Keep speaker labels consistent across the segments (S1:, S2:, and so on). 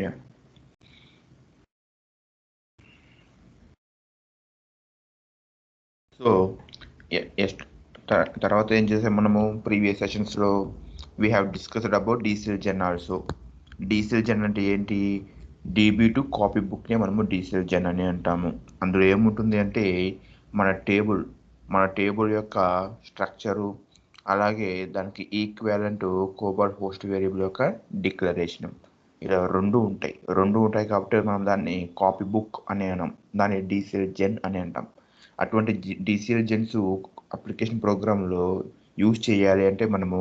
S1: Yeah so తర్వాత ఏం చేసాం మనము ప్రీవియస్ సెషన్స్లో we have discussed about DCLGEN also. DCLGEN అంటే ఏంటి? డీబీ టు కాపీ బుక్నే మనము డీసిల్జన్ అని అంటాము. అందులో ఏముంటుంది అంటే మన టేబుల్ యొక్క స్ట్రక్చరు, అలాగే దానికి ఈక్వాలెంట్ కోబాల్ట్ హోస్ట్ వేరియబుల్ యొక్క డిక్లరేషన్, ఇలా రెండు ఉంటాయి కాబట్టి మనం దాన్ని కాపీ బుక్ అని అన్నాం, దాన్ని డీసిల్జన్ అని అంటాం. అటువంటి డీసిల్జన్స్ అప్లికేషన్ ప్రోగ్రాంలో యూజ్ చేయాలి అంటే మనము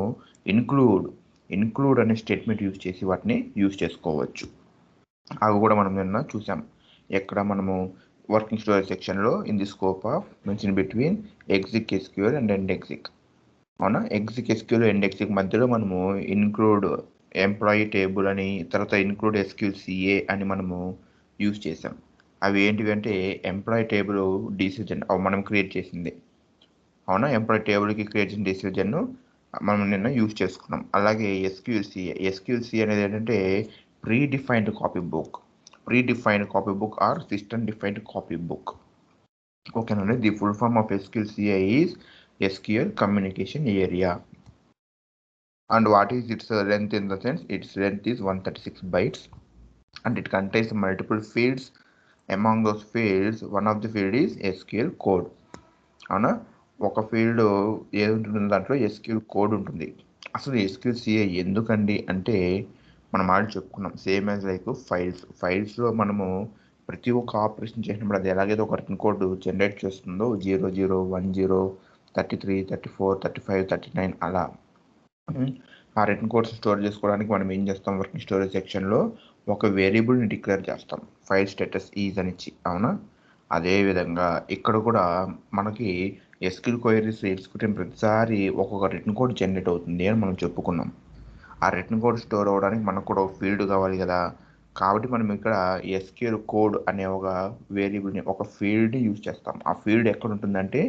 S1: ఇన్క్లూడ్ అనే స్టేట్మెంట్ యూజ్ చేసి వాటిని యూజ్ చేసుకోవచ్చు. అవి కూడా మనం నిన్న చూసాం. ఎక్కడ మనము వర్కింగ్ స్టోరేజ్ సెక్షన్లో in the scope of mention between exec SQL and end exec. అవునా, ఎగ్జిక్ ఎస్క్యూఎల్ ఎండ్ ఎగ్జిక్ మధ్యలో మనము ఇన్క్లూడ్ ఎంప్లాయీ టేబుల్ అని, తర్వాత ఇన్క్లూడ్ ఎస్క్యూఎల్ సిఏ అని మనము యూజ్ చేసాం. అవి ఏంటివి అంటే ఎంప్లాయీ టేబుల్ డిసిజన్ మనం క్రియేట్ చేసింది. అవునా, ఎంప్లాయీ టేబుల్కి క్రియేట్ చేసిన డిసిజన్ను మనం నిన్న యూజ్ చేసుకున్నాం. అలాగే ఎస్క్యూఎల్సి అనేది ఏంటంటే predefined copy book or system defined copy book. ఓకేనండి. The full form of SQLCA is SQL Communication Area. And what is its length? In the sense, its length is 136 bytes and it contains multiple fields. Among those fields, one of the field is SQL code. అవునా, ఒక field ఏది ఉంటుంది దాంట్లో SQL code ఉంటుంది. అసలు SQLCA ఎందుకండి అంటే మనం ఆల్రెడీ చెప్పుకున్నాం, సేమ్ యాజ్ లైక్ ఫైల్స్లో మనము ప్రతి ఒక్క ఆపరేషన్ చేసినప్పుడు అది ఎలాగైతే ఒక రిటర్న్ కోడ్ జనరేట్ చేస్తుందో 00, 10, 33, 34, 35, 39 అలా ఆ రిటర్న్ కోడ్స్ స్టోర్ చేసుకోవడానికి మనం ఏం చేస్తాం, వర్కింగ్ స్టోరేజ్ సెక్షన్లో ఒక వేరియబుల్ని డిక్లేర్ చేస్తాం, ఫైల్ స్టేటస్ ఈజ్ అని ఇచ్చి. అవునా, అదేవిధంగా ఇక్కడ కూడా మనకి SQL క్వైరీస్ ఎగ్జిక్యూట్ అయిన ప్రతిసారి ఒక్కొక్క రిటర్న్ కోడ్ జనరేట్ అవుతుంది అని మనం చెప్పుకున్నాం. ఆ రిటర్న్ కోడ్ స్టోర్ అవ్వడానికి మనకు కూడా ఒక ఫీల్డ్ కావాలి కదా, కాబట్టి మనం ఇక్కడ SQL కోడ్ అనే ఒక వేరియబుల్ని, ఒక ఫీల్డ్ని యూజ్ చేస్తాం. ఆ ఫీల్డ్ ఎక్కడ ఉంటుందంటే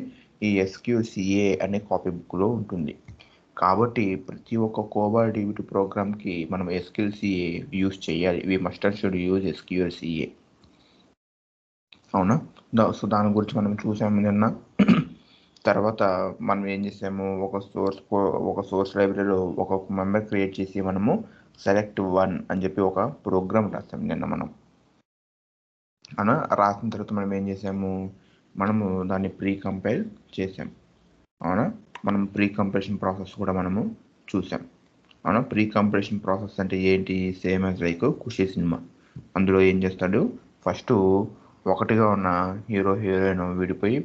S1: ఈ SQLCA అనే కాపీ బుక్లో ఉంటుంది. కాబట్టి ప్రతి ఒక్క కోబాల్ట్ DB2 ప్రోగ్రామ్కి మనం SQLCA యూజ్ చేయాలి. We must and should use SQLCA. అవునా, సో దాని గురించి మనం చూసాము నిన్న. తర్వాత మనం ఏం చేసాము, ఒక సోర్స్ లైబ్రరీలో ఒక్కొక్క మెంబర్ క్రియేట్ చేసి మనము select1 అని చెప్పి ఒక ప్రోగ్రామ్ రాసాం నిన్న మనం. అవునా, రాసిన తర్వాత మనం ఏం చేసాము, మనము దాన్ని ప్రీ కంపైల్ చేసాం. అవునా, మనం ప్రీ కంపైలేషన్ ప్రాసెస్ కూడా మనము చూసాం. అవునా, ప్రీ కంపైలేషన్ ప్రాసెస్ అంటే ఏంటి, సేమ్ యాజ్ లైక్ ఖుషి సినిమా. అందులో ఏం చేస్తాడు, ఫస్ట్ ఒకటిగా ఉన్న హీరోయిన్ విడిపోయి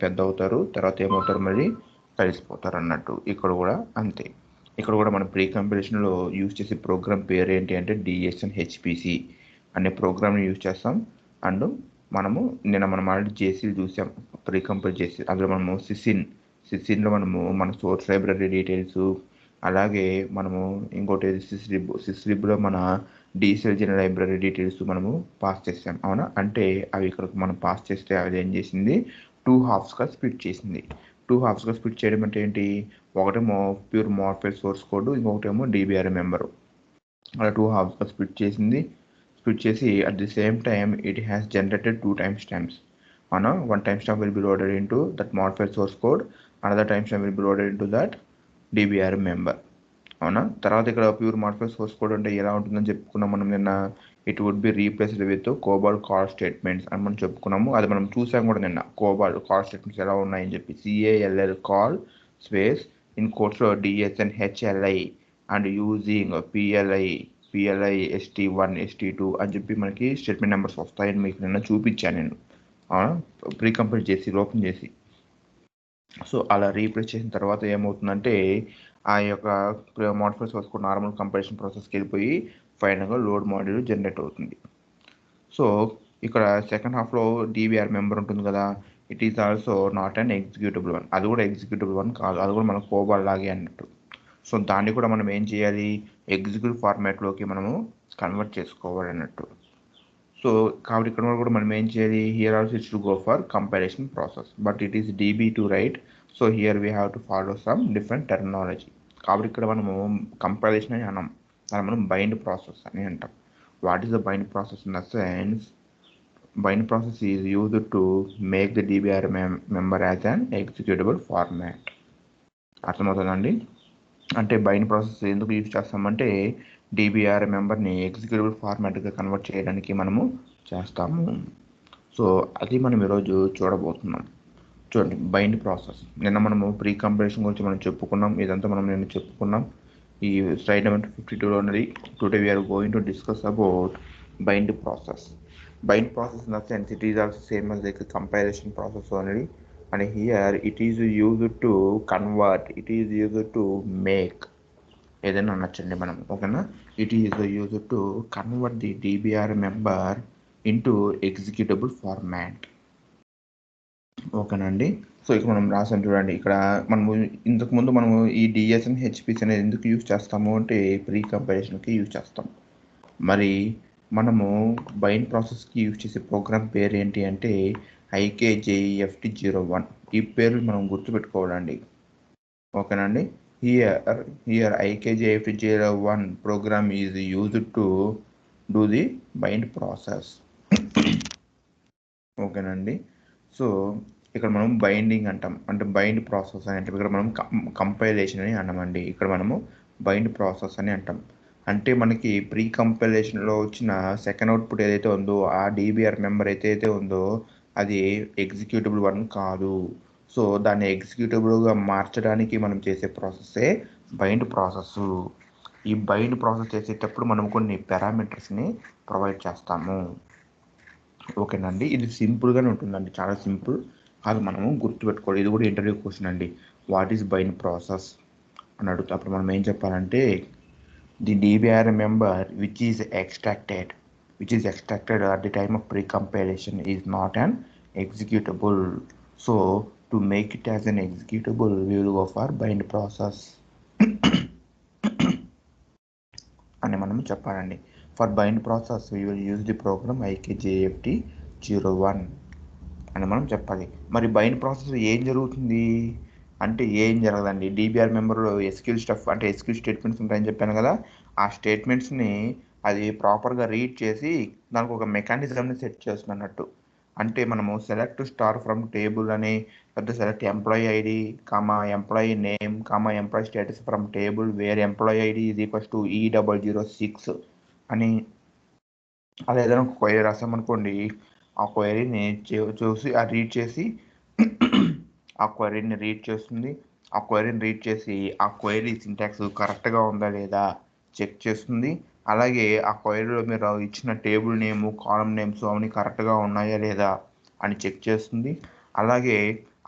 S1: పెద్ద అవుతారు, తర్వాత ఏమవుతారు, మళ్ళీ కలిసిపోతారు అన్నట్టు. ఇక్కడ కూడా అంతే. ఇక్కడ కూడా మన ప్రీ కంపైలేషన్లో యూజ్ చేసే ప్రోగ్రామ్ పేరు ఏంటి అంటే DSNHPC అనే ప్రోగ్రామ్ని యూజ్ చేస్తాం. అండ్ మనం ఆల్రెడీ జేసీలు చూసాం, ప్రీ కంపైల్ చేసి. అందులో మనము సిసిన్లో మనము మన సోర్స్ లైబ్రరీ డీటెయిల్స్, అలాగే మనము ఇంకోటి సిస్లిబ్లో మన డీసిల్జన్ లైబ్రరీ డీటెయిల్స్ మనము పాస్ చేసాం. అవునా, అంటే అవి ఇక్కడ మనం పాస్ చేస్తే అది ఏం చేసింది, 2 halfsగా స్ప్లిట్ చేసింది. 2 halfsగా స్ప్లిట్ చేయడం అంటే ఏంటి, ఒకటేమో ప్యూర్ మార్ఫైల్ సోర్స్ కోడ్, ఇంకొకటేమో DBRM మెంబరు. అలా 2 halfsగా స్ప్లిట్ చేసి at the same time it has generated 2 timestamps. One timestamp will be loaded into that modified source code, another timestamp will be loaded into that DBRM member. అవునా, తర్వాత ఇక్కడ pure modified source code అంటే ఎలా ఉంటుందని చెప్పుకున్నాం మనం నిన్న. It would be replaced with COBOL call statements అని మనం చెప్పుకున్నాము. అది మనం చూసాం కూడా నిన్న, కోబాల్ట్ కాల్ స్టేట్మెంట్స్ ఎలా ఉన్నాయని చెప్పి. CALL కాల్ స్పేస్ ఇన్ కోడ్స్లో DSNHLI and using PLI ST1 ST2 అని చెప్పి మనకి స్టేట్మెంట్ నెంబర్స్ వస్తాయని మీకు నిన్న చూపించాను నేను, ప్రీ కంపైల్ చేసి ఓపెన్ చేసి. సో అలా రీప్లేస్ చేసిన తర్వాత ఏమవుతుందంటే ఆ యొక్క modified source code normal compilation ప్రాసెస్కి వెళ్ళిపోయి ఫైనల్గా లోడ్ మాడ్యూల్ జనరేట్ అవుతుంది. సో ఇక్కడ సెకండ్ హాఫ్లో DBR మెంబర్ ఉంటుంది కదా, it is also not an executable one. అది కూడా ఎగ్జిక్యూటబుల్ వన్ కాదు, అది కూడా మన కోబాల్ లాగే అన్నట్టు. సో దాన్ని కూడా మనం ఏం చేయాలి, ఎగ్జిక్యూటివ్ ఫార్మాట్లోకి మనము కన్వర్ట్ చేసుకోవాలి అన్నట్టు. సో కాబట్టి ఇక్కడ కూడా మనం ఏం చేయాలి, here also it's to go for compilation process, but it is DB to write. So here we have to follow some different terminology. కాబట్టి ఇక్కడ మనము కంపైలేషన్ అని అన్నాం, దాన్ని మనం బైండ్ ప్రాసెస్ అని అంటాం. What is the bind process in the sense bind process is used to make the DBR member as an executable format. అర్థమవుతుందండి. అంటే బైండ్ ప్రాసెస్ ఎందుకు యూజ్ చేస్తామంటే DBR మెంబర్ని ఎగ్జిక్యూటబుల్ ఫార్మాట్గా కన్వర్ట్ చేయడానికి మనము చేస్తాము. సో అది మనం ఈరోజు చూడబోతున్నాం. చూడండి, బైండ్ ప్రాసెస్ నిన్న మనము ప్రీ కంపైలేషన్ గురించి మనం చెప్పుకున్నాం. ఇదంతా మనం నిన్న చెప్పుకున్నాం. ఈ స్లైడ్ నెంబర్ 52లో ఉన్నది. Today we are going to discuss about bind process. Bind process in the sense it is also same as like a compilation process only, and here it is used to convert, it is used to make ఏదైనా అనొచ్చండి మనం. ఓకేనా, it is used to convert the DBR member into executable format. ఓకేనండి. So ఇక్కడ మనం రాసాం చూడండి. ఇక్కడ మనము ఇంతకుముందు మనము ఈ డిఎస్ అండ్ హెచ్పిసి అనేది ఎందుకు యూజ్ చేస్తాము అంటే ప్రీ కంపైలేషన్కి యూజ్ చేస్తాం. మరి మనము బైండ్ ప్రాసెస్కి యూజ్ చేసే ప్రోగ్రామ్ పేరు ఏంటి అంటే IKJEFT01. ఈ పేర్లు మనం గుర్తుపెట్టుకోవాలండి. ఓకేనండి. Here IKJEFT01 program is used to do the bind process. ఓకేనండి. సో ఇక్కడ మనం బైండింగ్ అంటాం, అంటే బైండ్ ప్రాసెస్ అని అంటే ఇక్కడ మనం కంపైలేషన్ అని అన్నామండి. ఇక్కడ మనము బైండ్ ప్రాసెస్ అని అంటాం. అంటే మనకి ప్రీ కంపైలేషన్లో వచ్చిన సెకండ్ అవుట్పుట్ ఏదైతే ఉందో ఆ DBR మెంబర్ అయితే ఉందో అది ఎగ్జిక్యూటబుల్ వన్ కాదు. సో దాన్ని ఎగ్జిక్యూటబుల్గా మార్చడానికి మనం చేసే ప్రాసెస్సే బైండ్ ప్రాసెస్. ఈ బైండ్ ప్రాసెస్ చేసేటప్పుడు మనం కొన్ని పారామీటర్స్ని ప్రొవైడ్ చేస్తాము. ఓకేనండి. ఇది సింపుల్గానే ఉంటుందండి, చాలా సింపుల్. అది మనము గుర్తుపెట్టుకోవాలి. ఇది కూడా ఇంటర్వ్యూ క్వశ్చన్ అండి. వాట్ ఈస్ బైండ్ ప్రాసెస్ అని అడుగుతా. అప్పుడు మనం ఏం చెప్పాలంటే the DBR member which is extracted at the time of pre-compilation is not an executable. So to make it as an executable, we will go for bind process అని మనం చెప్పాలండి. For bind process we will use the program IKJEFT01 అని మనం చెప్పాలి. మరి bind process ఏం జరుగుతుంది అంటే ఏం జరగదండి. DBR మెంబర్లో ఎస్క్యూల్ స్టఫ్ అంటే ఎస్క్యూల్ స్టేట్మెంట్స్ ఉంటాయని చెప్పాను కదా, ఆ స్టేట్మెంట్స్ని అది ప్రాపర్గా రీడ్ చేసి దానికి ఒక మెకానిజంని సెట్ చేస్తుంది అన్నట్టు. అంటే మనము సెలెక్ట్ స్టార్ ఫ్రమ్ టేబుల్ అని పెద్ద select employee ID comma employee name comma employee status from table wear employee ID is equals to E006 అని అలా ఏదైనా ఒక క్వైరీ రాసామనుకోండి. ఆ క్వైరీని చూసి ఆ రీడ్ చేసి ఆ క్వైరీని రీడ్ చేస్తుంది. ఆ క్వైరీని రీడ్ చేసి ఆ క్వైరీ సింటాక్స్ కరెక్ట్గా ఉందా లేదా చెక్ చేస్తుంది. అలాగే ఆ క్వైరీలో మీరు ఇచ్చిన టేబుల్ నేము కాలమ్ నేమ్స్ అవన్నీ కరెక్ట్గా ఉన్నాయా లేదా అని చెక్ చేస్తుంది. అలాగే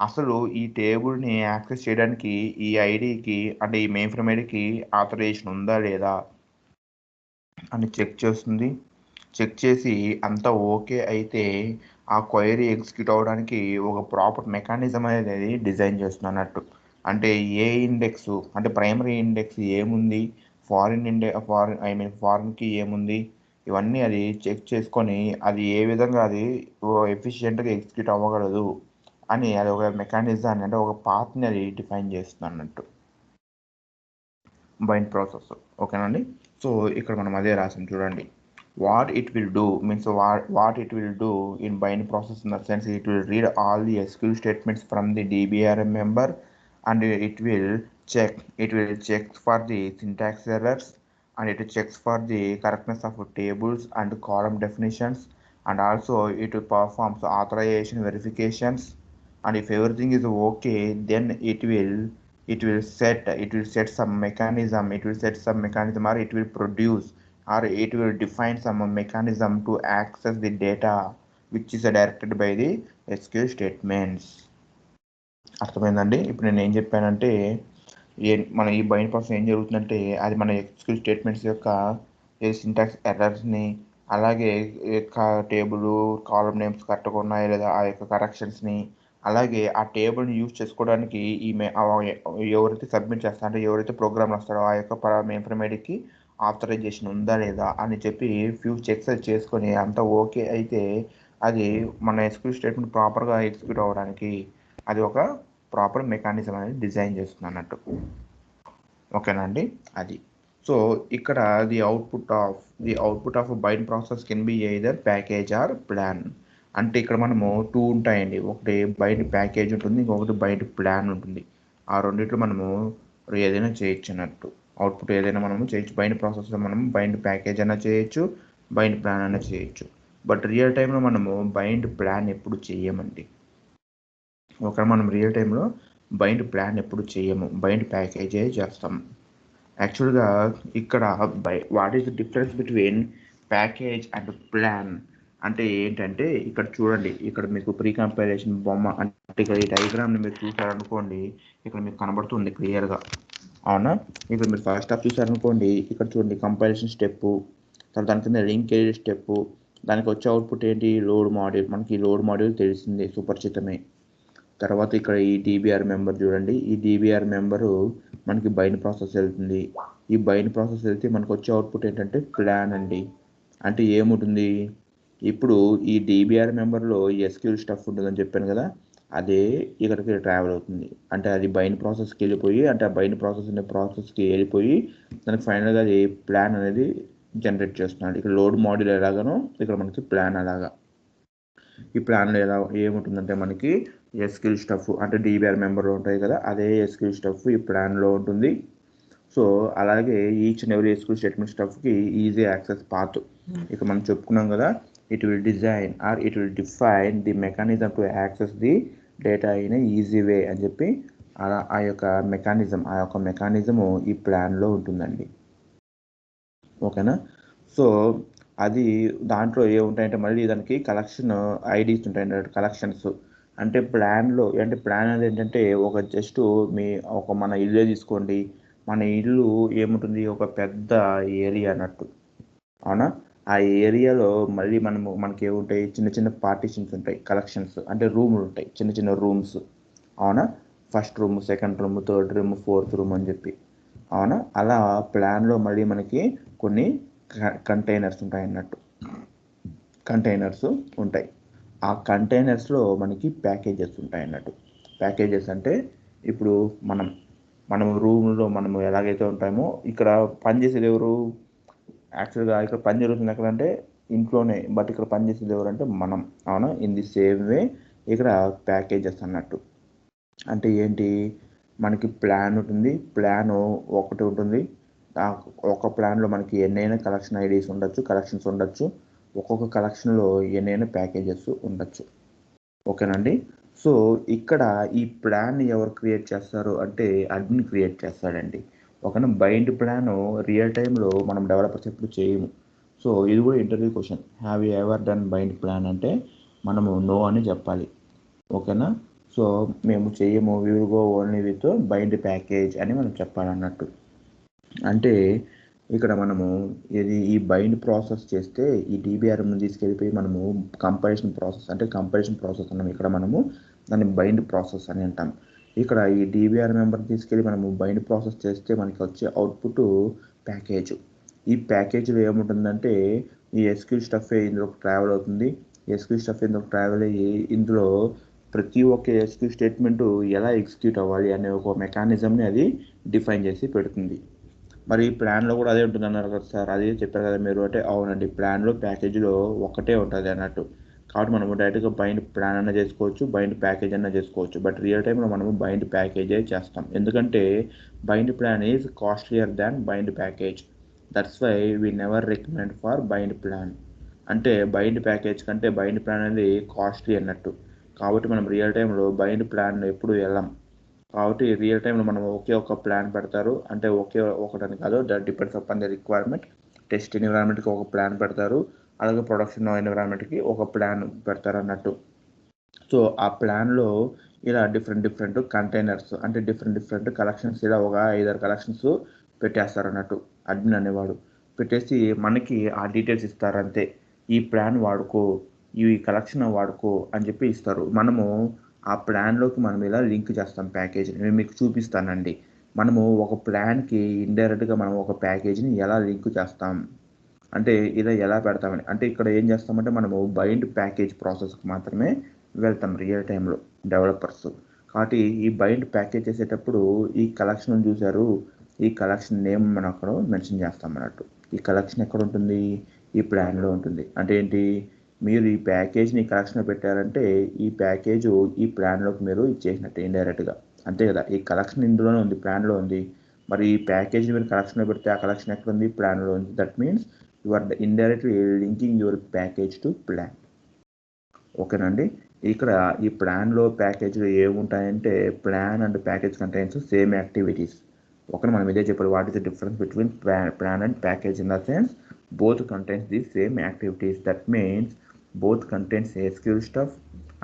S1: అసలు ఈ టేబుల్ని యాక్సెస్ చేయడానికి ఈ ఐడికి అంటే ఈ మెయిన్ ఫ్రేమ్ ఐడికి ఆథరైజేషన్ ఉందా లేదా అని చెక్ చేస్తుంది. చెక్ చేసి అంతా ఓకే అయితే ఆ క్వైరీ ఎగ్జిక్యూట్ అవ్వడానికి ఒక ప్రాపర్ మెకానిజం అనేది డిజైన్ చేస్తుంది అన్నట్టు. అంటే ఏ ఇండెక్స్ అంటే ప్రైమరీ ఇండెక్స్ ఏముంది, ఫారిన్కి ఏముంది, ఇవన్నీ అది చెక్ చేసుకొని అది ఏ విధంగా అది ఎఫిషియెంట్గా ఎగ్జిక్యూట్ అవ్వగలదు అని అది ఒక మెకానిజాన్ని అంటే ఒక పాత్ని అది డిఫైన్ చేస్తుంది అన్నట్టు బైండ్ ప్రాసెస్. ఓకేనండి. సో ఇక్కడ మనం అదే రాసాం చూడండి. What it will do means what it will do in bind process in the sense it will read all the SQL statements from the DBR member and it will check for the syntax errors and it checks for the correctness of tables and column definitions, and also it performs authorization verifications, and if everything is okay then it will set some mechanism or it will produce or it will define some mechanism to access the data which is directed by the SQL statements. అర్థమైందండి. ఇప్పుడు నేను ఏం చెప్పానంటే మన ఈ bind process ఏం జరుగుతుందంటే అది మన SQL స్టేట్మెంట్స్ యొక్క సింటాక్స్ ఎర్రర్స్ని అలాగే టేబుల్ కాలమ్ నేమ్స్ కరెక్ట్గా ఉన్నాయా లేదా ఆ యొక్క కరెక్షన్స్ని అలాగే ఆ టేబుల్ని యూజ్ చేసుకోవడానికి ఎవరైతే సబ్మిట్ చేస్తారో అంటే ఎవరైతే ప్రోగ్రామ్ వస్తారో ఆ యొక్క మెయిన్ ఫ్రేమ్ ఐడికి ఆథరైజేషన్ ఉందా లేదా అని చెప్పి ఫ్యూ చెక్స్ చేసుకొని అంతా ఓకే అయితే అది మన ఎస్క్యూల్ స్టేట్మెంట్ ప్రాపర్గా ఎగ్జిక్యూట్ అవ్వడానికి అది ఒక ప్రాపర్ మెకానిజం అనేది డిజైన్ చేస్తుంది అన్నట్టు. ఓకేనా అండి. అది సో ఇక్కడ the output of bind process can be either package or plan. అంటే ఇక్కడ మనము 2 ఉంటాయండి. ఒకటి బైండ్ ప్యాకేజ్ ఉంటుంది, ఇంకొకటి బైండ్ ప్లాన్ ఉంటుంది. ఆ రెండిట్లో మనము ఏదైనా చేయొచ్చు అన్నట్టు. అవుట్పుట్ ఏదైనా మనము చేయొచ్చు. బైండ్ ప్రాసెస్లో మనం బైండ్ ప్యాకేజ్ అయినా చేయొచ్చు, బైండ్ ప్లాన్ అయినా చేయొచ్చు. బట్ రియల్ టైంలో మనము బైండ్ ప్లాన్ ఎప్పుడు చేయమండి. మనం రియల్ టైంలో బైండ్ ప్లాన్ ఎప్పుడు చేయము, బైండ్ ప్యాకేజే చేస్తాం. యాక్చువల్గా ఇక్కడ what is the difference between package and plan అంటే ఏంటంటే, ఇక్కడ చూడండి, ఇక్కడ మీకు ప్రీ కంపైలేషన్ బొమ్మ అంటే ఇక్కడ ఈ డయాగ్రామ్ని మీరు చూసారనుకోండి, ఇక్కడ మీకు కనబడుతుంది క్లియర్గా. అవునా? ఇక్కడ మీరు ఫస్ట్ స్టెప్ చూసారనుకోండి, ఇక్కడ చూడండి కంపైలేషన్ స్టెప్, తర్వాత దాని కింద లింకేజ్ స్టెప్, దానికి వచ్చే అవుట్పుట్ ఏంటి, లోడ్ మాడ్యూల్. మనకి లోడ్ మాడ్యూల్ తెలిసిందే, సుపరిచితమే. తర్వాత ఇక్కడ ఈ డీబీఆర్ మెంబర్ చూడండి, ఈ డీబీఆర్ మెంబరు మనకి బైండ్ ప్రాసెస్ వెళ్తుంది. ఈ బైండ్ ప్రాసెస్ వెళ్తే మనకు వచ్చే అవుట్పుట్ ఏంటంటే ప్లాన్ అండి. అంటే ఏముంటుంది, ఇప్పుడు ఈ డీబీఆర్ మెంబర్లో ఎస్క్యూఎల్ స్టఫ్ ఉంటుందని చెప్పాను కదా, అదే ఇక్కడికి ట్రావెల్ అవుతుంది. అంటే అది బైండ్ ప్రాసెస్కి వెళ్ళిపోయి, అంటే ఆ బైండ్ ప్రాసెస్ అనే ప్రాసెస్కి వెళ్ళిపోయి దానికి ఫైనల్గా అది ప్లాన్ అనేది జనరేట్ చేస్తున్నాడు. ఇక్కడ లోడ్ మాడ్యూల్ ఎలాగనో ఇక్కడ మనకి ప్లాన్ అలాగా. ఈ ప్లాన్లో ఎలా ఏముంటుందంటే మనకి ఎస్క్యూఎల్ స్టఫ్ అంటే డీబీఆర్ మెంబర్లో ఉంటాయి కదా, అదే ఎస్క్యూఎల్ స్టఫ్ ఈ ప్లాన్లో ఉంటుంది. సో అలాగే each and every SQL statement స్టఫ్కి ఈజీ యాక్సెస్ పాత్. ఇక మనం చెప్పుకున్నాం కదా, it will design or it will define the mechanism to access the data in easy way అని చెప్పి అలా ఆ యొక్క మెకానిజము ఈ ప్లాన్లో ఉంటుందండి. ఓకేనా? సో అది దాంట్లో ఏముంటాయంటే మళ్ళీ దానికి కలెక్షన్ ఐడీస్ ఉంటాయండి, కలెక్షన్స్. అంటే ప్లాన్లో అంటే ప్లాన్ అనేది ఏంటంటే ఒక జస్ట్ మన ఇల్లే తీసుకోండి, మన ఇల్లు ఏముంటుంది, ఒక పెద్ద ఏరియా అన్నట్టు. అవునా? ఆ ఏరియాలో మళ్ళీ మనకి ఏముంటాయి, చిన్న చిన్న పార్టీషన్స్ ఉంటాయి, కలెక్షన్స్ అంటే రూములు ఉంటాయి, చిన్న చిన్న రూమ్స్. అవునా? First room, second room, third room, fourth room అని చెప్పి. అవునా? అలా ప్లాన్లో మళ్ళీ మనకి కొన్ని కంటైనర్స్ ఉంటాయి అన్నట్టు, కంటైనర్స్ ఉంటాయి. ఆ కంటైనర్స్లో మనకి ప్యాకేజెస్ ఉంటాయి అన్నట్టు. ప్యాకేజెస్ అంటే ఇప్పుడు మనం రూమ్లో మనము ఎలాగైతే ఉంటామో ఇక్కడ పనిచేసేది ఎవరు, యాక్చువల్గా ఇక్కడ పని జరుగుతుంది ఎక్కడంటే ఇంట్లోనే, బట్ ఇక్కడ పనిచేసేది ఎవరంటే మనం. అవునా? ఇన్ ది సేమ్ వే ఇక్కడ ప్యాకేజెస్ అన్నట్టు. అంటే ఏంటి, మనకి ప్లాన్ ఉంటుంది, ప్లాన్ ఒకటి ఉంటుంది. ఒక ప్లాన్లో మనకి ఎన్నైనా కలెక్షన్ ఐడీస్ ఉండొచ్చు, కలెక్షన్స్ ఉండొచ్చు. ఒక్కొక్క కలెక్షన్లో ఎన్నైనా ప్యాకేజెస్ ఉండొచ్చు. ఓకేనండి? సో ఇక్కడ ఈ ప్లాన్ ఎవరు క్రియేట్ చేస్తారు అంటే అడ్మిన్ క్రియేట్ చేస్తాడండి. ఓకేనా? బైండ్ ప్లాన్ రియల్ టైంలో మనం డెవలపర్స్ ఎప్పుడు చేయము. సో ఇది కూడా interview question, have you ever done bind plan అంటే మనము నో అని చెప్పాలి. ఓకేనా? సో మేము చేయము, we will go only with bind package అని మనం చెప్పాలన్నట్టు. అంటే ఇక్కడ మనము ఈ బైండ్ ప్రాసెస్ చేస్తే ఈ డీబీఆర్ఎంని తీసుకెళ్ళిపోయి మనము కంపైలేషన్ ప్రాసెస్ అన్నాం. ఇక్కడ మనము దాన్ని బైండ్ ప్రాసెస్ అని అంటాం. ఇక్కడ ఈ డీబీఆర్ మెంబర్ తీసుకెళ్ళి మనము బైండ్ ప్రాసెస్ చేస్తే మనకి వచ్చే అవుట్పుట్ ప్యాకేజ్. ఈ ప్యాకేజ్లో ఏముంటుందంటే ఈ ఎస్క్యూఎల్ స్టఫ్ ఇందులో ట్రావెల్ అవుతుంది. ఎస్క్యూఎల్ స్టఫ్ ఇందులో ట్రావెల్ అయ్యి ఇందులో ప్రతి ఒక్క ఎస్క్యూఎల్ స్టేట్మెంట్ ఎలా ఎగ్జిక్యూట్ అవ్వాలి అనే ఒక మెకానిజంని అది డిఫైన్ చేసి పెడుతుంది. మరి ప్లాన్లో కూడా అదే ఉంటుంది అన్నారు కదా సార్, అదే చెప్పారు కదా మీరు అంటే అవునండి, ప్లాన్లో ప్యాకేజీలో ఒక్కటే ఉంటుంది అన్నట్టు. కాబట్టి మనము డైరెక్ట్గా బైండ్ ప్లాన్ అన్నా చేసుకోవచ్చు, బైండ్ ప్యాకేజ్ అన్నా చేసుకోవచ్చు. బట్ రియల్ టైంలో మనము బైండ్ ప్యాకేజే చేస్తాం, ఎందుకంటే bind plan is costlier than bind package. That's why we never recommend for bind plan. అంటే బైండ్ ప్యాకేజ్ కంటే బైండ్ ప్లాన్ అనేది కాస్ట్లీ అన్నట్టు. కాబట్టి మనం రియల్ టైంలో బైండ్ ప్లాన్ ఎప్పుడు వెళ్ళాం. కాబట్టి రియల్ టైంలో మనం ఒకే ఒక ప్లాన్ పెడతారు, అంటే ఒకటని కాదు, that depends upon the requirement. Test ఎన్విరాన్మెంట్కి ఒక ప్లాన్ పెడతారు, అలాగే ప్రొడక్షన్ ఎన్విరాన్మెంట్కి ఒక ప్లాన్ పెడతారు అన్నట్టు. సో ఆ ప్లాన్లో ఇలా డిఫరెంట్ కంటైనర్స్ అంటే డిఫరెంట్ కలెక్షన్స్, ఇలా ఒక 5-6 కలెక్షన్స్ పెట్టేస్తారు అన్నట్టు అడ్మిన్ అనేవాడు. పెట్టేసి మనకి ఆ డీటెయిల్స్ ఇస్తారు అంతే, ఈ ప్లాన్ వాడుకో, ఈ కలెక్షన్ వాడుకో అని చెప్పి ఇస్తారు. మనము ఆ ప్లాన్లోకి మనం ఇలా లింక్ చేస్తాం ప్యాకేజీని. నేను మీకు చూపిస్తానండి. మనము ఒక ప్లాన్కి ఇండైరెక్ట్గా మనం ఒక ప్యాకేజీని ఎలా లింక్ చేస్తాం అంటే ఇలా ఎలా పెడతామని. అంటే ఇక్కడ ఏం చేస్తామంటే మనము బైండ్ ప్యాకేజ్ ప్రాసెస్కి మాత్రమే వెళ్తాం రియల్ టైంలో డెవలపర్స్. కాబట్టి ఈ బైండ్ ప్యాకేజ్ చేసేటప్పుడు ఈ కలెక్షన్ చూశారు, ఈ కలెక్షన్ నేమ్ మనం అక్కడ మెన్షన్ చేస్తాం అన్నట్టు. ఈ కలెక్షన్ ఎక్కడ ఉంటుంది? ఈ ప్లాన్లో ఉంటుంది. అంటే ఏంటి, మీరు ఈ ప్యాకేజ్ని కలెక్షన్లో పెట్టారంటే ఈ ప్యాకేజ్ ఈ ప్లాన్లోకి మీరు ఇచ్చేసినట్టు ఇండైరెక్ట్గా, అంతే కదా. ఈ కలెక్షన్ ఇందులోనే ఉంది, ప్లాన్లో ఉంది. మరి ఈ ప్యాకేజ్ని మీరు కలెక్షన్లో పెడితే ఆ కలెక్షన్ ఎక్కడ ఉంది? ప్లాన్లో ఉంది. That means you are indirectly linking your package to plan. ఓకేనండి. ఇక్కడ ఈ ప్లాన్లో ప్యాకేజ్లో ఏముంటాయంటే plan and package contains same activities. Okay, మనం ఇదే చెప్పాలి. What is the difference between plan and package? In the sense both contains the same activities. That means both contains SQL stuff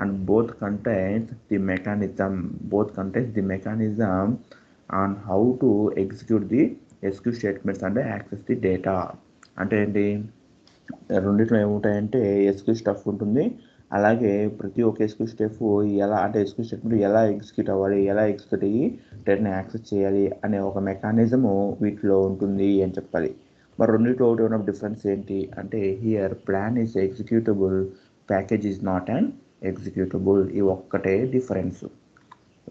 S1: and both contains the mechanism on how to execute the SQL statements and access the data. అంటే ఏంటి, రెండిట్లో ఏముంటాయంటే SQL stuff ఉంటుంది, అలాగే ప్రతి ఒక్క SQL step ఎలా అంటే SQL statement ఎలా ఎగ్జిక్యూట్ అవ్వాలి, ఎలా ఎగ్జిక్యూట్ అయ్యి డేటాని యాక్సెస్ చేయాలి అనే ఒక మెకానిజము వీటిలో ఉంటుంది అని చెప్పాలి. మరి రెండింటిలో ఒకటి ఉన్న డిఫరెన్స్ ఏంటి అంటే here plan is executable, package is not and executable. ఈ ఒక్కటే డిఫరెన్స్.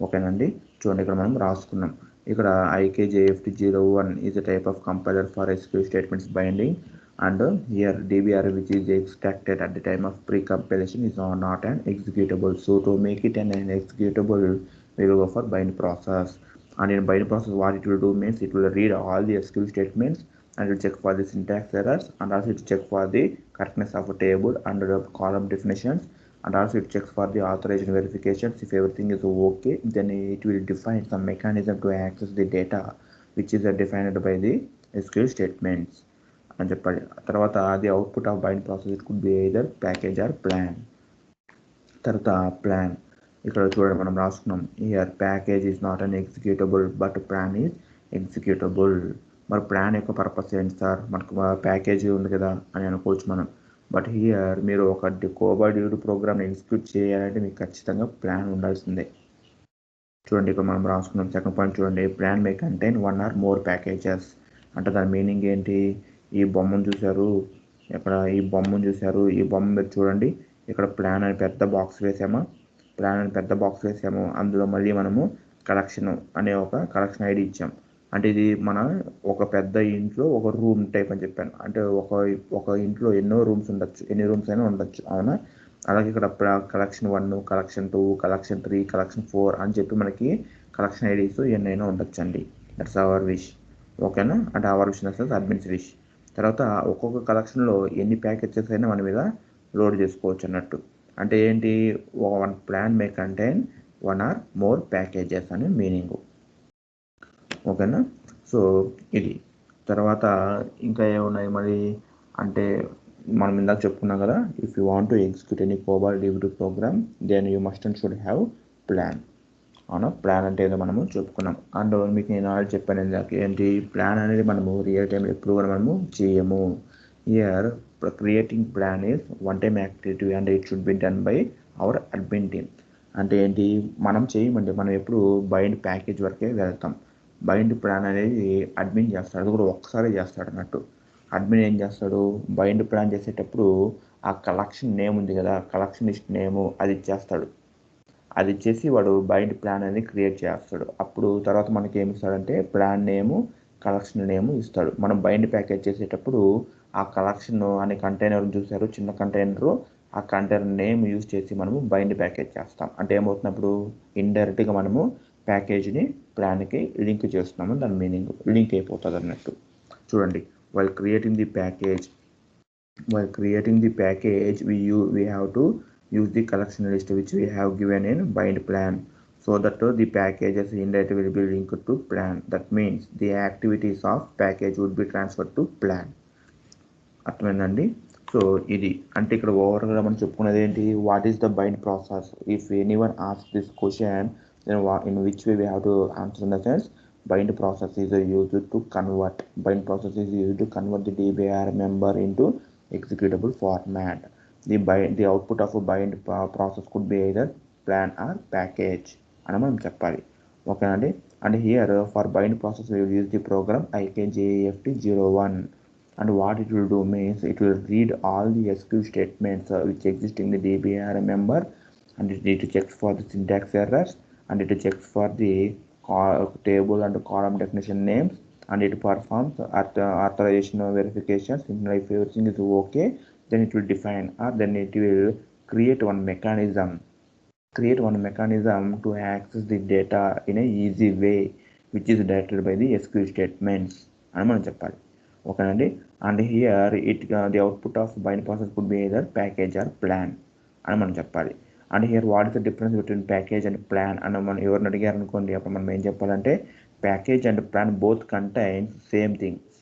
S1: ఓకేనండి. చూడండి, ఇక్కడ మనం రాసుకున్నాం. ఇక్కడ IKJFT01 is a type of compiler for SQL statements binding, and here DBR which is extracted at the time of pre-compilation is not an executable. So to make it an executable, we will go for bind process. And in bind process, what it will do means it will read all the SQL statements and it will check for the syntax errors, and also it will check for the correctness of a table and the column definitions, and also it checks for the authorization verifications. If everything is okay, then it will define some mechanism to access the data which is defined by the SQL statements అని చెప్పాలి. తర్వాత the output of bind process it could be either package or plan. తర్వాత plan, ఇక్కడ చూడండి మనం రాసుకున్నాం here package is not an executable but plan is executable. మరి plan యొక్క పర్పస్ ఏంటి సార్, మనకు ప్యాకేజ్ ఉంది కదా అని అనుకోవచ్చు మనం. బట్ హియర్ మీరు ఒక కోబాడ్యూడ్ ప్రోగ్రామ్ని ఎగ్జిక్యూట్ చేయాలంటే మీకు ఖచ్చితంగా ప్లాన్ ఉండాల్సిందే. చూడండి, ఇక్కడ మనం రాసుకున్నాం సెకండ్ పాయింట్ చూడండి, plan May contain 1 or more packages. అంటే దాని మీనింగ్ ఏంటి, ఈ బొమ్మను చూశారు, ఇక్కడ ఈ బొమ్మను చూశారు, ఈ బొమ్మ మీరు చూడండి, ఇక్కడ ప్లాన్ అని పెద్ద బాక్స్ వేసాము, అందులో మళ్ళీ మనము కలెక్షన్ అనే ఒక కలెక్షన్ ఐడి ఇచ్చాం. అంటే ఇది మన ఒక పెద్ద ఇంట్లో ఒక రూమ్ టైప్ అని చెప్పాను. అంటే ఒక ఇంట్లో ఎన్నో రూమ్స్ ఉండొచ్చు, ఎన్ని రూమ్స్ అయినా ఉండొచ్చు, అవునా. అలాగే ఇక్కడ కలెక్షన్ 1, కలెక్షన్ 2, కలెక్షన్ 3, కలెక్షన్ 4 అని చెప్పి మనకి కలెక్షన్ ఐడీస్ ఎన్నైనా ఉండొచ్చండి. That's our wish. ఓకేనా, అంటే అవర్ విష్ అసలు అడ్మిన్స్ విష్. తర్వాత ఒక్కొక్క కలెక్షన్లో ఎన్ని ప్యాకేజెస్ అయినా మన మీద లోడ్ చేసుకోవచ్చు అన్నట్టు. అంటే ఏంటి, one plan May contain 1 or more packages అని మీనింగ్. ఓకేనా. సో ఇది తర్వాత ఇంకా ఏమున్నాయి మరి అంటే మనం ఇందాక చెప్పుకున్నాం కదా, if you want to execute any COBOL program then you must and should have plan. అవునా, ప్లాన్ అంటే ఏదో మనము చెప్పుకున్నాం. అండ్ మీకు నేను ఆల్రెడీ చెప్పాను ఇందాక ఏంటి, ప్లాన్ అనేది మనము రియల్ టైంలో ఎప్పుడు కూడా మనము చేయము. Here creating plan is one time activity and it should be done by our admin team. అంటే ఏంటి, మనం చేయమండి, మనం ఎప్పుడు బైండ్ ప్యాకేజ్ వరకే వెళ్తాం. బైండ్ ప్లాన్ అనేది అడ్మిన్ చేస్తాడు, అది కూడా ఒక్కసారి చేస్తాడు అన్నట్టు. అడ్మిన్ ఏం చేస్తాడు, బైండ్ ప్లాన్ చేసేటప్పుడు ఆ కలెక్షన్ నేమ్ ఉంది కదా, కలెక్షన్ లిస్ట్ నేము అది ఇచ్చేస్తాడు. అది ఇచ్చేసి వాడు బైండ్ ప్లాన్ అనేది క్రియేట్ చేస్తాడు. అప్పుడు తర్వాత మనకి ఏమి ఇస్తాడంటే ప్లాన్ నేము, కలెక్షన్ నేము ఇస్తాడు. మనం బైండ్ ప్యాకేజ్ చేసేటప్పుడు ఆ కలెక్షన్ అనే కంటైనర్ చూసారు, చిన్న కంటైనరు, ఆ కంటైనర్ నేమ్ యూజ్ చేసి మనము బైండ్ ప్యాకేజ్ చేస్తాం. అంటే ఏమవుతున్నప్పుడు ఇండైరెక్ట్గా మనము ప్యాకేజ్ని ప్లాన్కి లింక్ చేస్తున్నాము, దాని మీనింగ్ లింక్ అయిపోతుంది అన్నట్టు. చూడండి, while creating the package we have to use the collection list which we have given in bind plan, so that the packages indirectly will be linked to plan. That means the activities of package would be transferred to plan. అర్థమైందండి. So ఇది అంటే ఇక్కడ ఓవర్గా మనం చెప్పుకున్నది ఏంటి, what is the bind process. If anyone ask this question then in which way we have to answer in the sense bind process is used to convert the DBR member into executable format. The output of a bind process could be either plan or package అని మనం చెప్పాలి. ఓకేనండి. And here for bind process we will use the program IKJFT01, and what it will do means it will read all the SQL statements which exist in the DBR member, and it checks for the syntax errors, and it checks for the table and column definition names, and it performs authorization or verification. If everything is okay, then it will define, or then it will create one mechanism to access the data in a easy way, which is directed by the SQL statements అని మనం చెప్పాలి. ఓకేనండి. And here the output of bind process could be either package or plan అని మనం చెప్పాలి. And here what is the difference between package and plan అని మనం ఎవరిని అడిగారు అనుకోండి, అప్పుడు మనం ఏం చెప్పాలంటే package and plan both contains same things.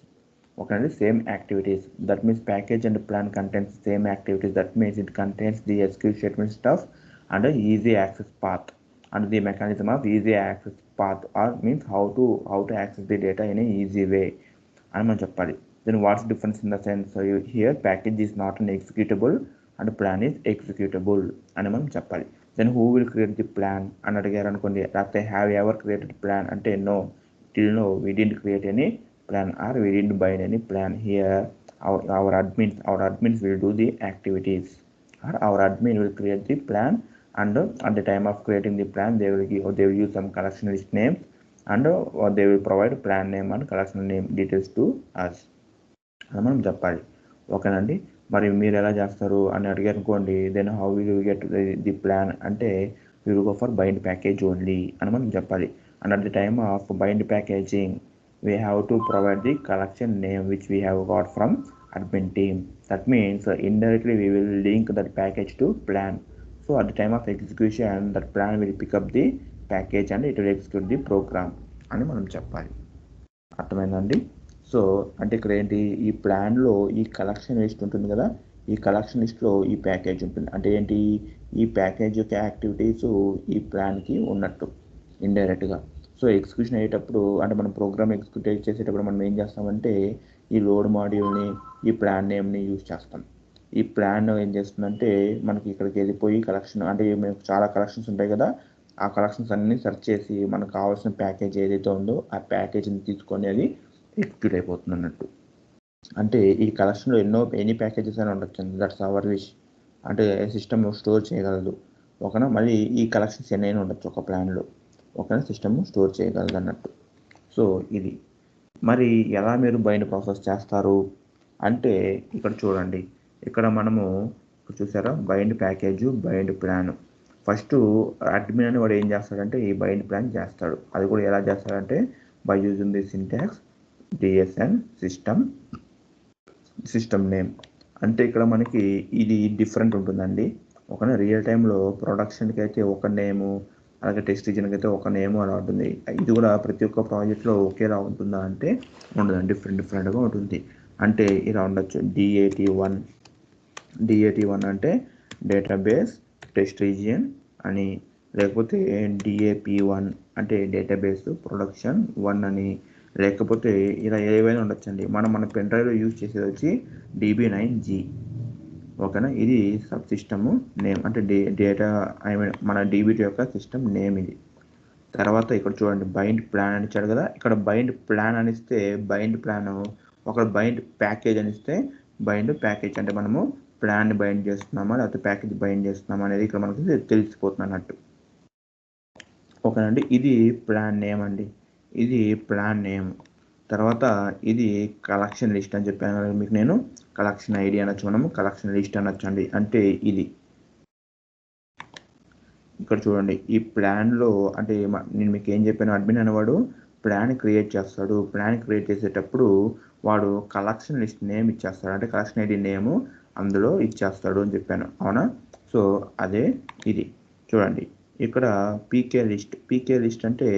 S1: ఓకేనండి, same activities. That means package and plan contains same activities. That means it contains the SQL statement stuff and easy access path and the mechanism of easy access path, or means how to access the data in a easy way అని మనం చెప్పాలి. Then what's the difference in the sense? So here package is not an executable and plan is executable అని మనం చెప్పాలి. Then who will create the plan అని అడిగారు అనుకోండి, లేకపోతే have you ever created plan అంటే no, till now we didn't create any plan or we didn't bind any plan. Here our admins will do the activities, or our admin will create the plan, and at the time of creating the plan they will use some collection list names, and they will provide plan name and collection name details to us అని మనం చెప్పాలి. ఓకేనండి. మరి మీరు ఎలా చేస్తారు అని అడిగారు అనుకోండి, then how will you get the plan అంటే we will go for bind package only అని మనం చెప్పాలి. And at the time of bind packaging we have to provide the collection name which we have got from admin team. That means indirectly we will link that package to plan. So at the time of execution that plan will pick up the package and it will execute the program అని మనం చెప్పాలి. అర్థమైందండి? So అంటే ఇక్కడ ఏంటి, ఈ ప్లాన్లో ఈ కలెక్షన్ లిస్ట్ ఉంటుంది కదా, ఈ కలెక్షన్ లిస్ట్లో ఈ ప్యాకేజ్ ఉంటుంది. అంటే ఏంటి, ఈ ప్యాకేజ్ యొక్క యాక్టివిటీస్ ఈ ప్లాన్కి ఉన్నట్టు ఇండైరెక్ట్గా. సో ఎగ్జిక్యూషన్ అయ్యేటప్పుడు అంటే మనం ప్రోగ్రామ్ ఎగ్జిక్యూట్ చేసేటప్పుడు మనం ఏం చేస్తామంటే ఈ లోడ్ మాడ్యూల్ని ఈ ప్లాన్ నేమ్ని యూజ్ చేస్తాం. ఈ ప్లాన్ ఏం చేస్తుందంటే మనకి ఇక్కడికి వెళ్ళిపోయి కలెక్షన్ అంటే మనకు చాలా కలెక్షన్స్ ఉంటాయి కదా, ఆ కలెక్షన్స్ అన్నీ సెర్చ్ చేసి మనకు కావాల్సిన ప్యాకేజ్ ఏదైతే ఉందో ఆ ప్యాకేజ్ని తీసుకొని అది ఎగ్జిక్యూట్ అయిపోతుంది అన్నట్టు. అంటే ఈ కలెక్షన్లో ఎన్ని ప్యాకేజెస్ అయినా ఉండొచ్చు, దట్స్ అవర్ విష్. అంటే సిస్టమ్ స్టోర్ చేయగలదు. ఓకేనా. మళ్ళీ ఈ కలెక్షన్స్ ఎన్నైనా ఉండొచ్చు ఒక ప్లాన్లో. ఓకేనా, సిస్టమ్ స్టోర్ చేయగలదు అన్నట్టు. సో ఇది మరి ఎలా మీరు బైండ్ ప్రాసెస్ చేస్తారు అంటే ఇక్కడ చూడండి, ఇక్కడ మనము చూసారా bind package, bind plan. First admin అని వాడు ఏం చేస్తాడంటే ఈ బైండ్ ప్లాన్ చేస్తాడు. అది కూడా ఎలా చేస్తాడంటే by using the syntax DSN system name. అంటే ఇక్కడ మనకి ఇది డిఫరెంట్ ఉంటుందండి. ఒక రియల్ టైంలో ప్రొడక్షన్కి అయితే ఒక నేము, అలాగే టెస్ట్ రీజన్కి అయితే ఒక నేము అలా ఉంటుంది. ఇది కూడా ప్రతి ఒక్క ప్రాజెక్ట్లో ఒకేలా ఉంటుందా అంటే ఉండదండి, డిఫరెంట్గా ఉంటుంది. అంటే ఇలా ఉండొచ్చు DAT1 అంటే డేటాబేస్ టెస్ట్ రీజియన్ అని, లేకపోతే DAP1 అంటే డేటాబేస్ ప్రొడక్షన్ 1 అని, లేకపోతే ఇలా ఏవైనా ఉండొచ్చండి. మన పెన్ డ్రైవ్లో యూజ్ చేసేది వచ్చి DB9G. ఓకేనా, ఇది సబ్ సిస్టమ్ నేమ్ అంటే డేటా మన DB2 యొక్క సిస్టమ్ నేమ్ ఇది. తర్వాత ఇక్కడ చూడండి బైండ్ ప్లాన్ అని ఇచ్చాడు కదా, ఇక్కడ బైండ్ ప్లాన్ అనిస్తే బైండ్ ప్లాన్, ఒక బైండ్ ప్యాకేజ్ అనిస్తే బైండ్ ప్యాకేజ్. అంటే మనము ప్లాన్ బైండ్ చేస్తున్నామా లేకపోతే ప్యాకేజ్ బైండ్ చేస్తున్నామా అనేది ఇక్కడ మనకి తెలిసిపోతుంది అన్నట్టు. ఓకేనండి. ఇది ప్లాన్ నేమ్ అండి, ఇది ప్లాన్ నేమ్. తర్వాత ఇది కలెక్షన్ లిస్ట్ అని చెప్పాను కదా మీకు నేను, కలెక్షన్ ఐడి అనొచ్చు, మనము కలెక్షన్ లిస్ట్ అనొచ్చు అండి. అంటే ఇది ఇక్కడ చూడండి ఈ ప్లాన్లో అంటే నేను మీకు ఏం చెప్పాను, అడ్మిన్ అనేవాడు ప్లాన్ క్రియేట్ చేస్తాడు. ప్లాన్ క్రియేట్ చేసేటప్పుడు వాడు కలెక్షన్ లిస్ట్ నేమ్ ఇచ్చేస్తాడు, అంటే కలెక్షన్ ఐడి నేము అందులో ఇచ్చేస్తాడు అని చెప్పాను, అవునా. సో అదే ఇది చూడండి ఇక్కడ పీకే లిస్ట్ అంటే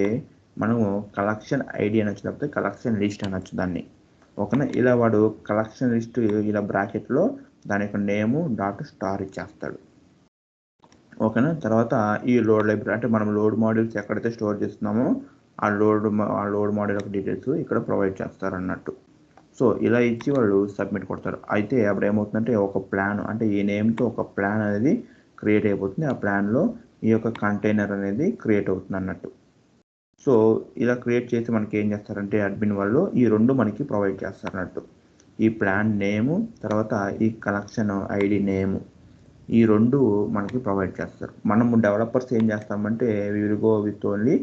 S1: మనము కలెక్షన్ ఐడి అనొచ్చు, లేకపోతే కలెక్షన్ లిస్ట్ అనొచ్చు దాన్ని. ఓకేనా, ఇలా వాడు కలెక్షన్ లిస్ట్ ఇలా బ్రాకెట్లో దాని యొక్క నేము .స్టార్ ఇచ్చేస్తాడు. ఓకేనా. తర్వాత ఈ లోడ్ లైబ్రరీ అంటే మనం లోడ్ మాడ్యూల్స్ ఎక్కడైతే స్టోర్ చేస్తున్నామో ఆ లోడ్ మాడ్యూల్ యొక్క డీటెయిల్స్ ఇక్కడ ప్రొవైడ్ చేస్తారు అన్నట్టు. సో ఇలా ఇచ్చి వాళ్ళు సబ్మిట్ కొడతారు. అయితే అప్పుడు ఏమవుతుందంటే ఒక ప్లాన్ అంటే ఈ నేమ్తో ఒక ప్లాన్ అనేది క్రియేట్ అయిపోతుంది. ఆ ప్లాన్లో ఈ యొక్క కంటైనర్ అనేది క్రియేట్ అవుతుంది అన్నట్టు. సో ఇలా క్రియేట్ చేసి మనకి ఏం చేస్తారంటే అడ్మిన్ వాళ్ళు ఈ రెండు మనకి ప్రొవైడ్ చేస్తారు అన్నట్టు. ఈ ప్లాన్ నేము తర్వాత ఈ కలెక్షన్ ఐడి నేము, ఈ రెండు మనకి ప్రొవైడ్ చేస్తారు. మనము డెవలపర్స్ ఏం చేస్తామంటే we will go with only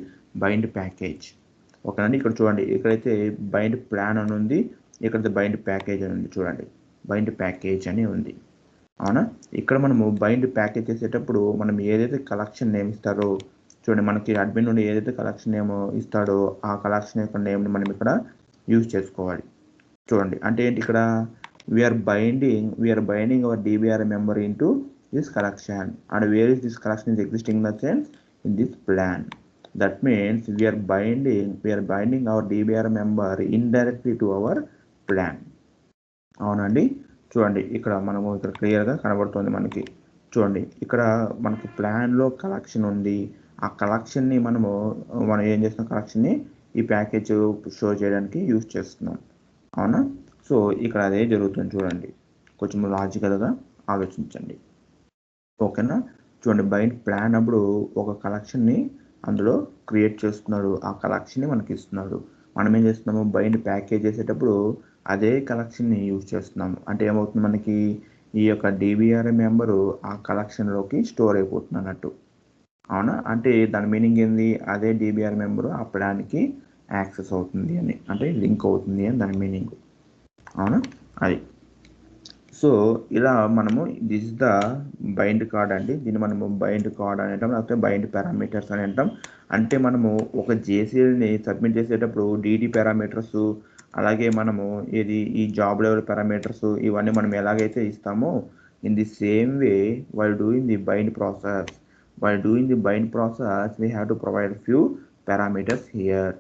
S1: bind package. ఓకేనండి. ఇక్కడ చూడండి, ఇక్కడైతే బైండ్ ప్లాన్ అని ఉంది, ఇక్కడైతే బైండ్ ప్యాకేజ్ అని ఉంది. చూడండి, బైండ్ ప్యాకేజ్ అని ఉంది. అవునా? ఇక్కడ మనము బైండ్ ప్యాకేజ్ చేసేటప్పుడు మనం ఏదైతే కలెక్షన్ నేమ్ ఇస్తారో చూడండి, మనకి అడ్మిన్ నుండి ఏదైతే కలెక్షన్ నేమ్ ఇస్తాడో ఆ కలెక్షన్ యొక్క నేమ్ని మనం ఇక్కడ యూజ్ చేసుకోవాలి. చూడండి, అంటే ఏంటి ఇక్కడ we are binding our DBR member into this collection, and where is this collection is existing in the sense in this plan. That means we are binding our DBR member indirectly to our plan. అవునండి. చూడండి, ఇక్కడ మనము ఇక్కడ క్లియర్గా కనబడుతుంది మనకి. చూడండి, ఇక్కడ మనకి ప్లాన్లో కలెక్షన్ ఉంది. ఆ కలెక్షన్ని మనం ఏం చేస్తున్నాం, కలెక్షన్ని ఈ ప్యాకేజ్ షో చేయడానికి యూజ్ చేస్తున్నాం. అవునా? సో ఇక్కడ అదే జరుగుతుంది. చూడండి, కొంచెం లాజికల్గా ఆలోచించండి. ఓకేనా? చూడండి, బైండ్ ప్లాన్ అప్పుడు ఒక కలెక్షన్ని అందులో క్రియేట్ చేస్తున్నాడు, ఆ కలెక్షన్ని మనకి ఇస్తున్నాడు. మనం ఏం చేస్తున్నాము, బైండ్ ప్యాకేజ్ చేసేటప్పుడు అదే కలెక్షన్ని యూజ్ చేస్తున్నాము. అంటే ఏమవుతుంది, మనకి ఈ యొక్క DBR మెంబరు ఆ కలెక్షన్లోకి స్టోర్ అయిపోతుంది అన్నట్టు. అవునా? అంటే దాని మీనింగ్ ఏంది, అదే DBR మెంబరు ఆ ప్లాన్కి యాక్సెస్ అవుతుంది అని, అంటే లింక్ అవుతుంది అని దాని మీనింగ్. అవునా? అది. సో ఇలా మనము this is the bind card అండి. దీన్ని మనము బైండ్ కార్డ్ అని అంటాం, లేకపోతే బైండ్ పారామీటర్స్ అని అంటాం. అంటే మనము ఒక JCLని సబ్మిట్ చేసేటప్పుడు DD పారామీటర్స్, అలాగే మనము ఈ జాబ్ లెవెల్ పారామీటర్స్ ఇవన్నీ మనం ఎలాగైతే ఇస్తామో, in the same way while doing the bind process we have to provide few parameters here.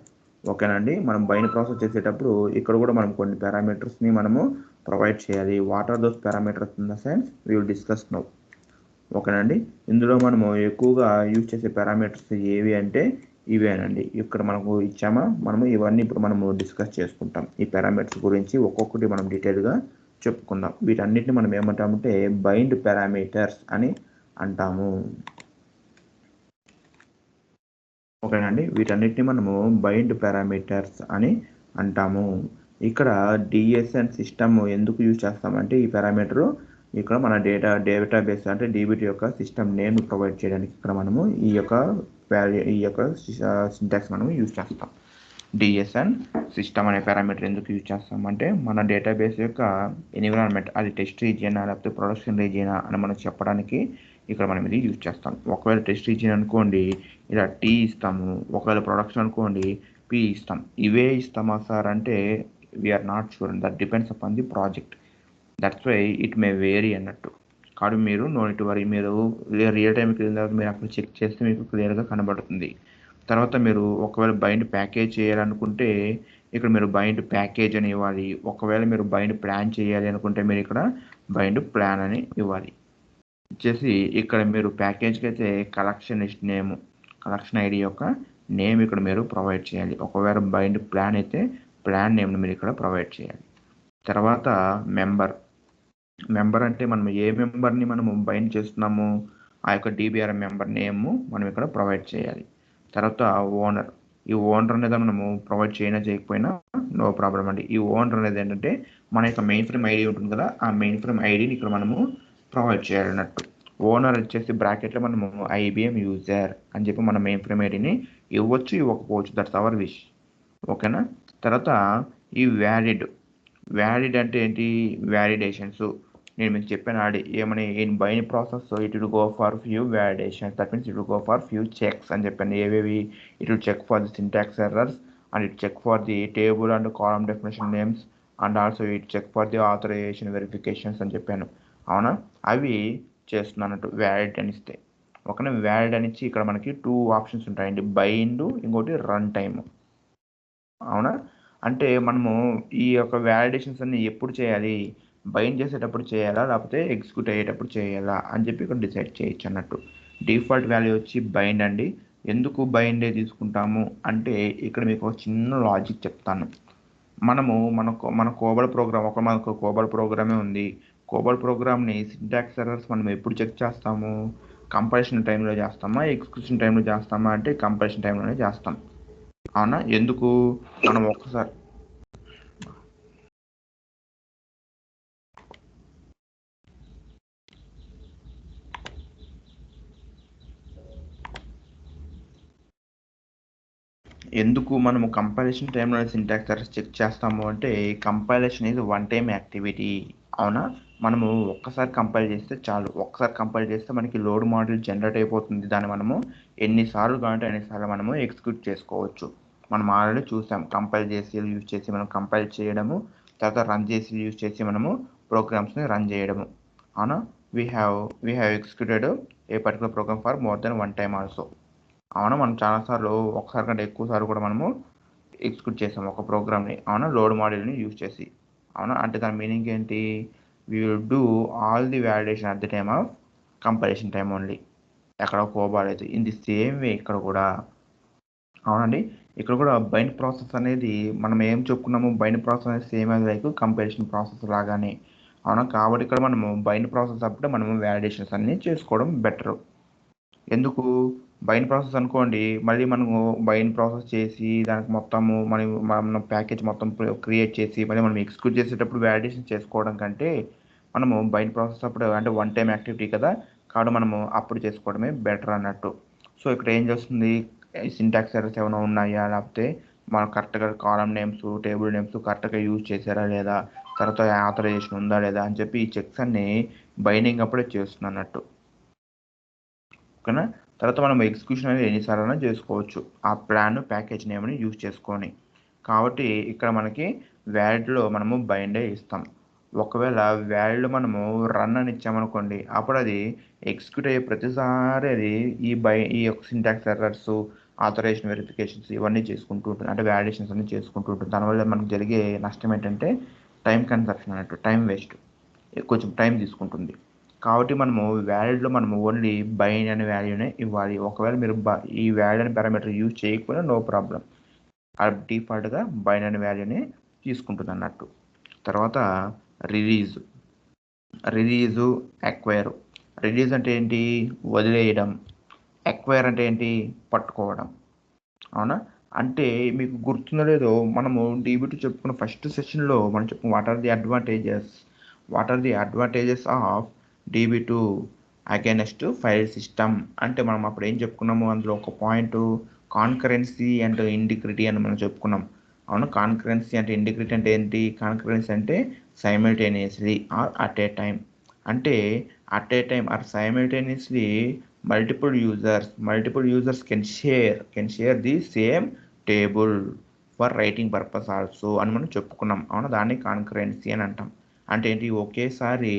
S1: ఓకేనండి. మనం బైండ్ ప్రాసెస్ చేసేటప్పుడు ఇక్కడ కూడా మనం కొన్ని పారామీటర్స్ని మనము ప్రొవైడ్ చేయాలి. What are those parameters in the sense we will discuss now. ఓకేనండి. ఇందులో మనము ఎక్కువగా యూజ్ చేసే పారామీటర్స్ ఏవి అంటే ఇవేనండి. ఇక్కడ మనకు ఇచ్చామా, మనము ఇవన్నీ ఇప్పుడు మనము డిస్కస్ చేసుకుంటాం. ఈ పారామీటర్స్ గురించి ఒక్కొక్కటి మనం డీటెయిల్గా చెప్పుకుందాం. వీటన్నిటిని మనం ఏమంటామంటే బైండ్ పారామీటర్స్ అని అంటాము. ఓకేనండి. వీటన్నిటిని మనము బైండ్ పారామీటర్స్ అని అంటాము. ఇక్కడ DSN సిస్టమ్ ఎందుకు యూజ్ చేస్తామంటే ఈ పారామీటరు ఇక్కడ మన డేటాబేస్ అంటే DBT యొక్క సిస్టమ్ నేమ్ ప్రొవైడ్ చేయడానికి ఇక్కడ మనము ఈ యొక్క సింటాక్స్ మనము యూజ్ చేస్తాం. DSN సిస్టమ్ అనే పారామీటర్ ఎందుకు యూజ్ చేస్తామంటే మన డేటాబేస్ యొక్క ఎన్విరాన్మెంట్, అది టెస్ట్ రీజియనా లేకపోతే ప్రొడక్షన్ రీజియనా అని మనం చెప్పడానికి ఇక్కడ మనం ఇది యూజ్ చేస్తాం. ఒకవేళ టెస్ట్ రీజియన్ అనుకోండి ఇలా T ఇస్తాము, ఒకవేళ ప్రొడక్షన్ అనుకోండి P ఇస్తాం. ఇవే ఇస్తామా సార్ అంటే we are not sure, that depends upon the project. That's why it may vary అన్నట్టు. కాదు, మీరు నోట్ వరీ, మీరు రియల్ టైంకి వెళ్ళిన తర్వాత మీరు అక్కడ చెక్ చేస్తే మీకు క్లియర్గా కనబడుతుంది. తర్వాత మీరు ఒకవేళ బైండ్ ప్యాకేజ్ చేయాలనుకుంటే ఇక్కడ మీరు బైండ్ ప్యాకేజ్ అని ఇవ్వాలి. ఒకవేళ మీరు బైండ్ ప్లాన్ చేయాలి అనుకుంటే మీరు ఇక్కడ బైండ్ ప్లాన్ అని ఇవ్వాలి. ఇచ్చేసి ఇక్కడ మీరు ప్యాకేజ్కి అయితే కలెక్షన్ ఐడి యొక్క నేమ్ ఇక్కడ మీరు ప్రొవైడ్ చేయాలి. ఒకవేళ బైండ్ ప్లాన్ అయితే ప్లాన్ నేమ్ని మీరు ఇక్కడ ప్రొవైడ్ చేయాలి. తర్వాత మెంబర్ అంటే మనం ఏ మెంబర్ని మనము బైండ్ చేస్తున్నాము, ఆ యొక్క DBR మెంబర్ నేమ్ మనం ఇక్కడ ప్రొవైడ్ చేయాలి. తర్వాత ఓనర్, ఈ ఓనర్ అనేది మనము ప్రొవైడ్ చేయకపోయినా నో ప్రాబ్లం అండి. ఈ ఓనర్ అనేది ఏంటంటే మన యొక్క మెయిన్ ఫ్రేమ్ ఐడి ఉంటుంది కదా, ఆ మెయిన్ ఫ్రేమ్ ఐడిని ఇక్కడ మనము ప్రొవైడ్ చేయాలన్నట్టు. ఓనర్ వచ్చేసి బ్రాకెట్లో మనము IBM యూజర్ అని చెప్పి మన మెయిన్ ఫ్రేమ్ ఐడిని ఇవ్వచ్చు, ఇవ్వకపోవచ్చు, దట్స్ అవర్ విష్. ఓకేనా? తర్వాత ఈ వ్యాలిడ్ అంటే ఏంటి, వ్యాలిడేషన్స్ నేను మీకు చెప్పాను ఏమని, in bind process it will go for few validations, that means it will go for few checks అని చెప్పాను. ఏవేవి, it will check for the syntax errors and it check for the table and column definition names and also it check for the authorization verifications అని చెప్పాను. అవునా? అవి చేస్తున్నానంటూ valid అని ఇస్తే. ఓకేనా? వ్యాలిడ్ అని ఇచ్చి ఇక్కడ మనకి 2 ఆప్షన్స్ ఉంటాయండి, బైండ్, ఇంకోటి రన్ టైమ్. అవునా? అంటే మనము ఈ యొక్క వ్యాలిడేషన్స్ అన్ని ఎప్పుడు చేయాలి, బైండ్ చేసేటప్పుడు చేయాలా లేకపోతే ఎగ్జిక్యూట్ అయ్యేటప్పుడు చేయాలా అని చెప్పి ఇక్కడ డిసైడ్ చేయొచ్చు అన్నట్టు. డిఫాల్ట్ వాల్యూ వచ్చి బైండ్ అండి. ఎందుకు బైండే తీసుకుంటాము అంటే ఇక్కడ మీకు ఒక చిన్న లాజిక్ చెప్తాను. మన కోబల్ ప్రోగ్రామ్ మనకు కోబల్ ప్రోగ్రామే ఉంది. కోబల్ ప్రోగ్రామ్ని సింటాక్స్ ఎర్రర్స్ మనం ఎప్పుడు చెక్ చేస్తాము, కంపైలేషన్ టైంలో చేస్తామా, ఎగ్జిక్యూషన్ టైంలో చేస్తామా అంటే కంపైలేషన్ టైంలోనే చేస్తాం. అవునా? ఎందుకు, మనం ఒక్కసారి ఎందుకు మనము కంపైలేషన్ టైంలో సింటాక్స్ ఎర్రర్స్ చెక్ చేస్తాము అంటే, compilation is one time activity. అవునా? మనము ఒక్కసారి కంపైల్ చేస్తే చాలు. ఒక్కసారి కంపైల్ చేస్తే మనకి లోడ్ మాడ్యూల్ జనరేట్ అయిపోతుంది. దాన్ని మనము ఎన్నిసార్లు కావాలంటే అన్నిసార్లు మనము ఎగ్జిక్యూట్ చేసుకోవచ్చు. మనం ఆల్రెడీ చూసాం. కంపైల్ చేసి యూజ్ చేసి మనం కంపైల్ చేయడము, తర్వాత రన్ చేసి యూజ్ చేసి మనము ప్రోగ్రామ్స్ని రన్ చేయడము. అవునా? We have executed a particular program for more then one time also. అవునా? మనం చాలాసార్లు ఒకసారి కంటే ఎక్కువ సార్లు కూడా మనము ఎగ్జిక్యూట్ చేసాం ఒక ప్రోగ్రామ్ని. అవునా? లోడ్ మాడ్యూల్ని యూజ్ చేసి. అవునా? అంటే దాని మీనింగ్ ఏంటి? We will do all the validation at the time of compilation time only. ఎక్కడ పోబాలేదు. ఇన్ ది సేమ్ వే ఇక్కడ కూడా. అవునండి, ఇక్కడ కూడా బైండ్ ప్రాసెస్ అనేది మనం ఏం చెప్పుకున్నాము, బైండ్ ప్రాసెస్ అనేది same as like compilation process లాగానే. అవునా? కాబట్టి ఇక్కడ మనము బైండ్ ప్రాసెస్ అప్పుడే మనము వ్యాలిడేషన్స్ అన్ని చేసుకోవడం బెటర్. ఎందుకు? బైండ్ ప్రాసెస్ అనుకోండి, మళ్ళీ మనము బైండ్ ప్రాసెస్ చేసి దానికి మొత్తము మనం ప్యాకేజ్ మొత్తం క్రియేట్ చేసి మళ్ళీ మనం ఎగ్జిక్యూట్ చేసేటప్పుడు వ్యాలిడేషన్ చేసుకోవడం కంటే మనము బైండ్ ప్రాసెస్ అప్పుడు అంటే వన్ టైం యాక్టివిటీ కదా, కాబట్టి మనము అప్పుడు చేసుకోవడమే బెటర్ అన్నట్టు. సో ఇక్కడ ఏం చేస్తుంది, సింటాక్స్ ఎర్రర్స్ ఏమైనా ఉన్నాయా, లేకపోతే మనం కరెక్ట్గా కాలమ్ నేమ్స్ టేబుల్ నేమ్స్ కరెక్ట్గా యూజ్ చేశారా లేదా, తర్వాత ఆథరైజేషన్ ఉందా లేదా అని చెప్పి ఈ చెక్స్ అన్ని బైండింగ్ అప్పుడే చేస్తుంది అన్నట్టు. ఓకేనా? తర్వాత మనం ఎగ్జిక్యూషన్ అనేది ఎన్నిసార్లు చేసుకోవచ్చు ఆ ప్లాన్ ప్యాకేజ్ నేమ్ని యూజ్ చేసుకొని. కాబట్టి ఇక్కడ మనకి వ్యాలిడ్లో మనము బైండే ఇస్తాం. ఒకవేళ వ్యాలిడ్ మనము రన్ అని ఇచ్చామనుకోండి, అప్పుడు అది ఎగ్జిక్యూట్ అయ్యే ప్రతిసారి అది ఈ యొక్క సింటాక్స్ ఎర్రర్స్, ఆథరైజేషన్ వెరిఫికేషన్స్ ఇవన్నీ చేసుకుంటూ ఉంటుంది. అంటే వ్యాలిడేషన్స్ అన్ని చేసుకుంటూ ఉంటుంది. దానివల్ల మనకు జరిగే నష్టం ఏంటంటే టైం కన్సప్షన్ అన్నట్టు, టైం వేస్ట్, కొంచెం టైం తీసుకుంటుంది. కాబట్టి మనము వ్యాలిడ్లో మనము ఓన్లీ బైండ్ అనే వాల్యూనే ఇవ్వాలి. ఒకవేళ మీరు ఈ వ్యాలిడ్ అనే పారామీటర్ యూజ్ చేయకపోయినా నో ప్రాబ్లం, అది డిఫాల్ట్గా బైండ్ అనే వాల్యూనే తీసుకుంటుంది అన్నట్టు. తర్వాత రిలీజు ఎక్వైర్. రిలీజ్ అంటే ఏంటి? వదిలేయడం. ఎక్వైర్ అంటే ఏంటి? పట్టుకోవడం. అవునా? అంటే మీకు గుర్తుందో లేదో, మనము డీబీ2 చెప్పుకున్న ఫస్ట్ సెషన్లో మనం చెప్పుకున్న what are the advantages of DB2 against file system. అంటే మనం అప్పుడు ఏం చెప్పుకున్నాము, అందులో ఒక పాయింట్ కాన్కరెన్సీ అండ్ ఇంటిగ్రిటీ అని మనం చెప్పుకున్నాం. అవును, కాన్కరెన్సీ అంటే ఇంటిగ్రిటీ అంటే ఏంటి? కాన్కరెన్సీ అంటే simultaneously or at a time. అంటే at a time or simultaneously multiple users can share the same table for writing purpose also అని మనం చెప్పుకున్నాం. అవునా? దాన్ని కాన్కరెన్సీ అని అంటాం. అంటే ఏంటి? ఒకేసారి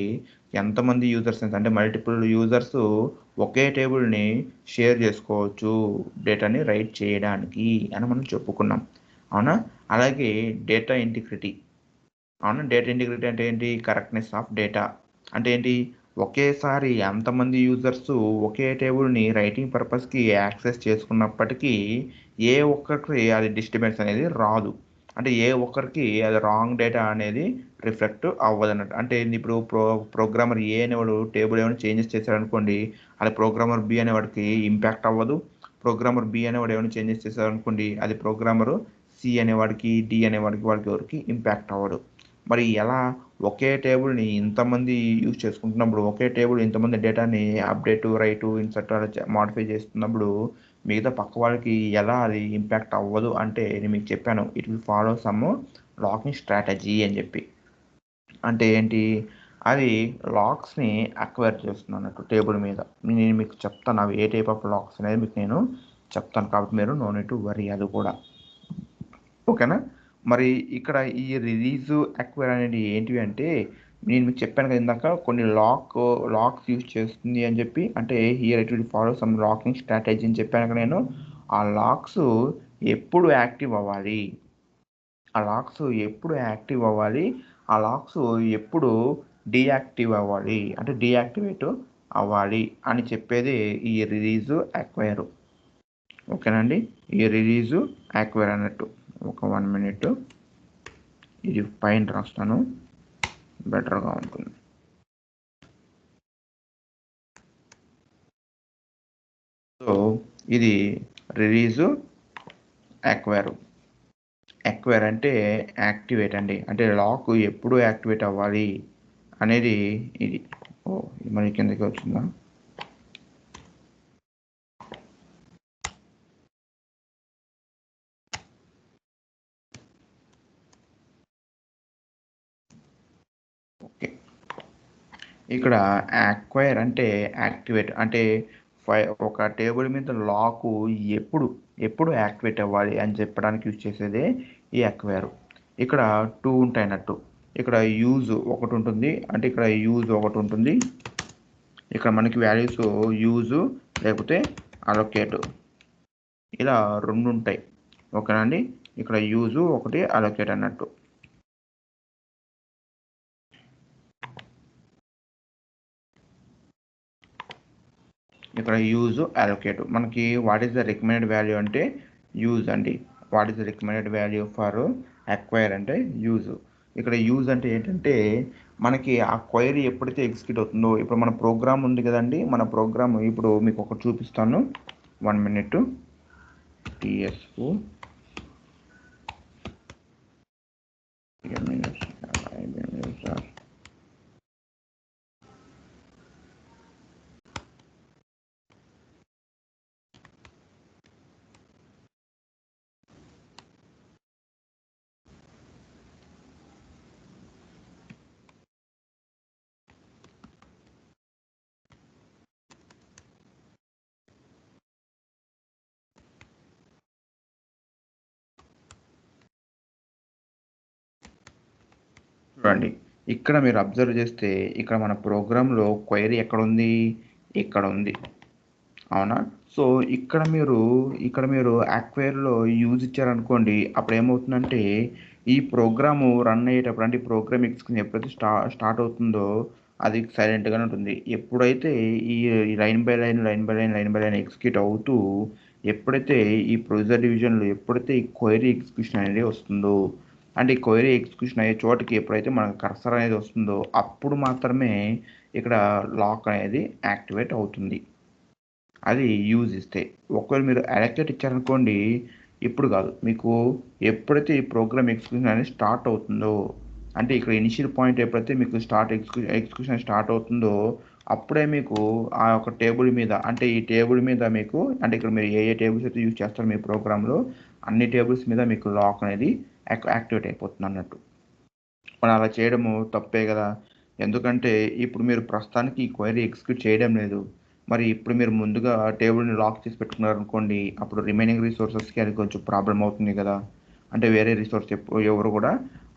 S1: ఎంతమంది యూజర్స్ అంటే మల్టిపుల్ యూజర్స్ ఒకే టేబుల్ని షేర్ చేసుకోవచ్చు డేటాని రైట్ చేయడానికి అని మనం చెప్పుకున్నాం. అవునా? అలాగే డేటా ఇంటిగ్రిటీ. అవునా? డేటా ఇంటిగ్రిటీ అంటే ఏంటి? Correctness of data. అంటే ఏంటి? ఒకేసారి ఎంతమంది యూజర్స్ ఒకే టేబుల్ని రైటింగ్ పర్పస్కి యాక్సెస్ చేసుకున్నప్పటికీ ఏ ఒక్కరికి అది డిస్టర్బెన్స్ అనేది రాదు. అంటే ఏ ఒక్కరికి అది రాంగ్ డేటా అనేది రిఫ్లెక్ట్ అవ్వదు అన్నట్టు. అంటే ఇప్పుడు ప్రోగ్రామర్ ఏ అనేవాడు టేబుల్ ఏమైనా చేంజెస్ చేశారనుకోండి, అది ప్రోగ్రామర్ బి అనేవాడికి ఇంపాక్ట్ అవ్వదు. ప్రోగ్రామర్ బి అనేవాడు ఏమైనా చేంజెస్ చేశారనుకోండి, అది ప్రోగ్రామరు సి అనేవాడికి డి అనేవాడికి ఎవరికి ఇంపాక్ట్ అవ్వదు. మరి ఎలా? ఒకే టేబుల్ని ఇంతమంది యూజ్ చేసుకుంటున్నప్పుడు, ఒకే టేబుల్ ఇంతమంది డేటాని అప్డేట్ రైటు ఇన్సర్ట్ మాడిఫై చేస్తున్నప్పుడు మిగతా పక్క వాళ్ళకి ఎలా అది ఇంపాక్ట్ అవ్వదు అంటే నేను మీకు చెప్పాను, it will follow some locking strategy అని చెప్పి. అంటే ఏంటి? అది లాక్స్ని అక్వైర్ చేస్తుంది అన్నట్టు టేబుల్ మీద. నేను మీకు చెప్తాను అవి ఏ టైప్ ఆఫ్ లాక్స్ అనేది మీకు నేను చెప్తాను. కాబట్టి మీరు నో నీడ్ టు వరీ అది కూడా. ఓకేనా? మరి ఇక్కడ ఈ రిలీజ్ అక్వైర్ అనేది ఏంటివి అంటే, నేను మీకు చెప్పాను కదా ఇందాక, కొన్ని లాక్స్ యూజ్ చేస్తుంది అని చెప్పి. అంటే here it will follow some locking strategy అని చెప్పాను కదా నేను. ఆ లాక్స్ ఎప్పుడు యాక్టివ్ అవ్వాలి, ఆ లాక్స్ ఎప్పుడు యాక్టివ్ అవ్వాలి, ఆ లాక్స్ ఎప్పుడు డీయాక్టివ్ అవ్వాలి, అంటే డీయాక్టివేట్ అవ్వాలి అని చెప్పేది ఈ రిలీజ్ అక్వైర్. ఓకేనండి? ఈ రిలీజ్ అక్వైర్ అన్నట్టు. ఒక 1 minute ఇది పైన రాస్తాను, బెటర్గా ఉంటుంది. సో ఇది రిలీజ్ అక్వైర్ అంటే యాక్టివేట్ అండి. అంటే లాక్ ఎప్పుడు యాక్టివేట్ అవ్వాలి అనేది ఇది. మరి కిందకి వచ్చిందా? ఇక్కడ యాక్వైర్ అంటే యాక్టివేట్ అంటే ఒక టేబుల్ మీద లాకు ఎప్పుడు ఎప్పుడు యాక్టివేట్ అవ్వాలి అని చెప్పడానికి యూజ్ చేసేదే ఈ యాక్వైర్. ఇక్కడ 2 ఉంటాయి అన్నట్టు. ఇక్కడ యూజ్ ఒకటి ఉంటుంది, అంటే ఇక్కడ యూజ్ ఒకటి ఉంటుంది, ఇక్కడ మనకి వాల్యూస్ యూజ్ లేకపోతే అలొకేట్ ఇలా 2 ఉంటాయి. ఓకేనా అండి. ఇక్కడ యూజ్ ఒకటి అలొకేట్ అన్నట్టు. ఇక్కడ యూజ్ అలొకేట్ మనకి what is the recommended value అంటే యూజ్ అండి. What is the recommended value for acquire అంటే యూజ్. ఇక్కడ యూజ్ అంటే ఏంటంటే మనకి ఆ క్వైరీ ఎప్పుడైతే ఎగ్జిక్యూట్ అవుతుందో, ఇప్పుడు మన ప్రోగ్రామ్ ఉంది కదండి, మన ప్రోగ్రామ్ ఇప్పుడు మీకు ఒకటి చూపిస్తాను. 1 minute. TSO చూడండి, ఇక్కడ మీరు అబ్జర్వ్ చేస్తే ఇక్కడ మన ప్రోగ్రాంలో క్వైరీ ఎక్కడ ఉంది, ఇక్కడ ఉంది, అవునా. సో ఇక్కడ మీరు యాక్వైర్లో యూజ్ ఇచ్చారనుకోండి, అప్పుడు ఏమవుతుందంటే ఈ ప్రోగ్రాము రన్ అయ్యేటప్పుడు, అంటే ప్రోగ్రామ్ ఎగ్జిక్యూషన్ ఎప్పుడైతే స్టార్ట్ అవుతుందో అది సైలెంట్గానే ఉంటుంది. ఎప్పుడైతే ఈ లైన్ బై లైన్ ఎగ్జిక్యూట్ అవుతూ ఎప్పుడైతే ఈ ప్రొసీజర్ డివిజన్లో ఎప్పుడైతే ఈ క్వైరీ ఎగ్జిక్యూషన్ అనేది వస్తుందో, అంటే ఈ క్వైరీ ఎగ్జిక్యూషన్ అయ్యే చోటకి ఎప్పుడైతే మనకు కర్సర్ అనేది వస్తుందో అప్పుడు మాత్రమే ఇక్కడ లాక్ అనేది యాక్టివేట్ అవుతుంది. అది యూజ్ ఇస్తే. ఒకవేళ మీరు అలొకేట్ ఇచ్చారనుకోండి, ఇప్పుడు కాదు, మీకు ఎప్పుడైతే ఈ ప్రోగ్రామ్ ఎగ్జిక్యూషన్ అనేది స్టార్ట్ అవుతుందో, అంటే ఇక్కడ ఇనిషియల్ పాయింట్ ఎప్పుడైతే మీకు ఎగ్జిక్యూషన్ స్టార్ట్ అవుతుందో అప్పుడే మీకు ఆ యొక్క టేబుల్ మీద, అంటే ఈ టేబుల్ మీద మీకు, అంటే ఇక్కడ మీరు ఏ టేబుల్స్ అయితే యూజ్ చేస్తారో మీ ప్రోగ్రాంలో అన్ని టేబుల్స్ మీద మీకు లాక్ అనేది యాక్టివేట్ అయిపోతుంది అన్నట్టు. మనం అలా చేయడము తప్పే కదా. ఎందుకంటే ఇప్పుడు మీరు ప్రస్తుతానికి ఈ క్వైరీ ఎగ్జిక్యూట్ చేయడం లేదు. మరి ఇప్పుడు మీరు ముందుగా టేబుల్ని లాక్ చేసి పెట్టుకున్నారనుకోండి, అప్పుడు రిమైనింగ్ రిసోర్సెస్కి అది కొంచెం ప్రాబ్లం అవుతుంది కదా. అంటే వేరే రిసోర్స్ ఎవరు కూడా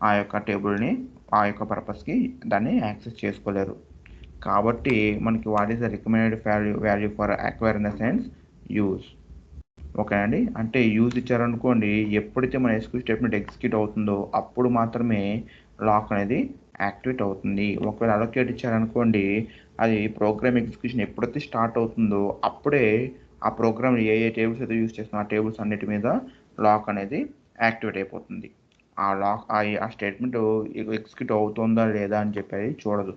S1: ఆ యొక్క టేబుల్ని ఆ యొక్క పర్పస్కి దాన్ని యాక్సెస్ చేసుకోలేరు. కాబట్టి మనకి what is the recommended value for acquire in the sense use. ఓకేనండి. అంటే యూజ్ ఇచ్చారనుకోండి, ఎప్పుడైతే మన ఎస్క్యూట్ స్టేట్మెంట్ ఎగ్జిక్యూట్ అవుతుందో అప్పుడు మాత్రమే లాక్ అనేది యాక్టివేట్ అవుతుంది. ఒకవేళ అలొకేట్ ఇచ్చారనుకోండి, అది ప్రోగ్రామ్ ఎగ్జిక్యూషన్ ఎప్పుడైతే స్టార్ట్ అవుతుందో అప్పుడే ఆ ప్రోగ్రామ్ ఏ టేబుల్స్ అయితే యూజ్ చేస్తున్నా ఆ టేబుల్స్ అన్నిటి మీద లాక్ అనేది యాక్టివేట్ అయిపోతుంది. ఆ లాక్ ఆ స్టేట్మెంట్ ఎగ్జిక్యూట్ అవుతుందా లేదా అని చెప్పి చూడదు.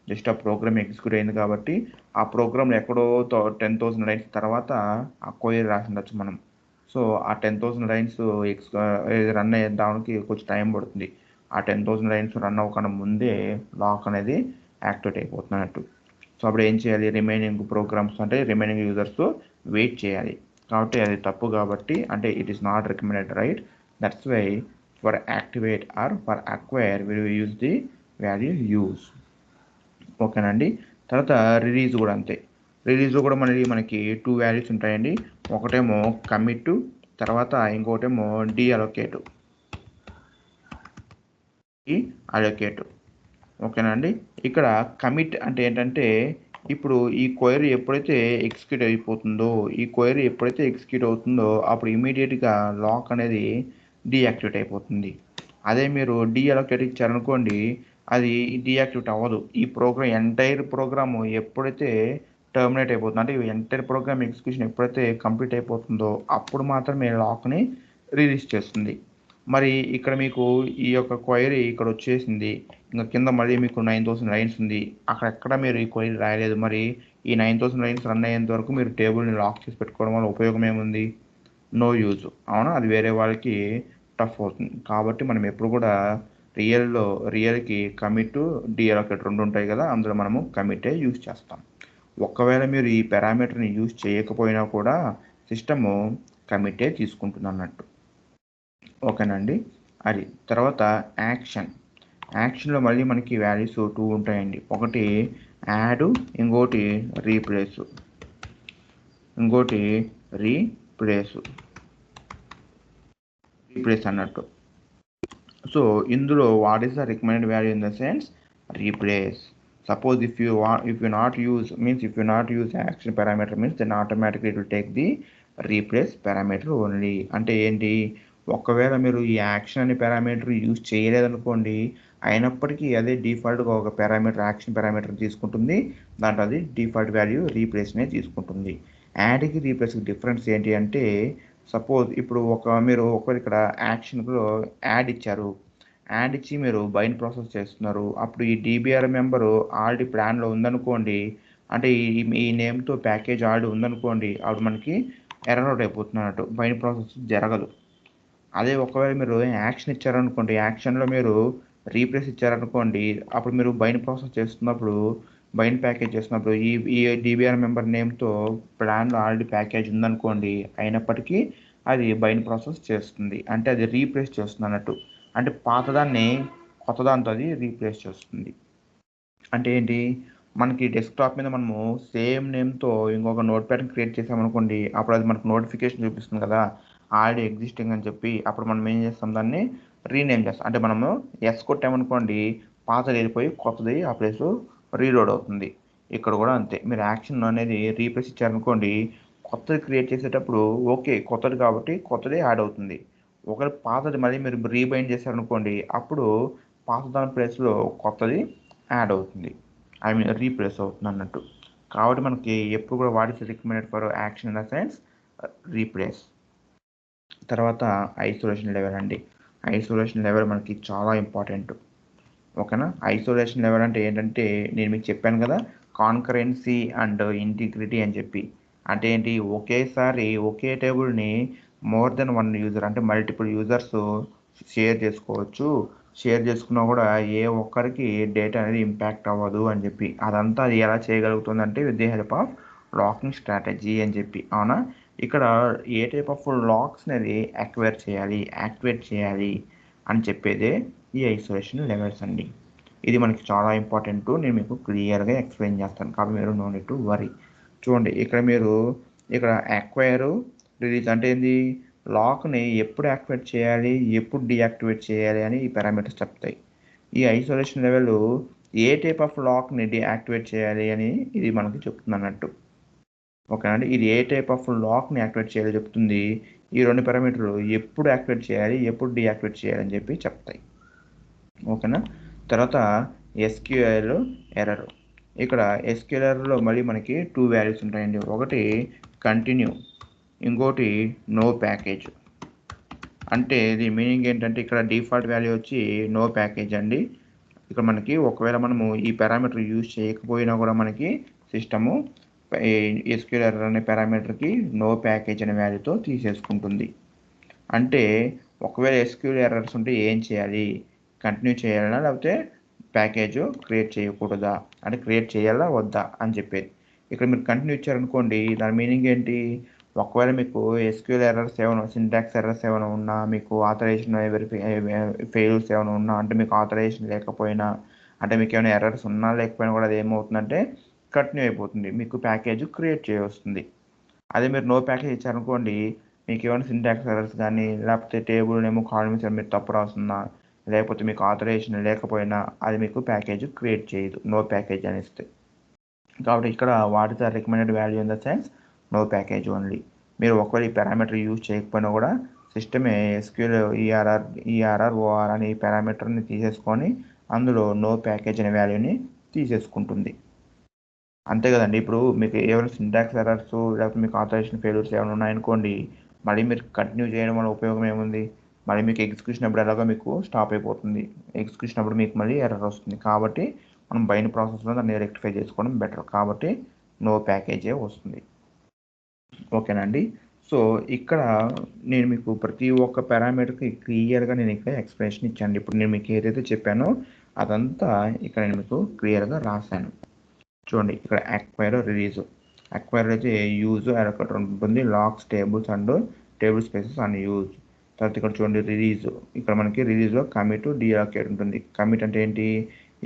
S1: జస్ట్ ఆ ప్రోగ్రామ్ ఎగ్జిక్యూట్ అయింది కాబట్టి ఆ ప్రోగ్రామ్లో ఎక్కడో 10,000 లైన్స్ తర్వాత ఆ క్వైరీ రాసి ఉండొచ్చు మనం. సో ఆ 10,000 లైన్స్ రన్ అయ్యేదానికి కొంచెం టైం పడుతుంది. ఆ 10,000 లైన్స్ రన్ అవ్వకుండా ముందే లాక్ అనేది యాక్టివేట్ అయిపోతుంది అన్నట్టు. సో అప్పుడు ఏం చేయాలి, రిమైనింగ్ ప్రోగ్రామ్స్ అంటే రిమైనింగ్ యూజర్స్ వెయిట్ చేయాలి. కాబట్టి అది తప్పు కాబట్టి, అంటే it is not recommended, right. That's why for activate or for acquire will use the value use. ఓకేనండి. తర్వాత రిలీజ్ కూడా అంతే. రిలీజ్లో కూడా మనకి 2 వాల్యూస్ ఉంటాయండి. ఒకటేమో కమిట్, తర్వాత ఇంకోటేమో డీఅలొకేట్. ఓకేనండి. ఇక్కడ కమిట్ అంటే ఏంటంటే, ఇప్పుడు ఈ క్వైరీ ఎప్పుడైతే ఎగ్జిక్యూట్ అవుతుందో అప్పుడు ఇమీడియట్గా లాక్ అనేది డీయాక్టివేట్ అయిపోతుంది. అదే మీరు డీఅలొకేట్ ఇచ్చారనుకోండి, అది డీయాక్టివేట్ అవ్వదు. ఈ ఎంటైర్ ప్రోగ్రాము ఎప్పుడైతే టర్మినేట్ అయిపోతుందో, అంటే ఎంటైర్ ప్రోగ్రామ్ ఎగ్జిక్యూషన్ ఎప్పుడైతే కంప్లీట్ అయిపోతుందో అప్పుడు మాత్రమే లాక్ని రిలీజ్ చేస్తుంది. మరి ఇక్కడ మీకు ఈ యొక్క క్వైరీ ఇక్కడ వచ్చేసింది, ఇంకా కింద మళ్ళీ మీకు 9,000 లైన్స్ ఉంది, అక్కడెక్కడ మీరు ఈ క్వైరీ రాయలేదు. మరి ఈ 9,000 లైన్స్ రన్ అయ్యేంత వరకు మీరు టేబుల్ని లాక్ చేసి పెట్టుకోవడం వల్ల ఉపయోగం ఏముంది? నో యూజ్, అవునా. అది వేరే వాళ్ళకి టఫ్ అవుతుంది. కాబట్టి మనం ఎప్పుడు కూడా రియల్కి కమిట్, డీఅలొకేట్ 2 ఉంటాయి కదా, అందులో మనము కమిటే యూజ్ చేస్తాం. ఒకవేళ మీరు ఈ పారామీటర్ని యూజ్ చేయకపోయినా కూడా సిస్టము కమిటే తీసుకుంటుంది అన్నట్టు. ఓకేనండి. అది తర్వాత యాక్షన్. యాక్షన్లో మళ్ళీ మనకి వాల్యూస్ 2 ఉంటాయండి. ఒకటి యాడ్, ఇంకోటి రీప్లేస్, ఇంకోటి రీప్లేస్ అన్నట్టు. సో ఇందులో what is the recommended value in the sense replace. Suppose if you not use action parameter means then automatically it will take the replace parameter only. అంటే ఏంటి, ఒకవేళ మీరు ఈ యాక్షన్ అనే పారామీటర్ యూజ్ చేయలేదనుకోండి, అయినప్పటికీ అదే డిఫాల్ట్గా ఒక పారామీటర్ యాక్షన్ పారామీటర్ తీసుకుంటుంది, దాంట్లో అది డిఫాల్ట్ వాల్యూ రీప్లేస్నే తీసుకుంటుంది. యాడ్కి రీప్లేస్కి డిఫరెన్స్ ఏంటి అంటే, సపోజ్ ఇప్పుడు మీరు ఇక్కడ యాక్షన్లో యాడ్ ఇచ్చారు, యాడ్ ఇచ్చి మీరు బైండ్ ప్రాసెస్ చేస్తున్నారు. అప్పుడు ఈ DBR మెంబరు ఆల్రెడీ ప్లాన్లో ఉందనుకోండి, అంటే ఈ నేమ్తో ప్యాకేజ్ ఆల్రెడీ ఉందనుకోండి, అప్పుడు మనకి ఎర్రర్ అవుట్ అయిపోతున్నట్టు, బైండ్ ప్రాసెస్ జరగదు. అదే ఒకవేళ మీరు యాక్షన్ ఇచ్చారనుకోండి, యాక్షన్లో మీరు రీప్లేస్ ఇచ్చారనుకోండి, అప్పుడు మీరు బైండ్ ప్రాసెస్ చేస్తున్నప్పుడు, బైండ్ ప్యాకేజ్ చేస్తున్నప్పుడు ఈ DBR మెంబర్ నేమ్తో ప్లాన్లో ఆల్రెడీ ప్యాకేజ్ ఉందనుకోండి, అయినప్పటికీ అది బైండ్ ప్రాసెస్ చేస్తుంది. అంటే అది రీప్లేస్ చేస్తుంది అన్నట్టు. అంటే పాతదాన్ని కొత్త దాంతో అది రీప్లేస్ చేస్తుంది. అంటే ఏంటి, మనకి డెస్క్టాప్ మీద మనము సేమ్ నేమ్తో ఇంకొక నోట్ ప్యాడ్ని క్రియేట్ చేసామనుకోండి, అప్పుడు అది మనకు నోటిఫికేషన్ చూపిస్తుంది కదా ఆల్రెడీ ఎగ్జిస్టింగ్ అని చెప్పి. అప్పుడు మనం ఏం చేస్తాం, దాన్ని రీనేమ్ చేస్తాం. అంటే మనము ఎస్ కొట్టామనుకోండి, పాతది వెళ్ళిపోయి కొత్తది ఆ ప్లేస్ రీలోడ్ అవుతుంది. ఇక్కడ కూడా అంతే, మీరు యాక్షన్ అనేది రీప్లేస్ ఇచ్చారనుకోండి, కొత్తది క్రియేట్ చేసేటప్పుడు ఓకే కొత్తది కాబట్టి కొత్తది యాడ్ అవుతుంది. ఒకవేళ పాతది మళ్ళీ మీరు రీబైండ్ చేశారనుకోండి, అప్పుడు పాత దాని ప్లేస్లో కొత్తది యాడ్ అవుతుంది, ఐ మీన్ రీప్లేస్ అవుతుంది అన్నట్టు. కాబట్టి మనకి ఎప్పుడు కూడా what is recommended for action in the sense replace. తర్వాత ఐసోలేషన్ లెవెల్ అండి. ఐసోలేషన్ లెవెల్ మనకి చాలా ఇంపార్టెంట్. ఓకేనా. ఐసోలేషన్ లెవెల్ అంటే ఏంటంటే, నేను మీకు చెప్పాను కదా కాన్కరెన్సీ అండ్ ఇంటిగ్రిటీ అని చెప్పి. అంటే ఏంటి, ఒకేసారి ఒకే టేబుల్ని మోర్ దెన్ వన్ యూజర్ అంటే మల్టిపుల్ యూజర్స్ షేర్ చేసుకోవచ్చు. షేర్ చేసుకున్నా కూడా ఏ ఒక్కరికి డేటా అనేది ఇంపాక్ట్ అవ్వదు అని చెప్పి. అదంతా అది ఎలా చేయగలుగుతుందంటే with the help of locking strategy అని చెప్పి. అవునా. ఇక్కడ ఏ టైప్ ఆఫ్ లాక్స్ అనేది యాక్టివేట్ చేయాలి అని చెప్పేదే ఈ ఐసోలేషన్ లెవెల్స్ అండి. ఇది మనకి చాలా ఇంపార్టెంట్. నేను మీకు క్లియర్గా ఎక్స్ప్లెయిన్ చేస్తాను కాబట్టి మీరు నో నీడ్ టు వరీ. చూడండి ఇక్కడ అక్వైర్ రిలీజ్ అంటే ఏంది, లాక్ని ఎప్పుడు యాక్టివేట్ చేయాలి, ఎప్పుడు డీయాక్టివేట్ చేయాలి అని ఈ పారామీటర్స్ చెప్తాయి. ఈ isolation level A type of లాక్ని డీయాక్టివేట్ చేయాలి అని ఇది మనకి చెప్తుంది అన్నట్టు. ఓకేనా అండి. ఇది ఏ టైప్ ఆఫ్ లాక్ని యాక్టివేట్ చేయాలో చెప్తుంది. ఈ రెండు పారామీటర్లు ఎప్పుడు యాక్టివేట్ చేయాలి, ఎప్పుడు డీయాక్టివేట్ చేయాలి అని చెప్పి చెప్తాయి. ఓకేనా. తర్వాత ఎస్క్యూఎల్ ఎర్రర్. ఇక్కడ ఎస్క్యూఎల్ ఎర్రర్లో మళ్ళీ మనకి 2 వాల్యూస్ ఉంటాయండి. ఒకటి కంటిన్యూ, ఇంకోటి నో ప్యాకేజ్. అంటే ఇది మీనింగ్ ఏంటంటే, ఇక్కడ డిఫాల్ట్ వాల్యూ వచ్చి నో ప్యాకేజ్ అండి. ఇక్కడ మనకి ఒకవేళ మనము ఈ పారామీటర్ యూజ్ చేయకపోయినా కూడా మనకి సిస్టము ఎస్క్యూఎల్ ఎర్రర్ అనే పారామీటర్కి నో ప్యాకేజ్ అనే వాల్యూతో తీసేసుకుంటుంది. అంటే ఒకవేళ ఎస్క్యూఎల్ ఎర్రర్స్ ఉంటే ఏం చేయాలి, కంటిన్యూ చేయాలా లేకపోతే ప్యాకేజ్ క్రియేట్ చేయకూడదా, అంటే క్రియేట్ చేయాలా వద్దా అని చెప్పేది. ఇక్కడ మీరు కంటిన్యూ ఇచ్చారనుకోండి, దాని మీనింగ్ ఏంటి, ఒకవేళ మీకు ఎస్క్యూఎల్ ఎర్రర్స్ ఏమైనా, సింటాక్స్ ఎర్రర్స్ ఏమైనా ఉన్నా, మీకు ఆథరైజేషన్ ఫెయిల్స్ ఏమైనా ఉన్నా, అంటే మీకు ఆథరైజేషన్ లేకపోయినా, అంటే మీకు ఏమైనా ఎర్రర్స్ ఉన్నా లేకపోయినా కూడా అది ఏమవుతుందంటే కంటిన్యూ అయిపోతుంది, మీకు ప్యాకేజ్ క్రియేట్ చేయవస్తుంది. అదే మీరు నో ప్యాకేజ్ ఇచ్చారనుకోండి, మీకు ఏమైనా సింటాక్స్ ఎర్రర్స్ కానీ లేకపోతే టేబుల్ నేమో కాలమ్స్ మీరు తప్పు రాస్తున్నా, లేకపోతే మీకు ఆథరైజేషన్ లేకపోయినా అది మీకు ప్యాకేజ్ క్రియేట్ చేయదు, నో ప్యాకేజ్ అని ఇస్తే. కాబట్టి ఇక్కడ what is the recommended value in the sense no package only. మీరు ఒకవేళ ఈ పారామీటర్ యూజ్ చేయకపోయినా కూడా సిస్టమే ఎస్క్యూఎల్ ఈఆర్ఆర్ ఓఆర్ అనే ఈ పారామీటర్ని తీసేసుకొని అందులో నో ప్యాకేజ్ అనే వాల్యూని తీసేసుకుంటుంది. అంతే కదండి. ఇప్పుడు మీకు ఏమైనా సింటాక్స్ ఎర్రర్స్ లేకపోతే మీకు ఆథరైజేషన్ ఫెయిల్యూర్స్ ఏమైనా ఉన్నాయనుకోండి, మళ్ళీ మీరు కంటిన్యూ చేయడం వల్ల ఉపయోగం ఏముంది, మళ్ళీ మీకు ఎగ్జిక్యూషన్ అప్పుడు ఎలాగో మీకు స్టాప్ అయిపోతుంది, ఎగ్జిక్యూషన్ అప్పుడు మీకు మళ్ళీ ఎర్రర్ వస్తుంది. కాబట్టి మనం బైండ్ ప్రాసెస్లో దాన్ని రెక్టిఫై చేసుకోవడం బెటర్. కాబట్టి నో ప్యాకేజే వస్తుంది. ఓకేనా అండి. సో ఇక్కడ నేను మీకు ప్రతి ఒక్క పారామీటర్కి క్లియర్గా నేను ఇక్కడ ఎక్స్ప్లెనేషన్ ఇచ్చాను. ఇప్పుడు నేను మీకు ఏదైతే చెప్పానో అదంతా ఇక్కడ నేను మీకు క్లియర్గా రాశాను. చూడండి ఇక్కడ అక్వైర్ అయితే యూజ్ అక్కడ ఉంటుంది, lakhs tables and table spaces and use. తర్వాత ఇక్కడ చూడండి రిలీజ్, ఇక్కడ మనకి రిలీజ్లో కమిట్ డీఅలొకేట్ ఉంటుంది. కమిట్ అంటే ఏంటి,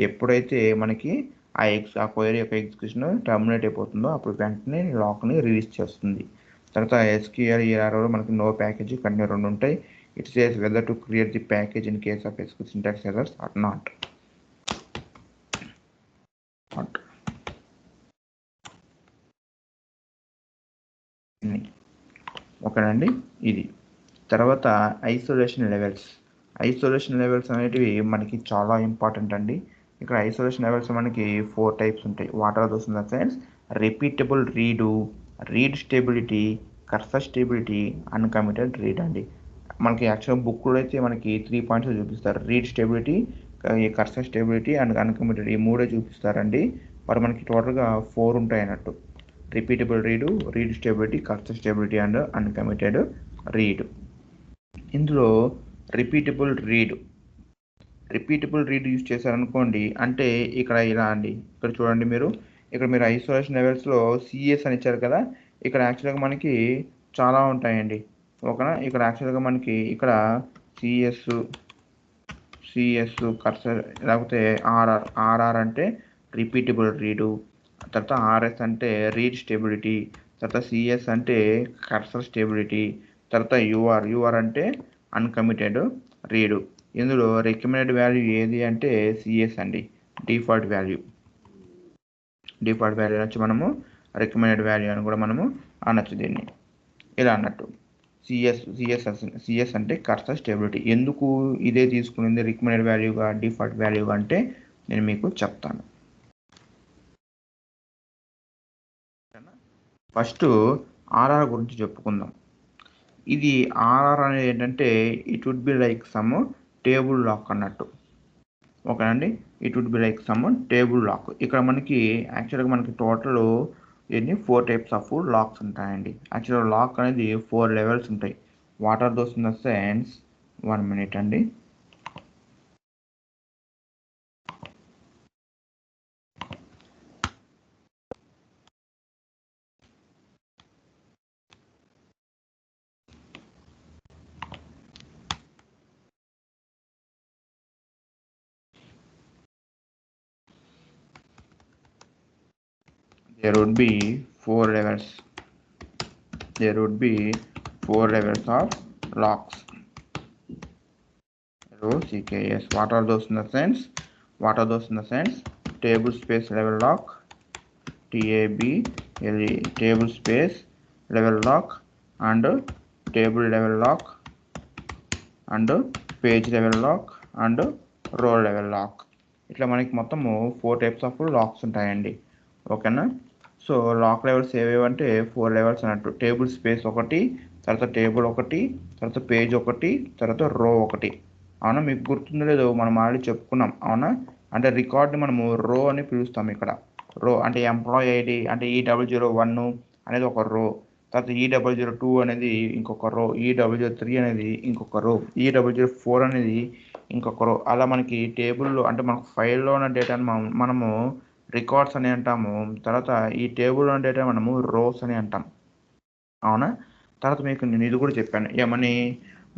S1: ఎప్పుడైతే మనకి ఆ క్వైరీ యొక్క ఎగ్జిక్యూషన్ టర్మినేట్ అయిపోతుందో అప్పుడు వెంటనే లాక్ని రిలీజ్ చేస్తుంది. తర్వాత SQL ERRలో మనకి నో ప్యాకేజ్ కంటిన్యూ 2 ఉంటాయి. It says whether to create the package in case of syntax errors or not. ఓకేనండి. ఇది తర్వాత ఐసోలేషన్ లెవెల్స్ అనేటివి మనకి చాలా ఇంపార్టెంట్ అండి. ఇక్కడ ఐసోలేషన్ లెవెల్స్ మనకి 4 టైప్స్ ఉంటాయి. What are those in the sense repeatable read stability, cursor stability, uncommitted read అండి. మనకి యాక్చువల్ బుక్లో అయితే మనకి 3 పాయింట్స్ చూపిస్తారు. Read stability, cursor stability and uncommitted, ఈ 3 చూపిస్తారండి. మరి మనకి టోటల్గా 4 ఉంటాయి అన్నట్టు. Repeatable read stability, cursor stability and uncommitted read. ఇందులో రిపీటబుల్ రీడ్ యూజ్ చేశారనుకోండి, అంటే ఇక్కడ ఇలా అండి, ఇక్కడ చూడండి ఇక్కడ మీరు ఐసోలేషన్ లెవెల్స్లో సిఎస్ అని ఇచ్చారు కదా, ఇక్కడ యాక్చువల్గా మనకి చాలా ఉంటాయండి. ఓకేనా, ఇక్కడ యాక్చువల్గా మనకి ఇక్కడ సిఎస్ కర్సర్, లేకపోతే ఆర్ఆర్ అంటే రిపీటబుల్ రీడు, తర్వాత ఆర్ఎస్ అంటే రీడ్ స్టేబిలిటీ, తర్వాత సిఎస్ అంటే కర్సర్ స్టేబిలిటీ, తర్వాత యూఆర్ అంటే అన్కమిటెడ్ రీడు. ఇందులో రికమెండెడ్ వాల్యూ ఏది అంటే సిఎస్ అండి. డిఫాల్ట్ వాల్యూ వచ్చి మనము రికమెండెడ్ వాల్యూ అని కూడా మనము అనొచ్చు దీన్ని, ఇలా అన్నట్టు. సిఎస్ అంటే కర్సర్ స్టేబిలిటీ. ఎందుకు ఇదే తీసుకునింది రికమెండెడ్ వాల్యూగా, డిఫాల్ట్ వాల్యూగా అంటే నేను మీకు చెప్తాను. ఫస్ట్ ఆర్ఆర్ గురించి చెప్పుకుందాం. ఇది ఆర్ఆర్ అనేది ఏంటంటే it would be like some table lock అన్నట్టు. ఓకేనండి, it would be like some table lock. ఇక్కడ మనకి యాక్చువల్గా మనకి టోటల్ 4 టైప్స్ ఆఫ్ లాక్స్ ఉంటాయండి. యాక్చువల్గా లాక్ అనేది 4 లెవెల్స్ ఉంటాయి. What are those in the sense, 1 minute అండి. There would be 4 levels. There would be 4 levels of locks. CKS. What are those in the sense? Table space level lock, TABLE, table space level lock, and table level lock, and page level lock, and row level lock. ఇట్లా మనకి మొత్తము 4 types of lakhs ఉంటాయండి. ఓకేనా, so lock levels ఏవేవంటే 4 levels అన్నట్టు. Table space ఒకటి, తర్వాత table ఒకటి, తర్వాత పేజ్ ఒకటి, తర్వాత రో ఒకటి. అవునా, మీకు గుర్తుందో లేదో మనం ఆల్రెడీ చెప్పుకున్నాం. అవునా, అంటే రికార్డ్ని మనము రో అని పిలుస్తాం. ఇక్కడ రో అంటే ఎంప్లాయీ ఐడి అంటే E001 అనేది ఒక రో, తర్వాత E002 అనేది ఇంకొక రో, E003 అనేది ఇంకొక రో, E004 అనేది ఇంకొక రో. అలా మనకి టేబుల్లో అంటే మనకు ఫైల్లో ఉన్న డేటాను మనము రికార్డ్స్ అని అంటాము. తర్వాత ఈ టేబుల్లో ఉన్న డేటా మనము రోస్ అని అంటాం. అవునా, తర్వాత మీకు నేను ఇది కూడా చెప్పాను, ఏమని,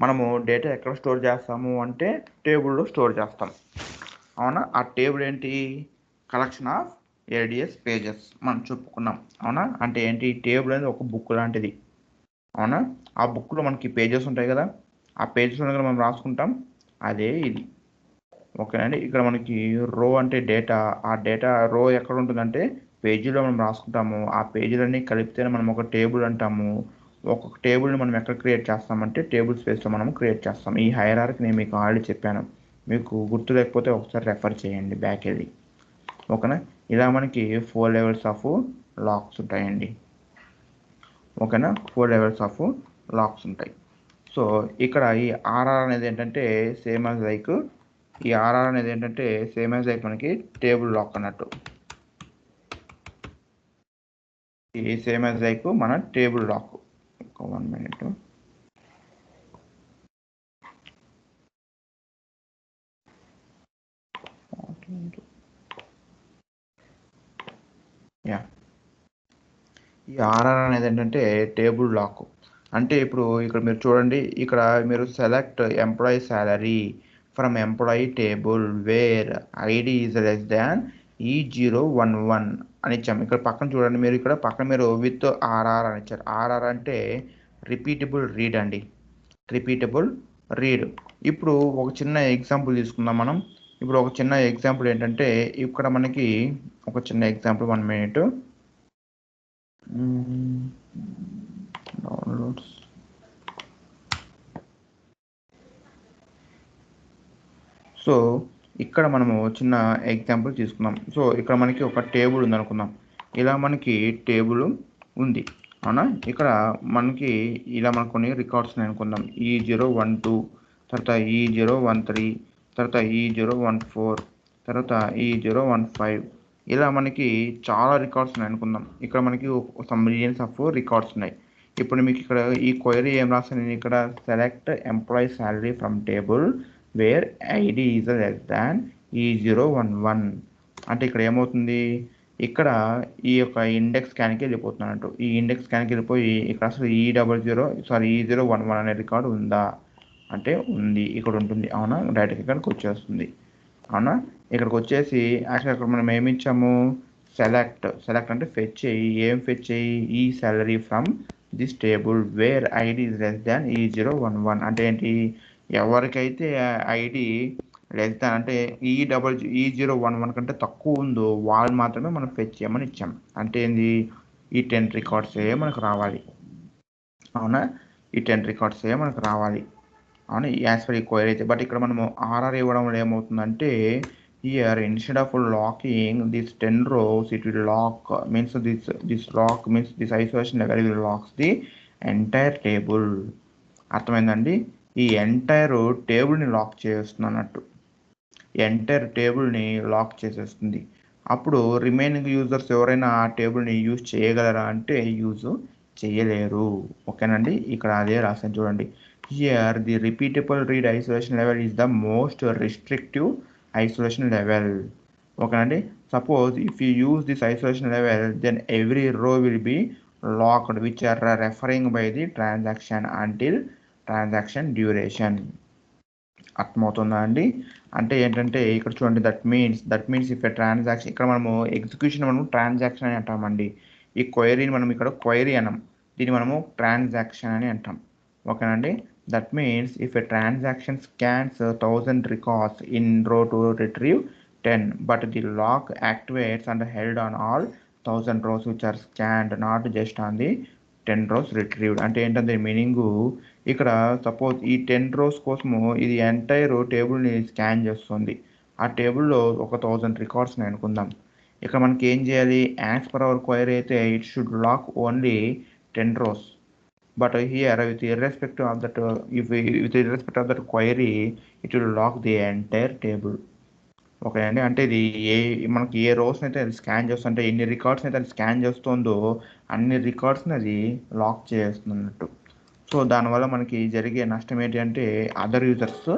S1: మనము డేటా ఎక్కడ స్టోర్ చేస్తాము అంటే టేబుల్లో స్టోర్ చేస్తాం. అవునా, ఆ టేబుల్ ఏంటి, కలెక్షన్ ఆఫ్ ADS పేజెస్ మనం చెప్పుకున్నాం. అవునా, అంటే ఏంటి, టేబుల్ అనేది ఒక బుక్ లాంటిది. అవునా, ఆ బుక్లో మనకి పేజెస్ ఉంటాయి కదా, ఆ పేజెస్ మనం రాసుకుంటాం, అదే ఇది. ఓకేనండి, ఇక్కడ మనకి రో అంటే డేటా, ఆ డేటా రో ఎక్కడ ఉంటుందంటే పేజీలో మనం రాసుకుంటాము. ఆ పేజీలన్నీ కలిపితేనే మనం ఒక టేబుల్ అంటాము. ఒక్కొక్క టేబుల్ని మనం ఎక్కడ క్రియేట్ చేస్తామంటే టేబుల్ స్పేస్లో మనం క్రియేట్ చేస్తాం. ఈ హైరార్కీ నేను మీకు ఆల్రెడీ చెప్పాను, మీకు గుర్తు లేకపోతే ఒకసారి రెఫర్ చేయండి బ్యాక్ వెళ్ళి. ఓకేనా, ఇలా మనకి 4 లెవెల్స్ ఆఫ్ లాక్స్ ఉంటాయండి. ఓకేనా, 4 లెవెల్స్ ఆఫ్ లాక్స్ ఉంటాయి. సో ఇక్కడ ఈ ఆర్ఆర్ అనేది ఏంటంటే సేమ్ యాజ్ లైక్ మనకి టేబుల్ లాక్ అన్నట్టు. ఈ సేమ్ యాజ్ లైక్ మన టేబుల్ లాక్. 1 minute. ఈ ఆర్ఆర్ అనేది ఏంటంటే టేబుల్ లాక్. అంటే ఇప్పుడు ఇక్కడ మీరు చూడండి, ఇక్కడ మీరు select employee salary from employee table wear ID is less than E011 అని ఇచ్చాము. ఇక్కడ పక్కన చూడండి, మీరు ఇక్కడ పక్కన మీరు విత్ ఆర్ఆర్ అని ఇచ్చారు. ఆర్ఆర్ అంటే రిపీటబుల్ రీడ్ అండి, రిపీటబుల్ రీడ్. ఇప్పుడు ఒక చిన్న ఎగ్జాంపుల్ తీసుకుందాం మనం. ఇప్పుడు ఒక చిన్న ఎగ్జాంపుల్ ఏంటంటే, ఇక్కడ మనకి ఒక చిన్న ఎగ్జాంపుల్ 1 minute డౌన్లోడ్స్. సో ఇక్కడ మనము చిన్న ఎగ్జాంపుల్ తీసుకుందాం. సో ఇక్కడ మనకి ఒక టేబుల్ ఉంది అనుకుందాం. ఇలా మనకి టేబుల్ ఉంది, అవునా? ఇక్కడ మనకి ఇలా మనకు కొన్ని రికార్డ్స్ ఉన్నాయి అనుకుందాం. E012, తర్వాత E013, తర్వాత E014, తర్వాత E015. ఇలా మనకి చాలా రికార్డ్స్ ఉన్నాయి అనుకుందాం. ఇక్కడ మనకి సమ్ మిలియన్స్ ఆఫ్ రికార్డ్స్ ఉన్నాయి. ఇప్పుడు మీకు ఇక్కడ ఈ క్వైరీ ఏం రాస్తాను నేను ఇక్కడ, select employee salary from table wear ID is less than E011 అంటే ఇక్కడ ఏమవుతుంది, ఇక్కడ ఈ యొక్క ఇండెక్స్ స్కాన్కి వెళ్ళిపోతున్నట్టు. ఈ ఇండెక్స్ స్కాన్కి వెళ్ళిపోయి ఇక్కడ అసలు E011 అనే రికార్డు ఉందా అంటే ఉంది, ఇక్కడ ఉంటుంది, అవునా? డైరెక్ట్గా ఇక్కడికి వచ్చేస్తుంది, అవునా? ఇక్కడికి వచ్చేసి యాక్చువల్ ఇక్కడ మనం ఏమి ఇచ్చాము, సెలెక్ట్ అంటే ఫెచ్ చేయి. ఏం ఫెచ్ చేయి, ఈ salary from this table wear ID is less than E011 అంటే ఏంటి, ఎవరికైతే ఐడి లెస్ దాన్ అంటే E011 కంటే తక్కువ ఉందో వాళ్ళు మాత్రమే మనం ఫెచ్ చేయమని ఇచ్చాం. అంటే ఏంది, ఈ 10 రికార్డ్సే మనకు రావాలి, అవునా? ఈ 10 రికార్డ్సే మనకు రావాలి, అవునా? యాజ్ పర్ ఈ క్వైరీ అయితే. బట్ ఇక్కడ మనము ఆర్ఆర్ ఇవ్వడం వల్ల ఏమవుతుందంటే, here instead of locking these 10 rows, it will lock means this isolation level will locks the entire table. అర్థమైందండి? ఈ ఎంటైర్ టేబుల్ని లాక్ చేస్తున్నట్టు, ఎంటైర్ టేబుల్ని లాక్ చేసేస్తుంది. అప్పుడు రిమైనింగ్ యూజర్స్ ఎవరైనా ఆ టేబుల్ని యూజ్ చేయగలరా అంటే యూజ్ చేయలేరు. ఓకేనండి? ఇక్కడ అదే రాసాను చూడండి. Here the repeatable read isolation level is the most restrictive isolation level. Okay, suppose if you use this isolation level, then every row will be locked which are referring by the transaction until transaction duration. అర్థమవుతుందా అండి? అంటే ఏంటంటే ఇక్కడ చూడండి, that means if a transaction, ఇక్కడ మనము execution మనము transaction అని అంటామండి. ఈ క్వైరీని మనం ఇక్కడ క్వైరీ అనం, దీన్ని మనము ట్రాన్సాక్షన్ అని అంటాం. ఓకేనండి? That means if a transaction scans 1000 records in row to retrieve 10, but the lock activates and held on all 1000 rows which are scanned, not just on the 10 rows retrieved. అంటే ఏంటంటే meaning, ఇక్కడ suppose ఈ 10 rows కోసము ఇది entire టేబుల్ని scan చేస్తుంది. ఆ టేబుల్లో ఒక 1000 రికార్డ్స్ని అనుకుందాం. ఇక్కడ మనకి ఏం చేయాలి, యాజ్ పర్ అవర్ క్వైరీ అయితే it should lock only 10 rows. But here with irrespective of that query, it will lock the entire table. Okay అండి? అంటే ఇది మనకి ఏ రోస్ని అయితే అది స్కాన్ చేస్తుంటే, ఎన్ని రికార్డ్స్ని అయితే అది స్కాన్ చేస్తుందో అన్ని రికార్డ్స్ని అది లాక్ చేస్తున్నట్టు. సో దానివల్ల మనకి జరిగే నష్టం ఏంటి అంటే, other users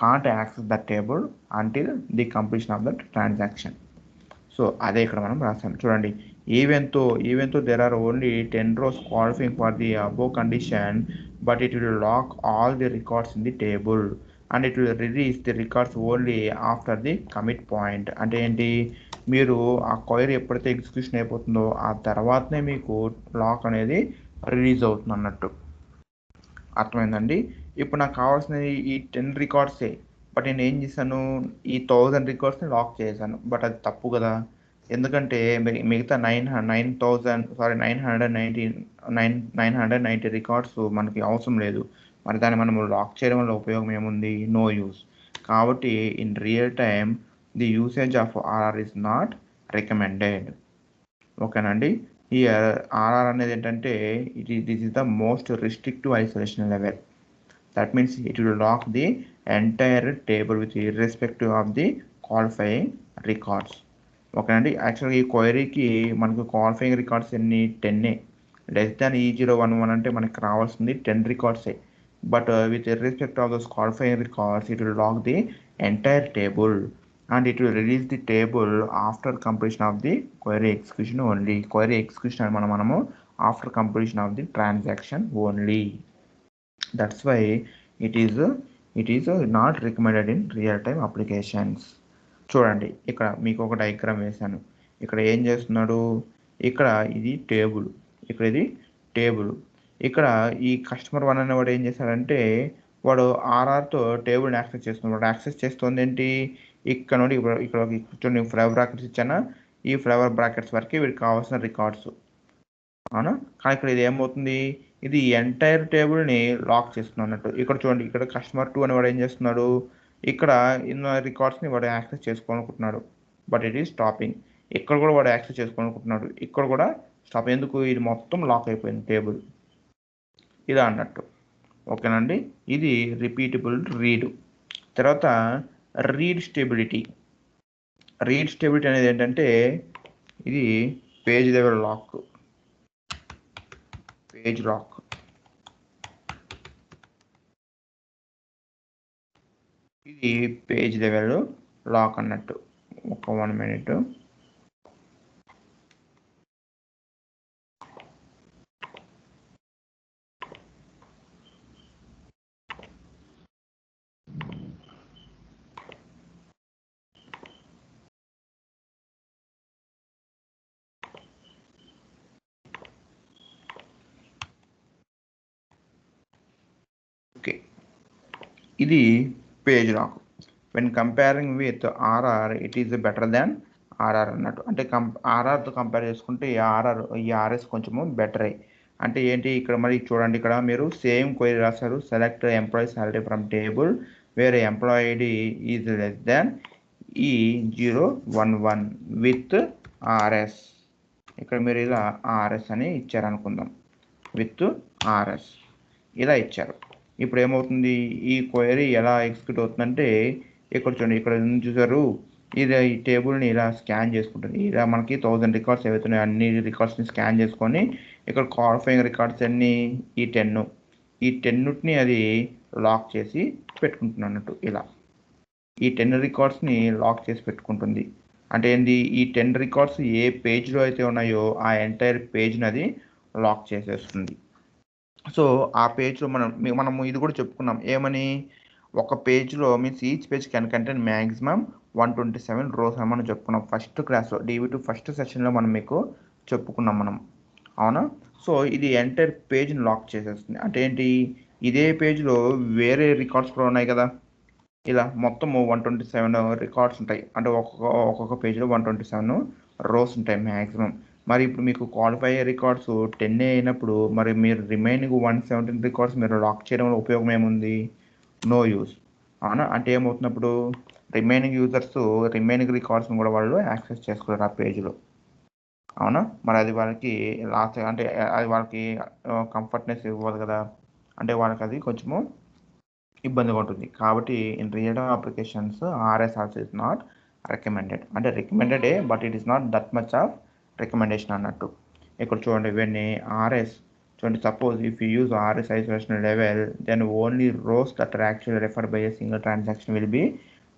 S1: can't access the table until the completion of that transaction. So అదే ఇక్కడ మనం రాసాం చూడండి. Even though there are only 10 rows qualifying for the above condition, but it will lock all the records in the table and it will release the records only after the commit point. అంటే ఏంటి, మీరు ఆ query ఎప్పుడైతే execution అయిపోతుందో ఆ తర్వాతనే మీకు lock అనేది రిలీజ్ అవుతుంది అన్నట్టు. అర్థమైందండి? ఇప్పుడు నాకు కావాల్సిన ఈ 10 రికార్డ్సే, బట్ నేను ఏం చేశాను, ఈ 1000 రికార్డ్స్ని లాక్ చేశాను. బట్ అది తప్పు కదా, ఎందుకంటే మిగతా 990 రికార్డ్స్ మనకి అవసరం లేదు. మరి దాన్ని మనం లాక్ చేయడం వల్ల ఉపయోగం ఏముంది, నో యూస్. కాబట్టి in real time the usage of RR is not recommended. ఓకేనండి? ఈ ఆర్ఆర్ అనేది ఏంటంటే this is the most restrictive isolation level. That means it will lock the entire table with irrespective of the qualifying records. ఓకేనండి? యాక్చువల్గా ఈ క్వైరీకి మనకు qualifying records ఎన్ని, 10. Less than E011 అంటే మనకి రావాల్సింది 10 రికార్డ్సే. But with irrespective of those qualifying records it will lock the entire table and it will release the table after completion of the query execution only. Query execution అని మనము after completion of the transaction only. That's why it is not recommended in real time applications. చూడండి ఇక్కడ మీకు ఒక diagram వేశాను. ఇక్కడ ఏం చేస్తున్నాడు, ఇక్కడ ఇది టేబుల్, ఇక్కడ ఇది టేబుల్. ఇక్కడ ఈ కస్టమర్ 1 అనేవాడు ఏం చేశాడంటే వాడు ఆర్ఆర్తో టేబుల్ని యాక్సెస్ చేస్తున్నాడు. యాక్సెస్ చేస్తుంది ఏంటి, ఇక్కడ నుండి ఇక్కడ చూడండి ఫ్లవర్ బ్రాకెట్స్ ఇచ్చానా, ఈ ఫ్లవర్ బ్రాకెట్స్ వరకు వీడికి కావాల్సిన రికార్డ్స్. అవునా, కానీ ఇక్కడ ఇది ఏమవుతుంది, ఇది ఎంటైర్ టేబుల్ని లాక్ చేస్తుంది అన్నట్టు. ఇక్కడ చూడండి, ఇక్కడ కస్టమర్ 2 అనేవాడు ఏం చేస్తున్నాడు, ఇక్కడ ఉన్న రికార్డ్స్ని వాడు యాక్సెస్ చేసుకోవాలనుకుంటున్నాడు, బట్ ఇట్ ఈస్ స్టాపింగ్. ఇక్కడ కూడా వాడు యాక్సెస్ చేసుకోవాలనుకుంటున్నాడు, ఇక్కడ కూడా స్టాప్. ఎందుకు, ఇది మొత్తం లాక్ అయిపోయింది టేబుల్, ఇలా అన్నట్టు. ఓకేనండి, ఇది రిపీటబుల్ రీడ్. తర్వాత రీడ్ స్టెబిలిటీ. రీడ్ స్టెబిలిటీ అనేది ఏంటంటే ఇది page level lock, page lock. ఇది పేజ్ లెవెల్ లాక్ అన్నట్టు. ఒక 1 minute. ఓకే, ఇది page lock. When comparing with RR it is better than RR అన్నట్టు. అంటే ఆర్ఆర్తో కంపేర్ చేసుకుంటే ఈ ఆర్ఎస్ కొంచెము బెటరే. అంటే ఏంటి, ఇక్కడ మరి చూడండి, ఇక్కడ మీరు సేమ్ క్వైరీ రాశారు, select employee salary from table where employee ID is less than E011 with RS. ఇక్కడ మీరు ఇలా ఆర్ఎస్ అని ఇచ్చారనుకుందాం, విత్ ఆర్ఎస్ ఇలా ఇచ్చారు. ఇప్పుడు ఏమవుతుంది, ఈ క్వైరీ ఎలా ఎగ్జిక్యూట్ అవుతుందంటే ఇక్కడ చూడండి, ఇక్కడ చూసారు, ఇది ఈ టేబుల్ని ఇలా స్కాన్ చేసుకుంటుంది. ఇలా మనకి 1000 రికార్డ్స్ ఏవైతున్నాయో అన్ని రికార్డ్స్ని స్కాన్ చేసుకొని ఇక్కడ క్వాలిఫైయింగ్ రికార్డ్స్ అన్నీ ఈ 10ని అది లాక్ చేసి పెట్టుకుంటుంది అన్నట్టు. ఇలా ఈ 10 రికార్డ్స్ని లాక్ చేసి పెట్టుకుంటుంది. అంటే ఏంది, ఈ 10 రికార్డ్స్ ఏ పేజ్లో అయితే ఉన్నాయో ఆ ఎంటైర్ పేజ్ని అది లాక్ చేసేస్తుంది. సో ఆ పేజ్లో మనము ఇది కూడా చెప్పుకున్నాం, ఏమని, ఒక పేజ్లో means each page can contain maximum 127 rows అని మనం చెప్పుకున్నాం ఫస్ట్ క్లాస్లో, DB2 ఫస్ట్ సెషన్లో మనం మీకు చెప్పుకున్నాం మనం. అవునా, సో ఇది ఎంటైర్ పేజ్ని లాక్ చేసేస్తుంది. అంటే ఏంటి, ఇదే పేజ్లో వేరే రికార్డ్స్ కూడా ఉన్నాయి కదా, ఇలా మొత్తం 127 రికార్డ్స్ ఉంటాయి. అంటే ఒక్కొక్క పేజ్లో 127 rows ఉంటాయి మ్యాక్సిమం. మరి ఇప్పుడు మీకు క్వాలిఫై అయ్యే రికార్డ్స్ 10 అయినప్పుడు మరి మీరు రిమైనింగ్ 117 రికార్డ్స్ మీరు లాక్ చేయడం వల్ల ఉపయోగం ఏముంది, నో యూస్. అవునా, అంటే ఏమవుతున్నప్పుడు రిమైనింగ్ యూజర్స్ రిమైనింగ్ రికార్డ్స్ని కూడా వాళ్ళు యాక్సెస్ చేసుకోలేరు ఆ పేజ్లో. అవునా, మరి అది వాళ్ళకి లాస్ట్, అంటే అది వాళ్ళకి కంఫర్ట్నెస్ ఇవ్వదు కదా, అంటే వాళ్ళకి అది కొంచెము ఇబ్బందిగా ఉంటుంది. కాబట్టి in real time applications RS also is not recommended. అంటే రికమెండెడే, but it is not that much of recommendation అన్నట్టు. ఇక్కడ చూడండి, వెన్ ఆర్ఎస్ చూడండి, suppose if you use RS isolation level then only rows that are actually referred by a single transaction will be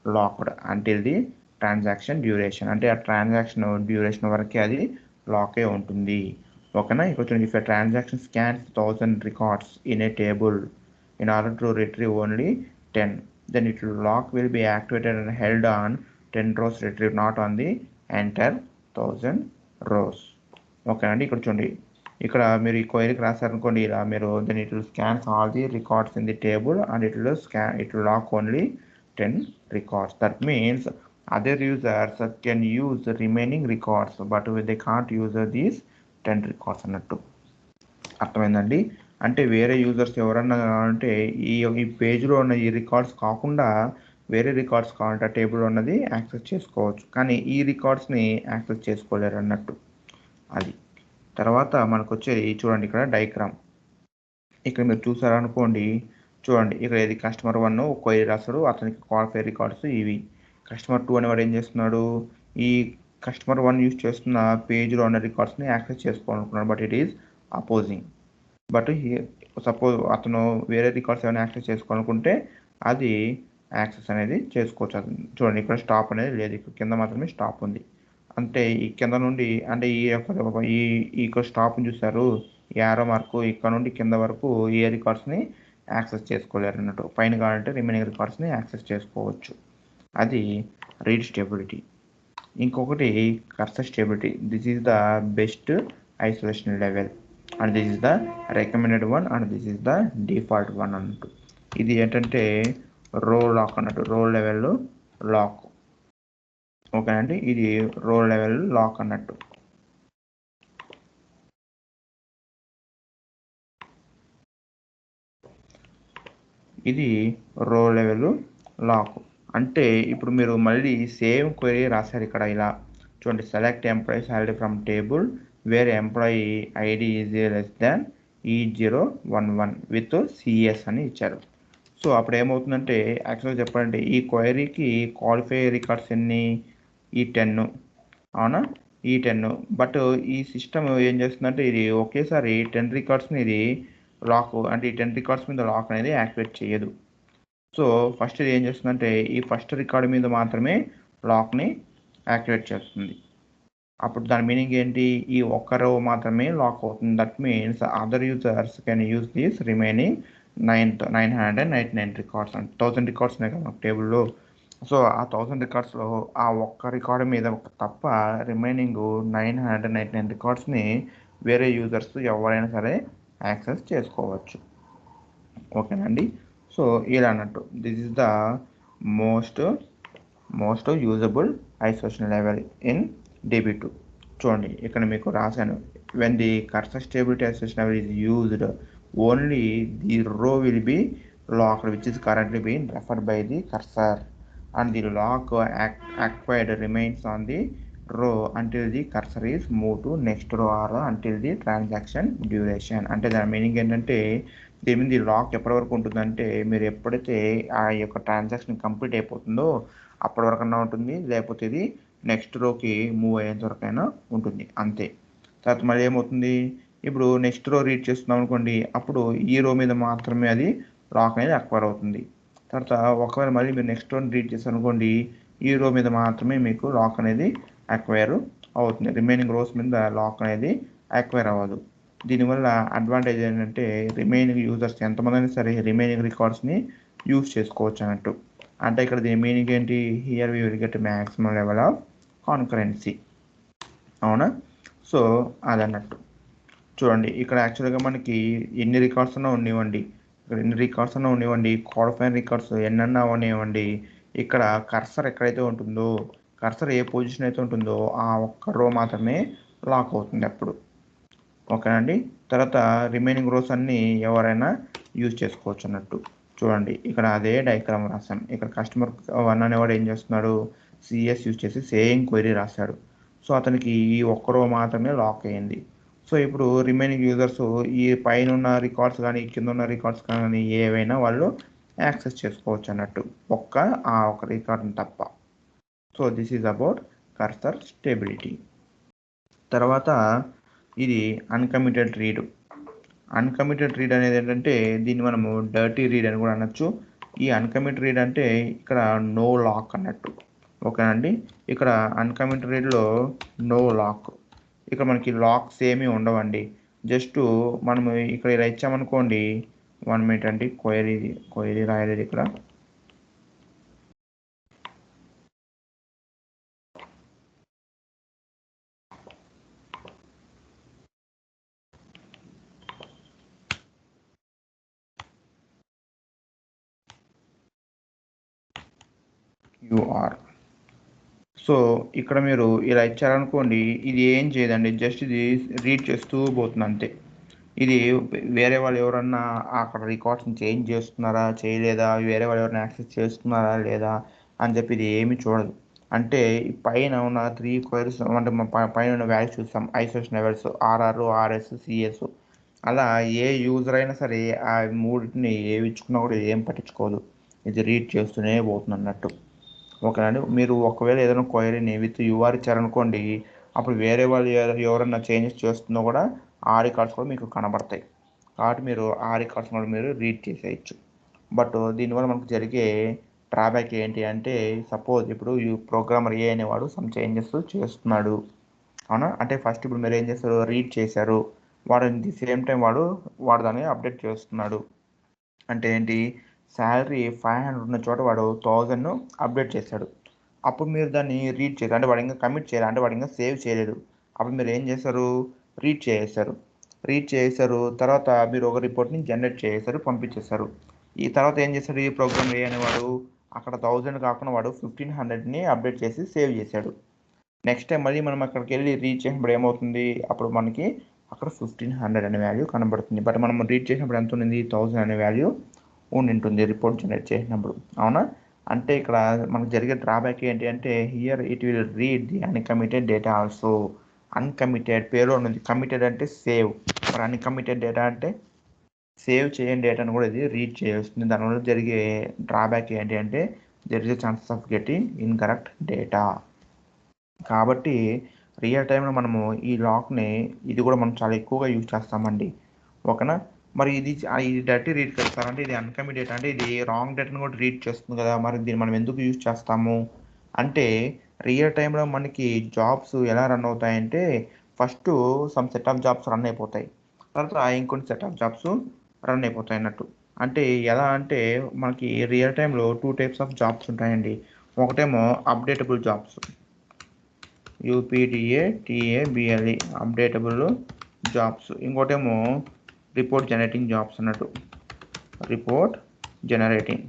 S1: locked until the transaction duration. అంటే ఆ transaction duration వరకే అది లాకే ఉంటుంది. ఓకేనా, ఇక్కడ చూడండి, if a transaction scans 1000 records in a table in order to retrieve only 10, then it will lock will be activated and held on 10 rows retrieved, not on the entire 1000 rows. Okay అండి, ఇక్కడ చూడండి, ఇక్కడ మీరు ఈ క్వైరీకి రాశారనుకోండి, ఇలా మీరు then it will scans all the records in the table and it will lock only 10 records. That means other users can use the remaining records but they can't use these 10 records అన్నట్టు. అర్థమైందండి, అంటే వేరే users ఎవరన్నా అంటే ఈ పేజ్లో ఉన్న ఈ రికార్డ్స్ కాకుండా వేరే రికార్డ్స్ కావాలంటే ఆ టేబుల్లో ఉన్నది యాక్సెస్ చేసుకోవచ్చు, కానీ ఈ రికార్డ్స్ని యాక్సెస్ చేసుకోలేరు అన్నట్టు. అది తర్వాత మనకు వచ్చేది చూడండి, ఇక్కడ డయాగ్రామ్ ఇక్కడ మీరు చూసారనుకోండి, చూడండి ఇక్కడ ఇది కస్టమర్ 1 క్వైరీ రాస్తాడు, అతనికి క్వాలిఫై రికార్డ్స్ ఇవి. కస్టమర్ 2 అనేవాడు ఏం చేస్తున్నాడు, ఈ కస్టమర్ 1 యూజ్ చేస్తున్న పేజ్లో ఉన్న రికార్డ్స్ని యాక్సెస్ చేసుకోవాలనుకున్నాడు, but it is opposing. But suppose అతను వేరే రికార్డ్స్ ఏమైనా యాక్సెస్ చేసుకోవాలనుకుంటే అది యాక్సెస్ అనేది చేసుకోవచ్చు. చూడండి, ఇక్కడ స్టాప్ అనేది లేదు, ఇక్కడ కింద మాత్రమే స్టాప్ ఉంది. అంటే ఈ కింద నుండి అంటే ఈ యొక్క ఈ స్టాప్ని చూసారు, ఈ యారో మార్కు ఇక్కడ నుండి కింద వరకు ఏ రికార్డ్స్ని యాక్సెస్ చేసుకోలేరు అన్నట్టు. పైన కావాలంటే రిమైనింగ్ రికార్డ్స్ని యాక్సెస్ చేసుకోవచ్చు. అది రీడ్ స్టెబిలిటీ. ఇంకొకటి cursor stability. This is the best isolation level and this is the recommended one and this is the default one అన్నట్టు. ఇది ఏంటంటే రో లాక్ అన్నట్టు, రో లెవెల్ లాక్. ఓకేనండి, ఇది రో లెవెల్ లాక్ అన్నట్టు. ఇది రో లెవెల్ లాక్ అంటే ఇప్పుడు మీరు మళ్ళీ సేమ్ క్వెరీ రాశారు ఇక్కడ. ఇలా చూడండి, select employee salary from table wear employee ID is less than E011 with CS అని ఇచ్చారు. సో అప్పుడు ఏమవుతుందంటే యాక్చువల్గా చెప్పాలంటే ఈ క్వైరీకి క్వాలిఫై రికార్డ్స్ ఎన్ని, E10 అవునా, E10. బట్ ఈ సిస్టమ్ ఏం చేస్తుందంటే ఇది ఒకేసారి 10 రికార్డ్స్ని ఇది లాక్ అంటే ఈ 10 రికార్డ్స్ మీద లాక్ అనేది యాక్టివేట్ చేయదు. సో ఫస్ట్ ఇది ఏం చేస్తుందంటే ఈ ఫస్ట్ రికార్డ్ మీద మాత్రమే లాక్ని యాక్టివేట్ చేస్తుంది. అప్పుడు దాని మీనింగ్ ఏంటి, ఈ ఒక్క రో మాత్రమే లాక్ అవుతుంది. That means other users can use these remaining 999 records అంటే 1000 రికార్డ్స్ ఉన్నాయి కదా టేబుల్లో. సో ఆ 1000 రికార్డ్స్లో ఆ ఒక్క రికార్డు మీద తప్ప రిమైనింగ్ 999 రికార్డ్స్ని వేరే యూజర్స్ ఎవరైనా సరే యాక్సెస్ చేసుకోవచ్చు. ఓకేనండి, సో ఇలా అన్నట్టు this is the most usable isolation level in DB2. చూడండి ఇక్కడ మీకు రాశాను, when the cursor stability isolation level is used only the row will be locked which is currently being referred by the cursor and the lock acquired remains on the row until the cursor is moved to next row or until the transaction duration. అంటే దాని meaning ఏంటంటే దీని మీద lock ఎప్పటి వరకు ఉంటుందంటే మీరు ఎప్పుడైతే ఆ యొక్క ట్రాన్సాక్షన్ కంప్లీట్ అయిపోతుందో అప్పటి వరకన్నా ఉంటుంది, లేకపోతే ఇది నెక్స్ట్ రోకి మూవ్ అయ్యేంత వరకైనా ఉంటుంది అంతే. తర్వాత మళ్ళీ ఏమవుతుంది, ఇప్పుడు నెక్స్ట్ రో రీడ్ చేస్తున్నాం అనుకోండి, అప్పుడు ఈ రో మీద మాత్రమే అది లాక్ అనేది అక్వైర్ అవుతుంది. తర్వాత ఒకవేళ మళ్ళీ మీరు నెక్స్ట్ రోని రీడ్ చేస్తారు అనుకోండి, ఈ రో మీద మాత్రమే మీకు లాక్ అనేది అక్వైర్ అవుతుంది, రిమైనింగ్ రోస్ మీద లాక్ అనేది అక్వైర్ అవ్వదు. దీనివల్ల అడ్వాంటేజ్ ఏంటంటే రిమైనింగ్ యూజర్స్ ఎంతమంది అయినా సరే రిమైనింగ్ రికార్డ్స్ని యూజ్ చేసుకోవచ్చు అన్నట్టు. అంటే ఇక్కడ దీని మీనింగ్ ఏంటి, here we will get maximum level of concurrency. అవునా, సో అదన్నట్టు. చూడండి ఇక్కడ యాక్చువల్గా మనకి ఎన్ని రికార్డ్స్ అన్నా ఉండేవండి, ఇక్కడ ఎన్ని రికార్డ్స్ అన్నా ఉండేవండి, క్వాలిఫైన్ రికార్డ్స్ ఎన్నన్నా ఉండేవండి, ఇక్కడ కర్సర్ ఎక్కడైతే ఉంటుందో, కర్సర్ ఏ పొజిషన్ అయితే ఉంటుందో ఆ ఒక్క రో మాత్రమే లాక్ అవుతుంది అప్పుడు. ఓకేనండి, తర్వాత రిమైనింగ్ రోస్ అన్నీ ఎవరైనా యూజ్ చేసుకోవచ్చు అన్నట్టు. చూడండి ఇక్కడ అదే డయాగ్రామ్ రాశాను. ఇక్కడ కస్టమర్ 1 అనేవాడు ఏం చేస్తున్నాడు, సిఎస్ యూజ్ చేసి సేమ్ క్వెరీ రాశాడు. సో అతనికి ఈ ఒక్క రో మాత్రమే లాక్ అయ్యింది. సో ఇప్పుడు రిమైనింగ్ యూజర్స్ ఈ పైన ఉన్న రికార్డ్స్ కానీ కింద ఉన్న రికార్డ్స్ కానీ ఏవైనా వాళ్ళు యాక్సెస్ చేసుకోవచ్చు అన్నట్టు, ఆ ఒక్క రికార్డ్ని తప్ప. So this is about cursor stability. తర్వాత ఇది అన్కమిటెడ్ రీడ్. అన్కమిటెడ్ రీడ్ అనేది ఏంటంటే దీన్ని మనము డర్టీ రీడ్ అని కూడా అనొచ్చు. ఈ అన్కమిటెడ్ రీడ్ అంటే ఇక్కడ నో లాక్ అన్నట్టు. ఓకేనండి, ఇక్కడ అన్కమిటెడ్ రీడ్లో నో లాక్, ఇక్కడ మనకి లాక్స్ ఏమీ ఉండవండి. జస్ట్ మనము ఇక్కడ ఇలా ఇచ్చామనుకోండి, 1 మినిట్ అండి, క్వైరీ రాయలేదు ఇక్కడ. QR. సో ఇక్కడ మీరు ఇలా ఇచ్చారనుకోండి, ఇది ఏం చేయదండి, జస్ట్ ఇది రీడ్ చేస్తూ పోతుంది అంతే. ఇది వేరే వాళ్ళు ఎవరన్నా అక్కడ రికార్డ్స్ని చేంజ్ చేస్తున్నారా చేయలేదా, వేరే వాళ్ళు ఎవరైనా యాక్సెస్ చేస్తున్నారా లేదా అని చెప్పి ఇది ఏమీ చూడదు. అంటే పైన ఉన్న 3 క్వైరీస్ అంటే పైన ఉన్న వాల్యూస్ చూస్తాం, isolation levels RR, RS, CS. అలా ఏ యూజర్ అయినా సరే ఆ మూడింటిని ఏవి ఇచ్చుకున్నా కూడా ఏం పట్టించుకోదు, ఇది రీడ్ చేస్తూనే పోతుంది అన్నట్టు. ఓకేనండి, మీరు ఒకవేళ ఏదైనా క్వైరీని విత్ UR ఇచ్చారనుకోండి, అప్పుడు వేరే వాళ్ళు ఎవరన్నా చేంజెస్ చేస్తున్నా కూడా ఆ రికార్డ్స్ కూడా మీకు కనబడతాయి. కాబట్టి మీరు ఆ రికార్డ్స్ కూడా మీరు రీడ్ చేసేయచ్చు. బట్ దీనివల్ల మనకు జరిగే డ్రాబ్యాక్ ఏంటి అంటే సపోజ్ ఇప్పుడు ఈ ప్రోగ్రామర్ ఏ అనేవాడు సమ్ చేంజెస్ చేస్తున్నాడు, అవునా? అంటే ఫస్ట్ ఇప్పుడు మీరు ఏం చేస్తారు, రీడ్ చేశారు, వాడు ఇన్ ది సేమ్ టైం వాడు దాన్ని అప్డేట్ చేస్తున్నాడు. అంటే ఏంటి, శాలరీ 500 ఉన్న చోట వాడు 1000 అప్డేట్ చేశాడు. అప్పుడు మీరు దాన్ని రీడ్ చేశారు, అంటే వాడు ఇంకా కమిట్ చేయాలి, అంటే వాడు ఇంకా సేవ్ చేయలేదు. అప్పుడు మీరు ఏం చేస్తారు, రీడ్ చేశారు తర్వాత మీరు ఒక రిపోర్ట్ని జనరేట్ చేశారు, పంపించేశారు. ఈ తర్వాత ఏం చేశాడు ఈ ప్రోగ్రామ్ ఏ అనేవాడు, అక్కడ 1000 కాకుండా వాడు 1500ని అప్డేట్ చేసి సేవ్ చేశాడు. నెక్స్ట్ టైం మళ్ళీ మనం అక్కడికి వెళ్ళి రీడ్ చేసినప్పుడు ఏమవుతుంది, అప్పుడు మనకి అక్కడ 1500 అనే వాల్యూ కనబడుతుంది. బట్ మనం రీడ్ చేసినప్పుడు ఎంత ఉంది, 1000 అనే వాల్యూ ఉంటుంది రిపోర్ట్ జనరేట్ చేసినప్పుడు, అవునా? అంటే ఇక్కడ మనకు జరిగే డ్రాబ్యాక్ ఏంటి అంటే here it will read the uncommitted data also. Uncommitted పేరు ఉంది, కమిటెడ్ అంటే సేవ్, మరి అన్కమిటెడ్ డేటా అంటే సేవ్ చేయని డేటాను కూడా ఇది రీడ్ చేస్తుంది. దానివల్ల జరిగే డ్రాబ్యాక్ ఏంటి అంటే there is a chances of getting incorrect data. కాబట్టి రియల్ టైంలో మనము ఈ లాక్ని ఇది కూడా మనం చాలా ఎక్కువగా యూజ్ చేస్తామండి, ఓకేనా? మరి ఇది డర్టీ రీడ్ చేస్తారంటే ఇది అన్కమిటెడ్ డేటా, అంటే ఇది రాంగ్ డేటాను కూడా రీడ్ చేస్తుంది కదా. మరి దీన్ని మనం ఎందుకు యూజ్ చేస్తాము అంటే రియల్ టైంలో మనకి జాబ్స్ ఎలా రన్ అవుతాయంటే first some set of jobs run అయిపోతాయి, తర్వాత ఇంకొన్ని సెట్ ఆఫ్ జాబ్స్ రన్ అయిపోతాయి అన్నట్టు. అంటే ఎలా అంటే మనకి రియల్ టైంలో 2 టైప్స్ ఆఫ్ జాబ్స్ ఉంటాయండి. ఒకటేమో అప్డేటబుల్ జాబ్స్, UPDATABLE అప్డేటబుల్ జాబ్స్. ఇంకోటేమో రిపోర్ట్ జనరేటింగ్ జాబ్స్ అన్నట్టు, రిపోర్ట్ జనరేటింగ్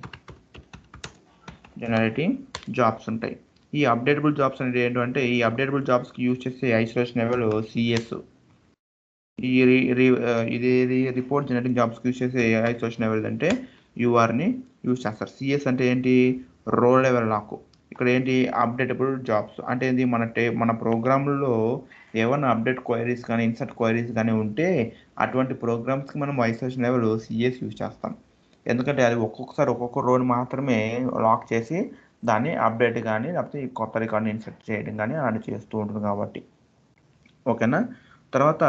S1: జాబ్స్ ఉంటాయి. ఈ అప్డేటబుల్ జాబ్స్ అనేది ఏంటంటే ఈ అప్డేటబుల్ జాబ్స్కి యూజ్ చేసే ఐసోలేషన్ లెవెల్ సిఎస్. ఇది రిపోర్ట్ జనరేటింగ్ జాబ్స్కి యూజ్ చేసే ఐసోలేషన్ లెవెల్ అంటే యూఆర్ని యూజ్ చేస్తారు. సిఎస్ అంటే ఏంటి, రో లెవెల్ లాక్. ఇక్కడ ఏంటి, అప్డేటబుల్ జాబ్స్ అంటే ఏంటి, మన ప్రోగ్రాంలో ఏమైనా అప్డేట్ క్వైరీస్ కానీ ఇన్సర్ట్ క్వైరీస్ కానీ ఉంటే అటువంటి ప్రోగ్రామ్స్కి మనం ఐసోలేషన్ లెవెల్ సిఎస్ యూజ్ చేస్తాం. ఎందుకంటే అది ఒక్కొక్కసారి ఒక్కొక్క రోని మాత్రమే లాక్ చేసి దాన్ని అప్డేట్ కానీ లేకపోతే కొత్త రికార్డ్ని ఇన్సర్ట్ చేయడం కానీ అది చేస్తూ ఉంటుంది కాబట్టి, ఓకేనా? తర్వాత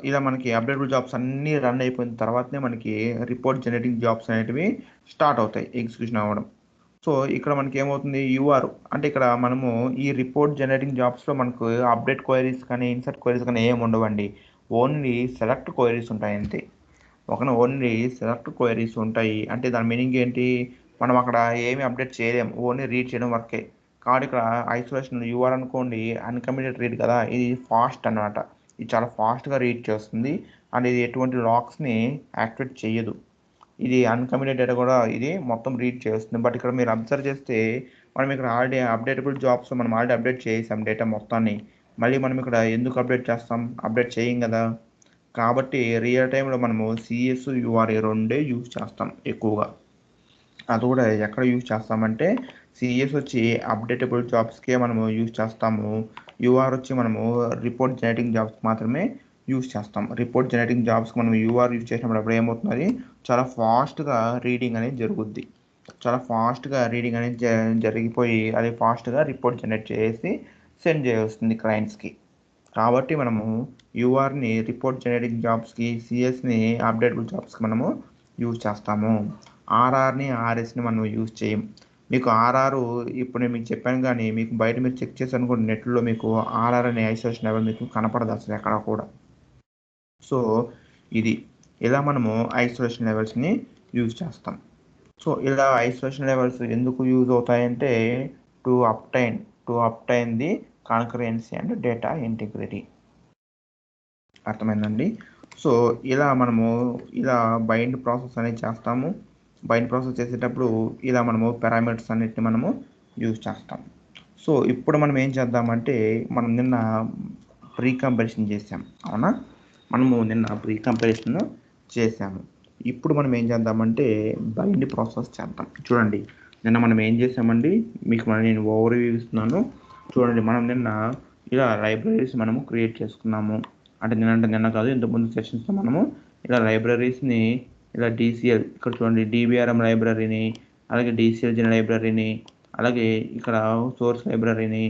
S1: ఇలా మనకి అప్డేటబుల్ జాబ్స్ అన్నీ రన్ అయిపోయిన తర్వాతనే మనకి రిపోర్ట్ జనరేటింగ్ జాబ్స్ అనేటివి స్టార్ట్ అవుతాయి, ఎగ్జిక్యూషన్ అవ్వడం. సో ఇక్కడ మనకి ఏమవుతుంది, యూఆర్ అంటే ఇక్కడ మనము ఈ రిపోర్ట్ జనరేటింగ్ జాబ్స్లో మనకు అప్డేట్ క్వైరీస్ కానీ ఇన్సర్ట్ క్వైరీస్ కానీ ఏమి ఉండవండి, ఓన్లీ సెలెక్ట్ క్వైరీస్ ఉంటాయి అంతే, ఓకేనా? ఓన్లీ సెలెక్ట్ క్వైరీస్ ఉంటాయి. అంటే దాని మీనింగ్ ఏంటి, మనం అక్కడ ఏమి అప్డేట్ చేయలేము, ఓన్లీ రీడ్ చేయడం వరకే. కాబట్టి ఇక్కడ ఐసోలేషన్ యూఆర్ అనుకోండి, అన్కమిటెడ్ రీడ్ కదా, ఇది ఫాస్ట్ అన్నమాట, ఇది చాలా ఫాస్ట్గా రీడ్ చేస్తుంది అండ్ ఇది ఎటువంటి లాక్స్ని యాక్టివేట్ చేయదు. ఇది అన్కమిటెడ్ డేటా కూడా ఇది మొత్తం రీడ్ చేస్తుంది. బట్ ఇక్కడ మీరు అబ్జర్వ్ చేస్తే మనం ఇక్కడ ఆల్రెడీ అప్డేటబుల్ జాబ్స్ మనం ఆల్రెడీ అప్డేట్ చేసాం డేటా మొత్తాన్ని, మళ్ళీ మనం ఇక్కడ ఎందుకు అప్డేట్ చేస్తాం, అప్డేట్ చేయం కదా. కాబట్టి రియల్ టైంలో మనము సిఎస్ యూఆర్ రెండే యూజ్ చేస్తాం ఎక్కువగా. అది కూడా ఎక్కడ యూజ్ చేస్తామంటే సిఎస్ వచ్చి అప్డేటబుల్ జాబ్స్కే మనము యూజ్ చేస్తాము, యూఆర్ వచ్చి మనము రిపోర్ట్ జనరేటింగ్ జాబ్స్ మాత్రమే యూజ్ చేస్తాం. రిపోర్ట్ జనరేటింగ్ జాబ్స్కి మనం యూఆర్ యూజ్ చేసినప్పుడు అప్పుడు ఏమవుతుంది, చాలా ఫాస్ట్గా రీడింగ్ అనేది జరుగుద్ది, చాలా ఫాస్ట్గా రీడింగ్ అనేది జరిగిపోయి అది ఫాస్ట్గా రిపోర్ట్ జనరేట్ చేసి సెండ్ చేస్తుంది క్లయింట్స్కి. కాబట్టి మనము యూఆర్ని రిపోర్ట్ జనరేటింగ్ జాబ్స్కి, సిఎస్ని అప్డేటబుల్ జాబ్స్కి మనము యూజ్ చేస్తాము. ఆర్ఆర్ని ఆర్ఎస్ని మనం యూజ్ చేయం. మీకు ఆర్ఆర్ ఇప్పుడు నేను మీకు చెప్పాను, కానీ మీకు బయట మీరు చెక్ చేసి అనుకోండి నెట్లో, మీకు ఆర్ఆర్ అనే ఐసోలేషన్ లెవెల్ మీకు కనపడదు అసలు ఎక్కడ కూడా. సో ఇది ఇలా మనము ఐసోలేషన్ లెవెల్స్ని యూజ్ చేస్తాం. సో ఇలా ఐసోలేషన్ లెవెల్స్ ఎందుకు యూజ్ అవుతాయంటే to obtain the concurrency and data integrity. అర్థమైందండి? సో ఇలా మనము ఇలా బైండ్ ప్రాసెస్ అనేది చేస్తాము. బైండ్ ప్రాసెస్ చేసేటప్పుడు ఇలా మనము పారామీటర్స్ అన్నిటిని మనము యూజ్ చేస్తాం. సో ఇప్పుడు మనం ఏం చేద్దామంటే మనం నిన్న ప్రీ కంపారిజన్ చేసాం, అవునా? మనము నిన్న ప్రీ కంపారిజన్ చేసాము. ఇప్పుడు మనం ఏం చేద్దామంటే బైండ్ ప్రాసెస్ చేద్దాం. చూడండి నిన్న మనం ఏం చేసామండి, మీకు నేను ఓవర్వ్యూ ఇస్తున్నాను చూడండి. మనం నిన్న ఇలా లైబ్రరీస్ మనము క్రియేట్ చేసుకున్నాము. అంటే నిన్న కాదు, ఇంతకుముందు సెషన్స్లో మనము ఇలా లైబ్రరీస్ని ఇలా డిసిఎల్ ఇక్కడ చూడండి డిబిఆర్ఎం లైబ్రరీని, అలాగే డిసిఎల్జిన్ లైబ్రరీని, అలాగే ఇక్కడ సోర్స్ లైబ్రరీని,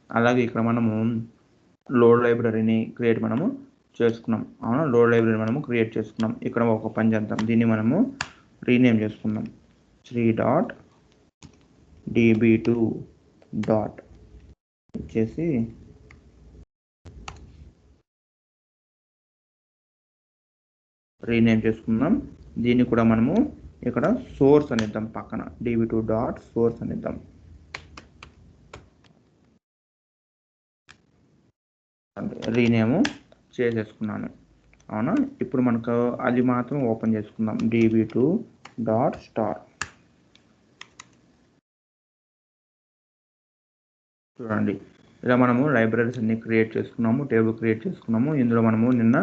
S1: అలాగే ఇక్కడ మనము లోడ్ లైబ్రరీని మనము చేసుకున్నాం, అవునా? లోడ్ లైబ్రరీ మనము క్రియేట్ చేసుకున్నాం. ఇక్కడ ఒక పని చేద్దాం, దీన్ని మనము రీనేమ్ చేసుకున్నాం 3 db2 డాట్ వచ్చేసి రీనేమ్ చేసుకుందాం. దీన్ని కూడా మనము ఇక్కడ సోర్స్ అనేద్దాం, పక్కన db2 డాట్ సోర్స్ అనేద్దాం. రీనేమ్ చేసేసుకున్నాను. అవునా, ఇప్పుడు మనకు అది మాత్రం ఓపెన్ చేసుకుందాం, db2 డాట్ స్టార్. చూడండి, ఇలా మనము లైబ్రరీస్ అన్ని క్రియేట్ చేసుకున్నాము, టేబుల్ క్రియేట్ చేసుకున్నాము. ఇందులో మనము నిన్న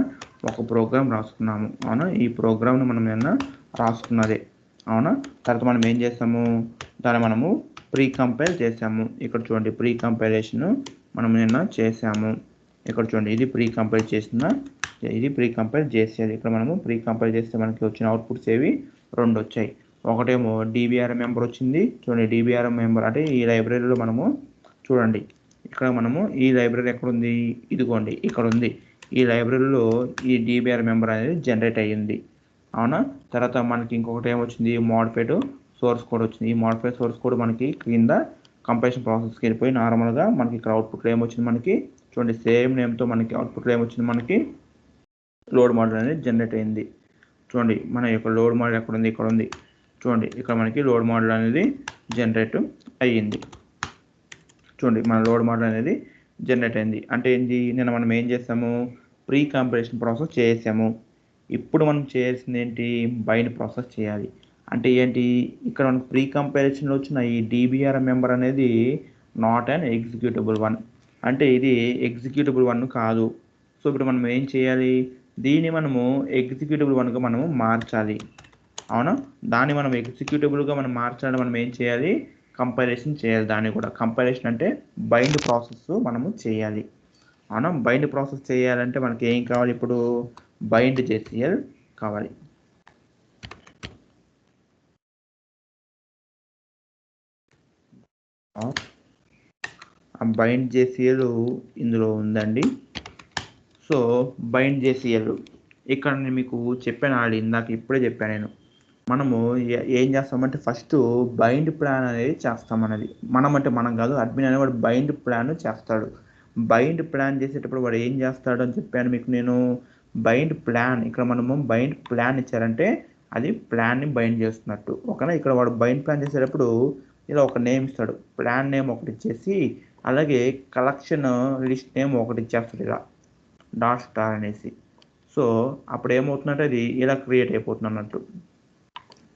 S1: ఒక ప్రోగ్రామ్ రాసుకున్నాము. అవునా, ఈ ప్రోగ్రామ్ని మనం నిన్న రాసుకున్నదే. అవునా, తర్వాత మనం ఏం చేస్తాము, దాన్ని మనము ప్రీ కంపైల్ చేసాము. ఇక్కడ చూడండి, ప్రీ కంపైలేషన్ మనం నిన్న చేసాము. ఇక్కడ చూడండి, ఇది ప్రీ కంపైల్ చేసిన, ఇది ప్రీ కంపైల్ చేసేది. ఇక్కడ మనము ప్రీ కంపైల్ చేస్తే మనకి వచ్చిన అవుట్పుట్స్ ఏవి, 2 వచ్చాయి. ఒకటేమో DBRM మెంబర్ వచ్చింది. చూడండి, DBRM మెంబర్ అంటే ఈ లైబ్రరీలో మనము చూడండి, ఇక్కడ మనము ఈ లైబ్రరీ ఎక్కడ ఉంది, ఇదిగోండి ఇక్కడ ఉంది. ఈ లైబ్రరీలో ఈ DBRM మెంబర్ అనేది జనరేట్ అయ్యింది. అవునా, తర్వాత మనకి ఇంకొకటి ఏమొచ్చింది, మోడిఫైడ్ సోర్స్ కోడ్ వచ్చింది. ఈ మోడిఫైడ్ సోర్స్ కోడ్ మనకి కింద కంపైలేషన్ ప్రాసెస్కి వెళ్ళిపోయి నార్మల్గా మనకి ఇక్కడ అవుట్పుట్లో ఏమొచ్చింది, మనకి చూడండి సేమ్ నేమ్తో మనకి అవుట్పుట్లో ఏమొచ్చింది, మనకి లోడ్ మోడల్ అనేది జనరేట్ అయింది. చూడండి, మన యొక్క లోడ్ మోడల్ ఎక్కడ ఉంది, ఇక్కడ ఉంది. చూడండి, ఇక్కడ మనకి లోడ్ మోడల్ అనేది జనరేట్ అయ్యింది. చూడండి, మన లోడ్ మోడల్ అనేది జనరేట్ అయింది. అంటే ఏంటి, నిన్న మనం ఏం చేసాము, ప్రీ కంపైలేషన్ ప్రాసెస్ చేసాము. ఇప్పుడు మనం చేయాల్సింది ఏంటి, బైండ్ ప్రాసెస్ చేయాలి. అంటే ఏంటి, ఇక్కడ మనకు ప్రీ కంపైలేషన్లో వచ్చిన ఈ DBRM మెంబర్ అనేది నాట్ అన్ ఎగ్జిక్యూటబుల్ వన్, అంటే ఇది ఎగ్జిక్యూటబుల్ వన్ కాదు. సో ఇప్పుడు మనం ఏం చేయాలి, దీన్ని మనము ఎగ్జిక్యూటబుల్ వన్గా మనము మార్చాలి. అవునా, దాన్ని మనం ఎగ్జిక్యూటబుల్గా మనం మార్చాలని మనం ఏం చేయాలి, కంపైలేషన్ చేయాలి. దాన్ని కూడా కంపైలేషన్ అంటే బైండ్ ప్రాసెస్ మనము చేయాలి. అవునా, బైండ్ ప్రాసెస్ చేయాలంటే మనకి ఏం కావాలి, ఇప్పుడు బైండ్ JCL కావాలి. బైండ్ JCL ఇందులో ఉందండి. సో బైండ్ JCL ఇక్కడ నేను మీకు చెప్పాను ఆల్రెడీ, ఇందాక ఇప్పుడే చెప్పాను నేను. మనము ఏం చేస్తామంటే ఫస్ట్ బైండ్ ప్లాన్ అనేది చేస్తామన్నది. మనం అంటే మనం కాదు, అడ్మిన్ అనేవాడు బైండ్ ప్లాన్ చేస్తాడు. బైండ్ ప్లాన్ చేసేటప్పుడు వాడు ఏం చేస్తాడు అని చెప్పాను మీకు నేను. బైండ్ ప్లాన్, ఇక్కడ మనము బైండ్ ప్లాన్ ఇచ్చారంటే అది ప్లాన్ని బైండ్ చేస్తున్నట్టు. ఓకేనా, ఇక్కడ వాడు బైండ్ ప్లాన్ చేసేటప్పుడు ఇలా ఒక నేమ్ ఇస్తాడు, ప్లాన్ నేమ్ ఒకటి ఇచ్చేసి అలాగే కలెక్షన్ లిస్ట్ నేమ్ ఒకటి ఇచ్చేస్తాడు ఇలా డాట్ స్టార్ అనేసి. సో అప్పుడు ఏమవుతుందంటే అది ఇలా క్రియేట్ అయిపోతుంది అన్నట్టు.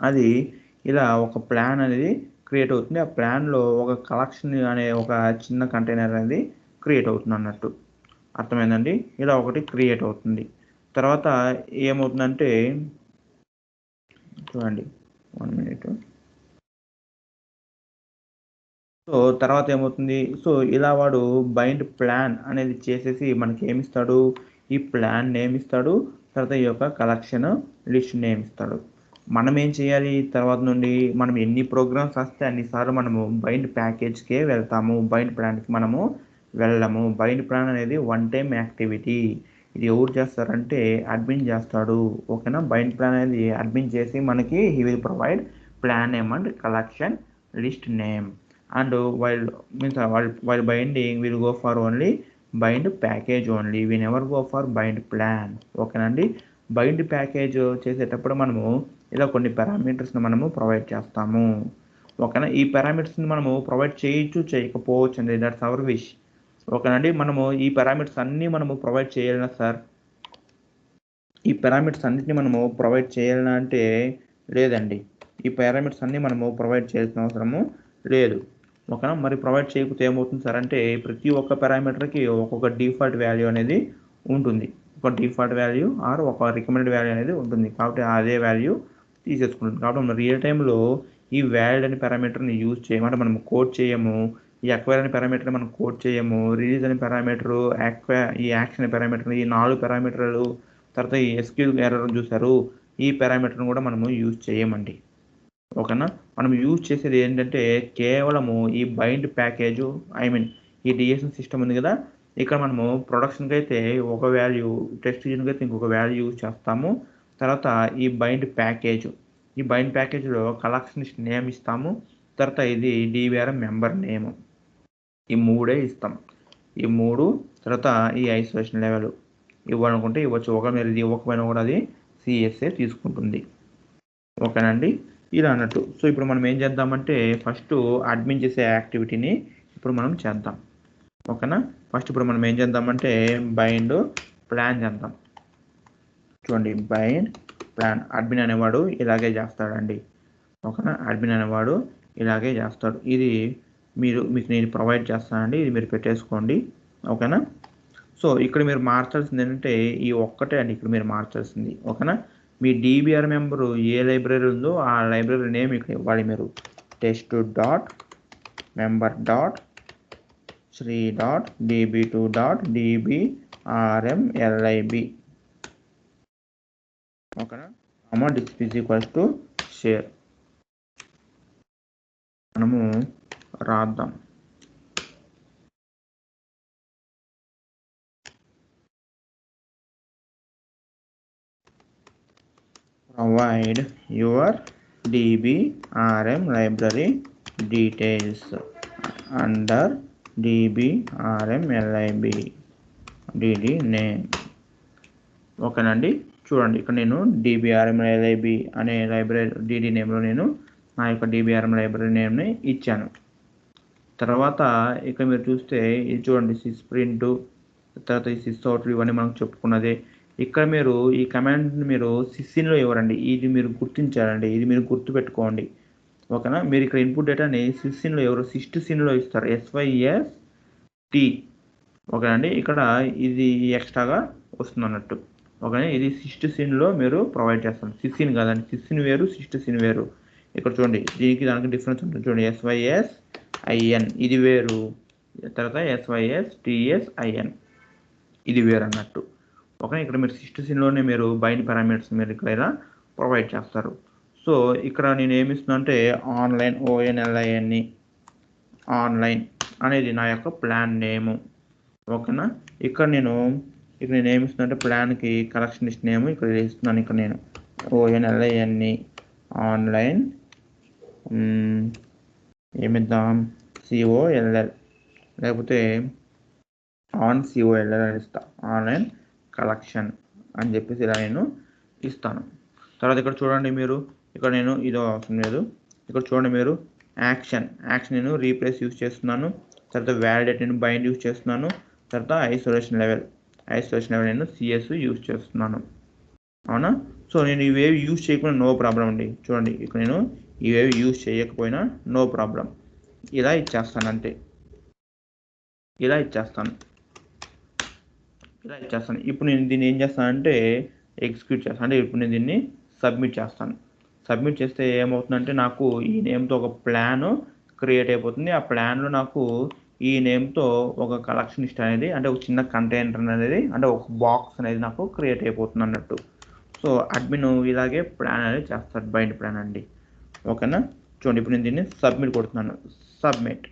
S1: అది ఇలా ఒక ప్లాన్ అనేది క్రియేట్ అవుతుంది. ఆ ప్లాన్లో ఒక కలెక్షన్ అనే ఒక చిన్న కంటైనర్ అనేది క్రియేట్ అవుతుంది అన్నట్టు. అర్థమైందండి, ఇలా ఒకటి క్రియేట్ అవుతుంది. తర్వాత ఏమవుతుందంటే చూడండి, 1 minute. సో తర్వాత ఏమవుతుంది, సో ఇలా వాడు బైండ్ ప్లాన్ అనేది చేసేసి మనకి ఏమిస్తాడు, ఈ ప్లాన్ నేమ్ ఇస్తాడు, తర్వాత ఈ యొక్క కలెక్షన్ లిస్ట్ నేమ్ ఇస్తాడు. మనం ఏం చేయాలి, తర్వాత నుండి మనం ఎన్ని ప్రోగ్రామ్స్ వస్తే అన్నిసార్లు మనము బైండ్ ప్యాకేజ్కే వెళ్తాము, బైండ్ ప్లాన్కి మనము వెళ్ళము. బైండ్ ప్లాన్ అనేది వన్ టైం యాక్టివిటీ. ఇది ఎవరు చేస్తారంటే అడ్మిన్ చేస్తాడు. ఓకేనా, బైండ్ ప్లాన్ అనేది అడ్మిన్ చేసి మనకి he will provide plan name and collection list name. And while binding we'll go for only bind package only, we never go for bind plan. ఓకేనండి, bind package చేసేటప్పుడు మనము ఇలా కొన్ని పారామీటర్స్ని మనము ప్రొవైడ్ చేస్తాము. ఓకేనా, ఈ పారామీటర్స్ని మనము ప్రొవైడ్ చేయొచ్చు, చేయకపోవచ్చు అండి, దట్స్ అవర్ విష్. ఓకేనండి, మనము ఈ పారామీటర్స్ అన్నీ మనము ప్రొవైడ్ చేయాలన్నా సార్, ఈ పారామీటర్స్ అన్నిటిని మనము ప్రొవైడ్ చేయాలన్నా అంటే లేదండి, ఈ పారామీటర్స్ అన్నీ మనము ప్రొవైడ్ చేయాల్సిన అవసరము లేదు. ఓకేనా, మరి ప్రొవైడ్ చేయకపోతే ఏమవుతుంది సార్ అంటే ప్రతి ఒక్క పారామీటర్కి ఒక్కొక్క డిఫాల్ట్ వాల్యూ అనేది ఉంటుంది. ఒక డిఫాల్ట్ వాల్యూ ఆర్ ఒక రికమెండెడ్ వాల్యూ అనేది ఉంటుంది. కాబట్టి అదే వాల్యూ తీసేసుకుంటుంది. కాబట్టి మనం రియల్ టైంలో ఈ వ్యాలిడ్ అనే పారామీటర్ని యూజ్ చేయమంటే మనం కోడ్ చేయము. ఈ అక్వైర్ అనే పారామీటర్ని మనం కోడ్ చేయము. రిలీజ్ అనే పారామీటరు, ఈ యాక్షన్ అనే పారామీటర్, ఈ 4 పారామీటర్లు, తర్వాత ఈ SQL ఎర్రర్ చూసారు, ఈ పారామీటర్ని కూడా మనము యూజ్ చేయమండి. ఓకేనా, మనం యూజ్ చేసేది ఏంటంటే కేవలము ఈ బైండ్ ప్యాకేజు, ఈ DSN సిస్టమ్ ఉంది కదా, ఇక్కడ మనము ప్రొడక్షన్కి అయితే ఒక వాల్యూ, టెస్ట్ రీజన్కి అయితే ఇంకొక వాల్యూ యూజ్ చేస్తాము. తర్వాత ఈ బైండ్ ప్యాకేజ్, ఈ బైండ్ ప్యాకేజ్లో కలెక్షన్ నేమ్ ఇస్తాము, తర్వాత ఇది DBRM మెంబర్ నేమ్. ఈ 3 ఇస్తాం. ఈ 3 తర్వాత ఈ ఐసోలేషన్ లెవెల్ ఇవ్వాలనుకుంటే ఇవ్వచ్చు. ఒకవేళ మీరు ఇది ఇవ్వకపోయినా కూడా అది CSA తీసుకుంటుంది. ఓకేనండి, ఇలా అన్నట్టు. సో ఇప్పుడు మనం ఏం చేద్దామంటే ఫస్ట్ అడ్మిన్ చేసే యాక్టివిటీని ఇప్పుడు మనం చేద్దాం. ఓకేనా, ఫస్ట్ ఇప్పుడు మనం ఏం చేద్దామంటే బైండ్ ప్లాన్ చేద్దాం. చూడండి, బైండ్ ప్లాన్ అడ్మిన్ అనేవాడు ఇలాగే చేస్తాడండి. ఓకేనా, అడ్మిన్ అనేవాడు ఇలాగే చేస్తాడు. ఇది మీకు నేను ప్రొవైడ్ చేస్తానండి, ఇది మీరు పెట్టేసుకోండి. ఓకేనా, సో ఇక్కడ మీరు మార్చాల్సింది ఏంటంటే ఈ ఒక్కటే అండి ఇక్కడ మీరు మార్చాల్సింది. ఓకేనా, మీ DBR మెంబరు ఏ లైబ్రరీ ఉందో ఆ లైబ్రరీ నేమ్ ఇక్కడ ఇవ్వాలి మీరు. Test dot member dot Sri dot db2 dot dbrmlib. ఓకేనా, డిస్ప్లే ఈక్వల్స్ టు షేర్ మనము రాద్దాం. Provide your DBRM library details under DBRM lib dd name. ఓకేనండి, చూడండి ఇక్కడ నేను DBRM lib అనే లైబ్రరీ dd నేమ్లో నేను నా యొక్క DBRM లైబ్రరీ నేమ్ని ఇచ్చాను. తర్వాత ఇక్కడ మీరు చూస్తే ఇది చూడండి, సిస్ ప్రింట్, తర్వాత ఈ సిస్ అవుట్, ఇవన్నీ మనం చెప్పుకున్నదే. ఇక్కడ మీరు ఈ కమాండ్ని మీరు సిస్సిన్లో ఇవ్వరండి, ఇది మీరు గుర్తించాలండి, ఇది మీరు గుర్తుపెట్టుకోండి. ఓకేనా, మీరు ఇక్కడ ఇన్పుట్ డేటాని సిస్సిన్లో ఎవరు సిస్ట్సిన్లో ఇస్తారు, SYST. ఓకేనండి, ఇక్కడ ఇది ఎక్స్ట్రాగా వస్తుంది అన్నట్టు. ఓకే, ఇది సిస్ట్సిన్లో మీరు ప్రొవైడ్ చేస్తారు. సిస్సిన్ కాదండి, సిస్సిన్ వేరు, సిస్ట్సిన్ వేరు. ఇక్కడ చూడండి, దీనికి దానికి డిఫరెన్స్ ఉంటుంది. చూడండి, SYSIN ఇది వేరు, తర్వాత SYSTSIN ఇది వేరు అన్నట్టు. ఓకే, ఇక్కడ మీరు సిస్ట్సిన్లోనే మీరు బైండ్ పారామీటర్స్ మీరు ఇక్కడ ఇలా ప్రొవైడ్ చేస్తారు. సో ఇక్కడ నేను ఏమి ఇస్తున్నా అంటే ఆన్లైన్ ONLIN ఆన్లైన్ అనేది నా యొక్క ప్లాన్ నేము. ఓకేనా, ఇక్కడ నేను ఏమి ఇస్తున్నా అంటే ప్లాన్కి కలెక్షనిస్ట్ నేమ్ ఇక్కడ ఇస్తున్నాను. ఇక్కడ నేను ONLIN ఆన్లైన్ ఏమిద్దాం, COLL లేకపోతే COLL అని ఇస్తా, ఆన్లైన్ కలెక్షన్ అని చెప్పేసి ఇలా నేను ఇస్తాను. తర్వాత ఇక్కడ చూడండి, మీరు ఇక్కడ నేను ఇది అవసరం లేదు. ఇక్కడ చూడండి, మీరు యాక్షన్ నేను రీప్లేస్ యూజ్ చేస్తున్నాను. తర్వాత వ్యాలిడేట్ నేను బైండ్ యూజ్ చేస్తున్నాను. తర్వాత ఐసోలేషన్ లెవెల్ నేను CS యూజ్ చేస్తున్నాను. అవునా, సో నేను ఇవేవి యూజ్ చేయకపోయినా నో ప్రాబ్లం అండి. చూడండి, ఇక్కడ నేను ఇవేవి యూజ్ చేయకపోయినా నో ప్రాబ్లం, ఇలా ఇచ్చేస్తాను అంతే. ఇలా ఇచ్చేస్తాను. ఇప్పుడు నేను దీన్ని ఏం చేస్తానంటే ఎగ్జిక్యూట్ చేస్తాను. అంటే ఇప్పుడు నేను దీన్ని సబ్మిట్ చేస్తాను. సబ్మిట్ చేస్తే ఏమవుతుందంటే నాకు ఈ నేమ్తో ఒక ప్లాన్ క్రియేట్ అయిపోతుంది. ఆ ప్లాన్లో నాకు ఈ నేమ్తో ఒక కలెక్షనిస్ట్ అనేది, అంటే ఒక చిన్న కంటైనర్ అనేది, అంటే ఒక బాక్స్ అనేది నాకు క్రియేట్ అయిపోతుంది అన్నట్టు. సో అడ్మిన్ ఇలాగే ప్లాన్ అనేది చేస్తాడు, బైండ్ ప్లాన్ అండి. ఓకేనా, చూడండి, ఇప్పుడు నేను దీన్ని సబ్మిట్ కొడుతున్నాను. సబ్మిట్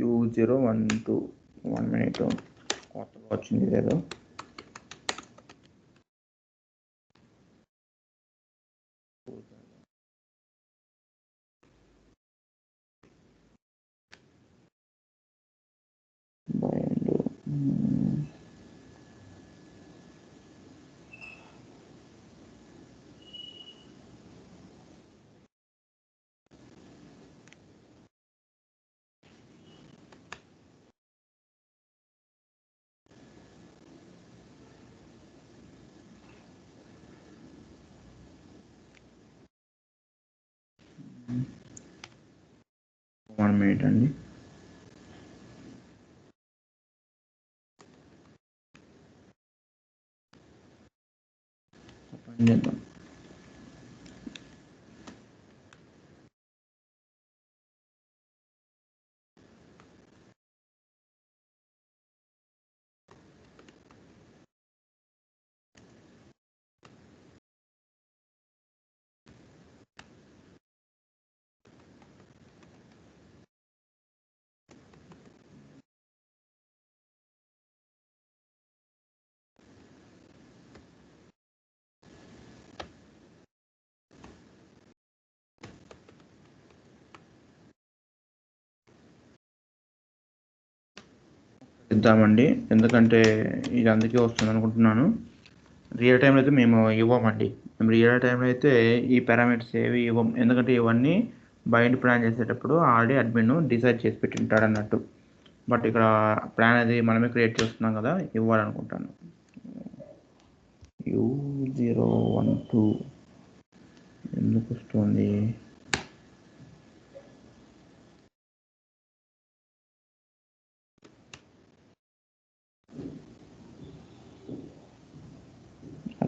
S1: U012 1 minute కొత్తగా వచ్చింది ఏదో. వన్ మినిట్ అండి. చేద్దాం. ఇద్దామండి, ఎందుకంటే ఇది అందుకే వస్తుంది అనుకుంటున్నాను. రియల్ టైంలో అయితే మేము ఇవ్వమండి. మేము రియల్ టైంలో అయితే ఈ పారామీటర్స్ ఏవి ఇవ్వం, ఎందుకంటే ఇవన్నీ బైండ్ ప్లాన్ చేసేటప్పుడు ఆల్రెడీ అడ్మిన్ డిసైడ్ చేసి పెట్టింటాడు అన్నట్టు. బట్ ఇక్కడ ప్లాన్ అది మనమే క్రియేట్ చేస్తున్నాం కదా, ఇవ్వాలనుకుంటాను. U012 ఎందుకు వస్తుంది?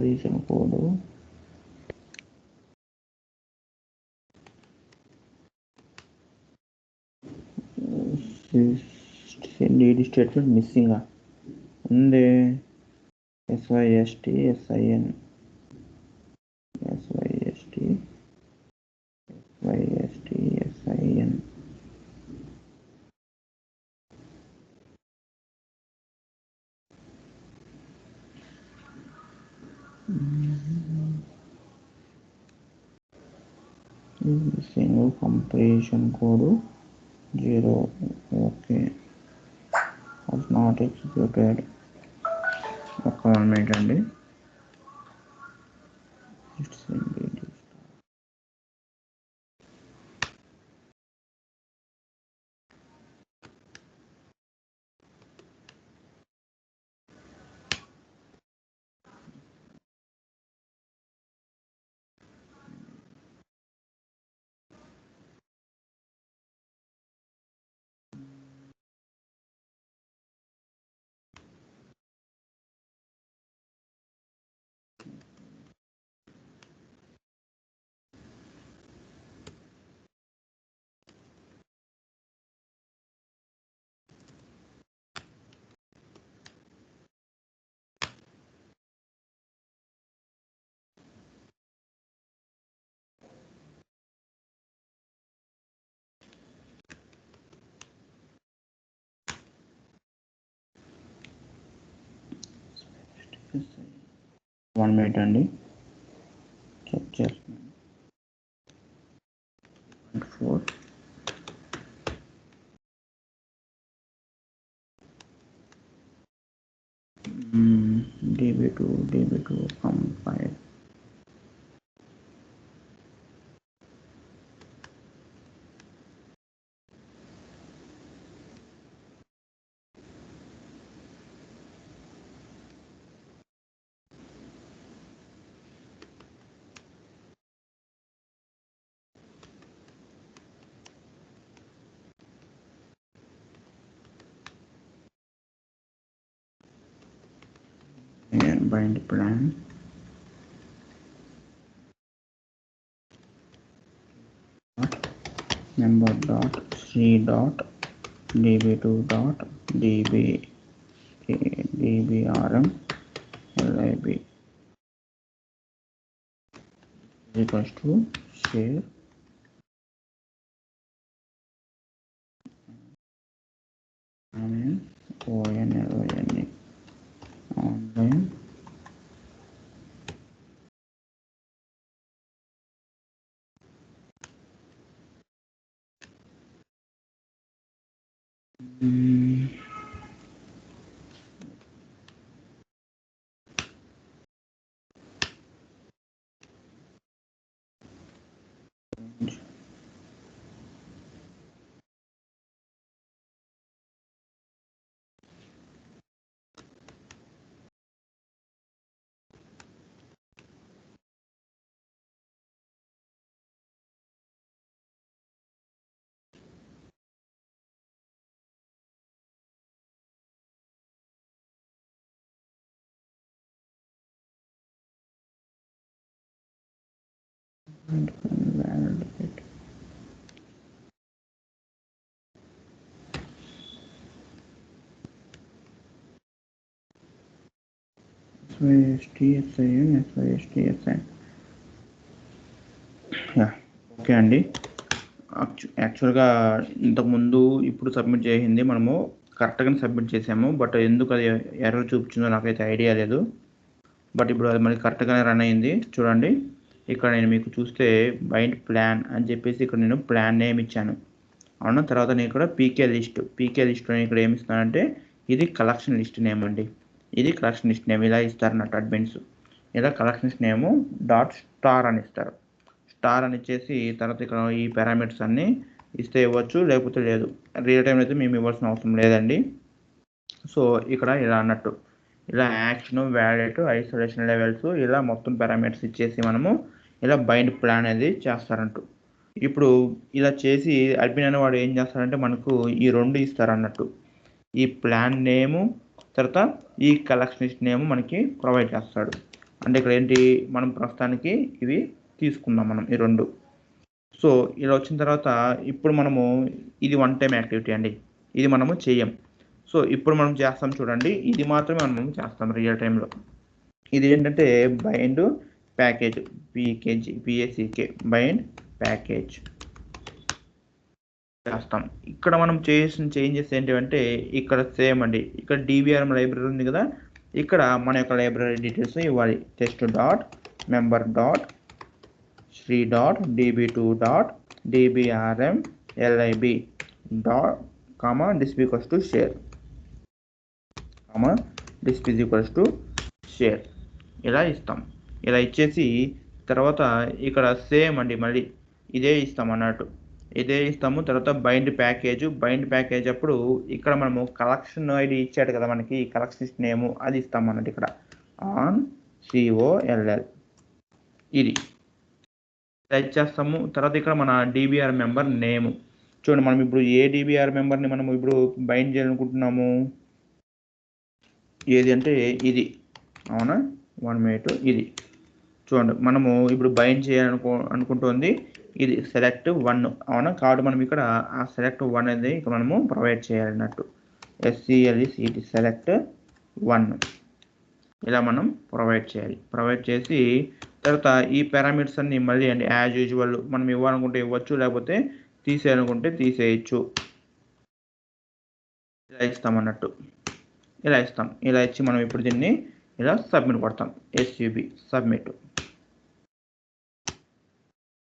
S1: Reason code DD statement missing ఉంది. SYST SIN SYST SIN single completion code 0. Okay, was not executed. ఒక 1 minute అండి. One minute అండి, చెక్ చేస్తున్నాను. 4 DB2 compile. Bind plan member dot c dot db2 dot dbrm lib equals to share online online and validate. SYST okay అండి. యాక్చువల్గా ఇంతకుముందు ఇప్పుడు submit చేసింది మనము కరెక్ట్గానే సబ్మిట్ చేసాము, బట్ ఎందుకు అది ఎర్రర్ చూపించిందో నాకైతే ఐడియా లేదు. బట్ ఇప్పుడు అది మనకి కరెక్ట్గానే రన్ అయింది. చూడండి, ఇక్కడ నేను మీకు చూస్తే బైండ్ ప్లాన్ అని చెప్పేసి ఇక్కడ నేను ప్లాన్ నేమ్ ఇచ్చాను అవునా. తర్వాత నేను ఇక్కడ పీకే లిస్ట్లో ఇక్కడ ఏమి ఇస్తానంటే ఇది కలెక్షన్ లిస్ట్ నేమ్ అండి. ఇది కలెక్షన్ లిస్ట్ నేమ్ ఇలా ఇస్తారన్నట్టు అడ్మిన్స్. ఇలా కలెక్షన్స్ నేము డాట్ స్టార్ అని ఇస్తారు. స్టార్ అని ఇచ్చేసి తర్వాత ఇక్కడ ఈ పారామీటర్స్ అన్నీ ఇస్తే ఇవ్వచ్చు, లేకపోతే లేదు. రియల్ టైం అయితే మేము ఇవ్వాల్సిన అవసరం లేదండి. సో ఇక్కడ ఇలా అన్నట్టు ఇలా యాక్షన్, వ్యాలిడేట్, ఐసోలేషన్ లెవెల్స్ ఇలా మొత్తం పారామీటర్స్ ఇచ్చేసి మనము ఇలా బైండ్ ప్లాన్ అనేది చేస్తారంటూ. ఇప్పుడు ఇలా చేసి అడ్మిన్ అనేవాడు ఏం చేస్తారంటే మనకు ఈ 2 ఇస్తారన్నట్టు. ఈ ప్లాన్ నేము తర్వాత ఈ కలెక్షనిస్ట్ నేము మనకి ప్రొవైడ్ చేస్తాడు. అంటే ఇక్కడ ఏంటి, మనం ప్రస్తుతానికి ఇవి తీసుకుందాం మనం ఈ 2. సో ఇలా వచ్చిన తర్వాత ఇప్పుడు మనము ఇది వన్ టైం యాక్టివిటీ అండి, ఇది మనము చెయ్యం. సో ఇప్పుడు మనం చేస్తాం చూడండి, ఇది మాత్రమే మనం చేస్తాం రియల్ టైంలో. ఇది ఏంటంటే బైండ్ ప్యాకేజ్, పిఏసికే బైండ్ ప్యాకేజ్ చేస్తాం. ఇక్కడ మనం చేసిన చేంజెస్ ఏంటంటే ఇక్కడ సేమ్ అండి, ఇక్కడ DBRM లైబ్రరీ ఉంది కదా, ఇక్కడ మన యొక్క లైబ్రరీ డీటెయిల్స్ ఇవ్వాలి. Test dot member dot Sri dot db2 dot dbrm lib dot comma disp equals to share comma disp is equals to share ఇలా ఇస్తాం. ఇలా ఇచ్చేసి తర్వాత ఇక్కడ సేమ్ అండి, మళ్ళీ ఇదే ఇస్తాం అన్నట్టు, ఇదే ఇస్తాము. తర్వాత బైండ్ ప్యాకేజ్ అప్పుడు ఇక్కడ మనము కలెక్షన్ ఐడి ఇచ్చాడు కదా మనకి, కలెక్షన్ నేము అది ఇస్తాం అన్నట్టు. ఇక్కడ ఆన్ COLL ఇది టైప్ చేస్తాము. తర్వాత ఇక్కడ మన DBR మెంబర్ నేము చూడండి, మనం ఇప్పుడు ఏ DBR మెంబర్ని మనం ఇప్పుడు బైండ్ చేయాలనుకుంటున్నాము, ఏది అంటే ఇది, అవునా 1 minute. ఇది చూడండి, మనము ఇప్పుడు బైండ్ అనుకుంటుంది ఇది సెలెక్ట్ 1, అవునా. కాబట్టి మనం ఇక్కడ ఆ సెలెక్ట్ 1 అనేది ఇక్కడ మనము ప్రొవైడ్ చేయాలన్నట్టు. SELECT సెలెక్ట్ 1 ఇలా మనం ప్రొవైడ్ చేయాలి. ప్రొవైడ్ చేసి తర్వాత ఈ పారామీటర్స్ అన్ని మళ్ళీ అండి యాజ్ యూజువల్ మనం ఇవ్వాలనుకుంటే ఇవ్వచ్చు, లేకపోతే తీసేయాలనుకుంటే తీసేయచ్చు. ఇలా ఇస్తాం అన్నట్టు, ఇలా ఇస్తాం. ఇలా ఇచ్చి మనం ఇప్పుడు దీన్ని ఇలా సబ్మిట్ కొడతాం. SUB submit.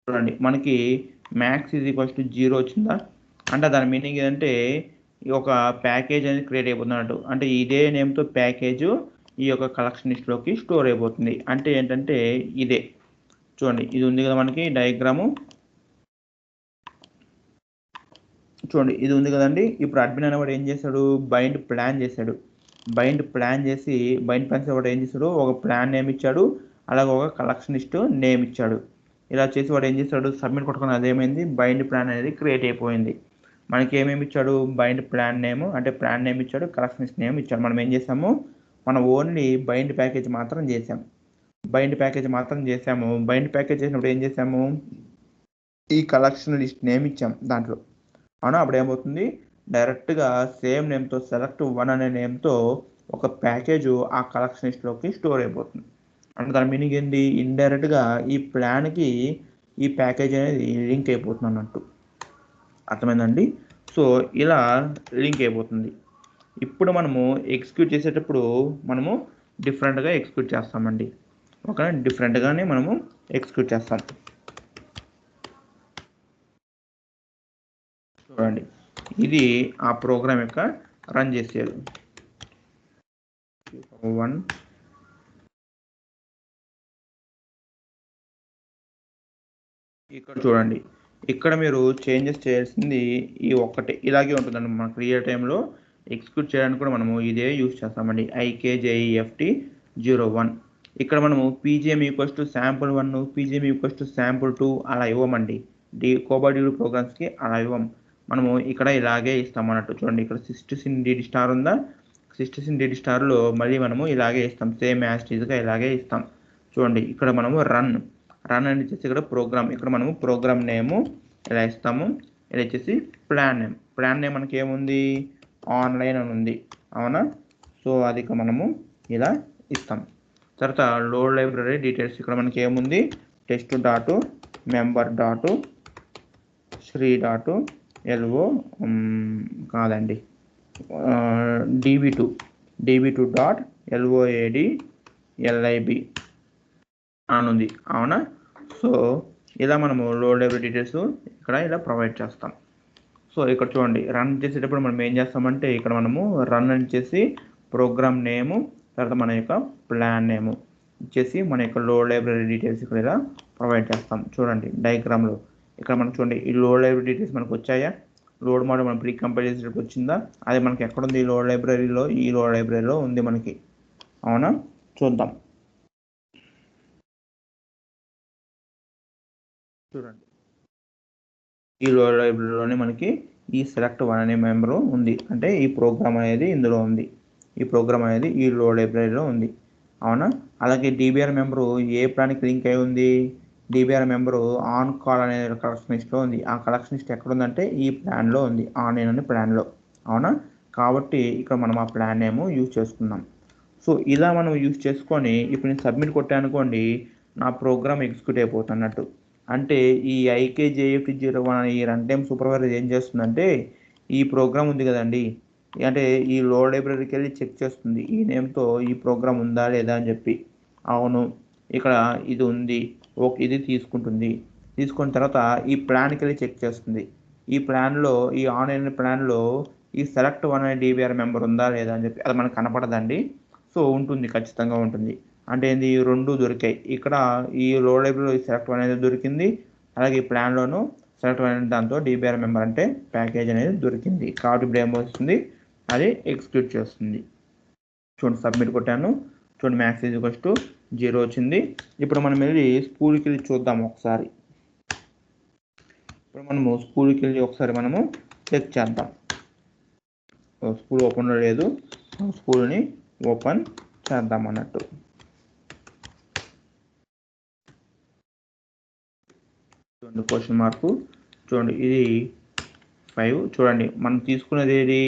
S1: చూడండి మనకి మ్యాక్స్ ఈజ్ ఈక్వల్స్ టు 0 వచ్చిందా, అంటే దాని మీనింగ్ ఏంటంటే ఈ ఒక ప్యాకేజ్ అనేది క్రియేట్ అయిపోతున్నట్టు. అంటే ఇదే నేమ్తో ప్యాకేజ్ ఈ యొక్క కలెక్షన్ లిస్ట్లోకి స్టోర్ అయిపోతుంది. అంటే ఏంటంటే ఇదే చూడండి, ఇది ఉంది కదా మనకి డయాగ్రాము, చూడండి ఇది ఉంది కదండి. ఇప్పుడు అడ్మిన్ అనేవాడు ఏం చేశాడు, బైండ్ ప్లాన్ చేశాడు. బైండ్ ప్లాన్ వాడు ఏం చేశాడు, ఒక ప్లాన్ నేమ్ ఇచ్చాడు, అలాగే ఒక కలెక్షన్ లిస్ట్ నేమ్ ఇచ్చాడు. ఇలా చేసి వాడు ఏం చేశాడు, సబ్మిట్ కొట్టుకుని అదేమైంది, బైండ్ ప్లాన్ అనేది క్రియేట్ అయిపోయింది. మనకి ఏమేమి ఇచ్చాడు, బైండ్ ప్లాన్ నేమ్ అంటే ప్లాన్ నేమ్ ఇచ్చాడు, కలెక్షన్ లిస్ట్ నేమ్ ఇచ్చాడు. మనం ఏం చేసాము, మనం ఓన్లీ బైండ్ ప్యాకేజ్ మాత్రం చేసాము. బైండ్ ప్యాకేజ్ చేసినప్పుడు ఏం చేసాము, ఈ కలెక్షన్ లిస్ట్ నేమ్ ఇచ్చాం దాంట్లో, అవునా. అప్పుడు ఏమవుతుంది, డైరెక్ట్గా సేమ్ నేమ్తో సెలెక్ట్ 1 అనే నేమ్తో ఒక ప్యాకేజ్ ఆ కలెక్షన్ లిస్ట్లోకి స్టోర్ అయిపోతుంది. అంటే దాని మీనింగ్ ఏంటి, ఇండైరెక్ట్గా ఈ ప్లాన్కి ఈ ప్యాకేజ్ అనేది లింక్ అయిపోతుంది అన్నట్టు. అర్థమైందండి. సో ఇలా లింక్ అయిపోతుంది. ఇప్పుడు మనము ఎగ్జిక్యూట్ చేసేటప్పుడు మనము డిఫరెంట్గా ఎగ్జిక్యూట్ చేస్తామండి. ఒక డిఫరెంట్గానే మనము ఎగ్జిక్యూట్ చేస్తాం. చూడండి ఇది ఆ ప్రోగ్రామ్ యొక్క రన్ చేసేది. 1 ఇక్కడ చూడండి, ఇక్కడ మీరు చేంజెస్ చేయాల్సింది ఈ ఒక్కటే, ఇలాగే ఉంటుందండి. మన రియల్ టైంలో ఎగ్జిక్యూట్ చేయడానికి కూడా మనము ఇదే యూజ్ చేస్తామండి. IKJEFT01. ఇక్కడ మనము PGM equals to sample1, PGM equals to sample2 అలా ఇవ్వమండి. కోబాడ్యూల్ ప్రోగ్రామ్స్కి అలా ఇవ్వం. మనము ఇక్కడ ఇలాగే ఇస్తాం అన్నట్టు. చూడండి ఇక్కడ SysDD స్టార్ ఉందా, SysDD స్టార్లో మళ్ళీ మనము ఇలాగే ఇస్తాం, సేమ్ యాజ్ టీజ్గా ఇలాగే ఇస్తాం. చూడండి ఇక్కడ మనము రన్ అని ఇచ్చేసి ఇక్కడ ప్రోగ్రామ్, ఇక్కడ మనము ప్రోగ్రామ్ నేము ఇలా ఇస్తాము. ఇలా ఇచ్చేసి ప్లాన్ నేమ్ మనకి ఏముంది, ఆన్లైన్ అని ఉంది, అవునా. సో అది ఇక్కడ మనము ఇలా ఇస్తాం. తర్వాత లోడ్ లైబ్రరీ డీటెయిల్స్, ఇక్కడ మనకి ఏముంది, test dot member dot Sri dot LO కాదండి db2 డాట్ LOAD LIB అని ఉంది, అవునా. సో ఇలా మనము లోడ్ లైబ్రరీ డీటెయిల్స్ ఇక్కడ ఇలా ప్రొవైడ్ చేస్తాం. సో ఇక్కడ చూడండి రన్ చేసేటప్పుడు మనం ఏం చేస్తామంటే ఇక్కడ మనము రన్ అని చేసి ప్రోగ్రామ్ నేము తర్వాత మన యొక్క ప్లాన్ నేము ఇచ్చేసి మన యొక్క లోడ్ లైబ్రరీ డీటెయిల్స్ ఇక్కడ ఇలా ప్రొవైడ్ చేస్తాం. చూడండి డయాగ్రామ్లో ఇక్కడ మనకు చూడండి ఈ లోడ్ లైబ్రరీ డీటెయిల్స్ మనకు వచ్చాయా, లోడ్ మోడల్ మనం ప్రీ కంపైల్ చేసేటప్పుడు వచ్చిందా, అది మనకి ఎక్కడ ఉంది ఈ లోడ్ లైబ్రరీలో, ఈ లోడ్ లైబ్రరీలో ఉంది మనకి. అవునా, చూద్దాం. చూడండి ఈ లోడ్ లైబ్రరీలోనే మనకి ఈ సెలెక్ట్ వన్ అనే మెంబరు ఉంది, అంటే ఈ ప్రోగ్రామ్ అనేది ఇందులో ఉంది, ఈ ప్రోగ్రామ్ అనేది ఈ లోడ్ లైబ్రరీలో ఉంది. అవునా, అలాగే డిబిఆర్ మెంబరు ఏ ప్లాన్కి లింక్ అయి ఉంది, డిబిఆర్ మెంబరు ఆన్ కాల్ అనే కలెక్షన్ లిస్ట్లో ఉంది. ఆ కలెక్షన్ లిస్ట్ ఎక్కడ ఉందంటే ఈ ప్లాన్లో ఉంది, ఆన్ అనే ప్లాన్లో. అవునా, కాబట్టి ఇక్కడ మనం ఆ ప్లాన్ ఏమో యూజ్ చేసుకున్నాం. సో ఇలా మనం యూజ్ చేసుకొని ఇప్పుడు నేను సబ్మిట్ కొట్టానుకోండి, నా ప్రోగ్రామ్ ఎగ్జిక్యూట్ అయిపోతున్నట్టు. అంటే ఈ IKJFT01 ఈ రన్ టైమ్ సూపర్వైజర్ ఏం చేస్తుందంటే ఈ ప్రోగ్రామ్ ఉంది కదండి, అంటే ఈ లోడ్ లైబ్రరీకి వెళ్ళి చెక్ చేస్తుంది ఈ నేమ్తో ఈ ప్రోగ్రామ్ ఉందా లేదా అని చెప్పి. అవును, ఇక్కడ ఇది ఉంది, ఓకే, ఇది తీసుకుంటుంది. తీసుకున్న తర్వాత ఈ ప్లాన్కి వెళ్ళి చెక్ చేస్తుంది, ఈ ప్లాన్లో ఈ ఆన్లైన్ ప్లాన్లో ఈ సెలెక్ట్ వన్ అనే డిబిఆర్ మెంబర్ ఉందా లేదా అని చెప్పి. అది మనకు కనపడదండి, సో ఉంటుంది, ఖచ్చితంగా ఉంటుంది. అంటే ఏంది, ఈ రెండు దొరికాయి ఇక్కడ. ఈ లోడ్ లైబ్రరీలో సెలెక్ట్ వన్ అనేది దొరికింది, అలాగే ఈ ప్లాన్లోను సెలెక్ట్ వన్ అనే దాంతో డిబిఆర్ మెంబర్ అంటే ప్యాకేజ్ అనేది దొరికింది. కాబట్టి ఇప్పుడు ఏమొస్తుంది, అది ఎగ్జిక్యూట్ చేస్తుంది. చూడండి సబ్మిట్ కొట్టాను, చూడండి మ్యాక్స్ ఈజ్ టు 0 వచ్చింది. ఇప్పుడు మనం వెళ్ళి స్కూల్కి వెళ్ళి చూద్దాం ఒకసారి. ఇప్పుడు మనము స్కూల్కి వెళ్ళి ఒకసారి మనము చెక్ చేద్దాం. స్కూల్ ఓపెన్లో లేదు, స్కూల్ని ఓపెన్ చేద్దాం అన్నట్టు. చూడండి క్వశ్చన్ మార్కు, చూడండి ఇది 5. చూడండి మనం తీసుకున్నది ఏది,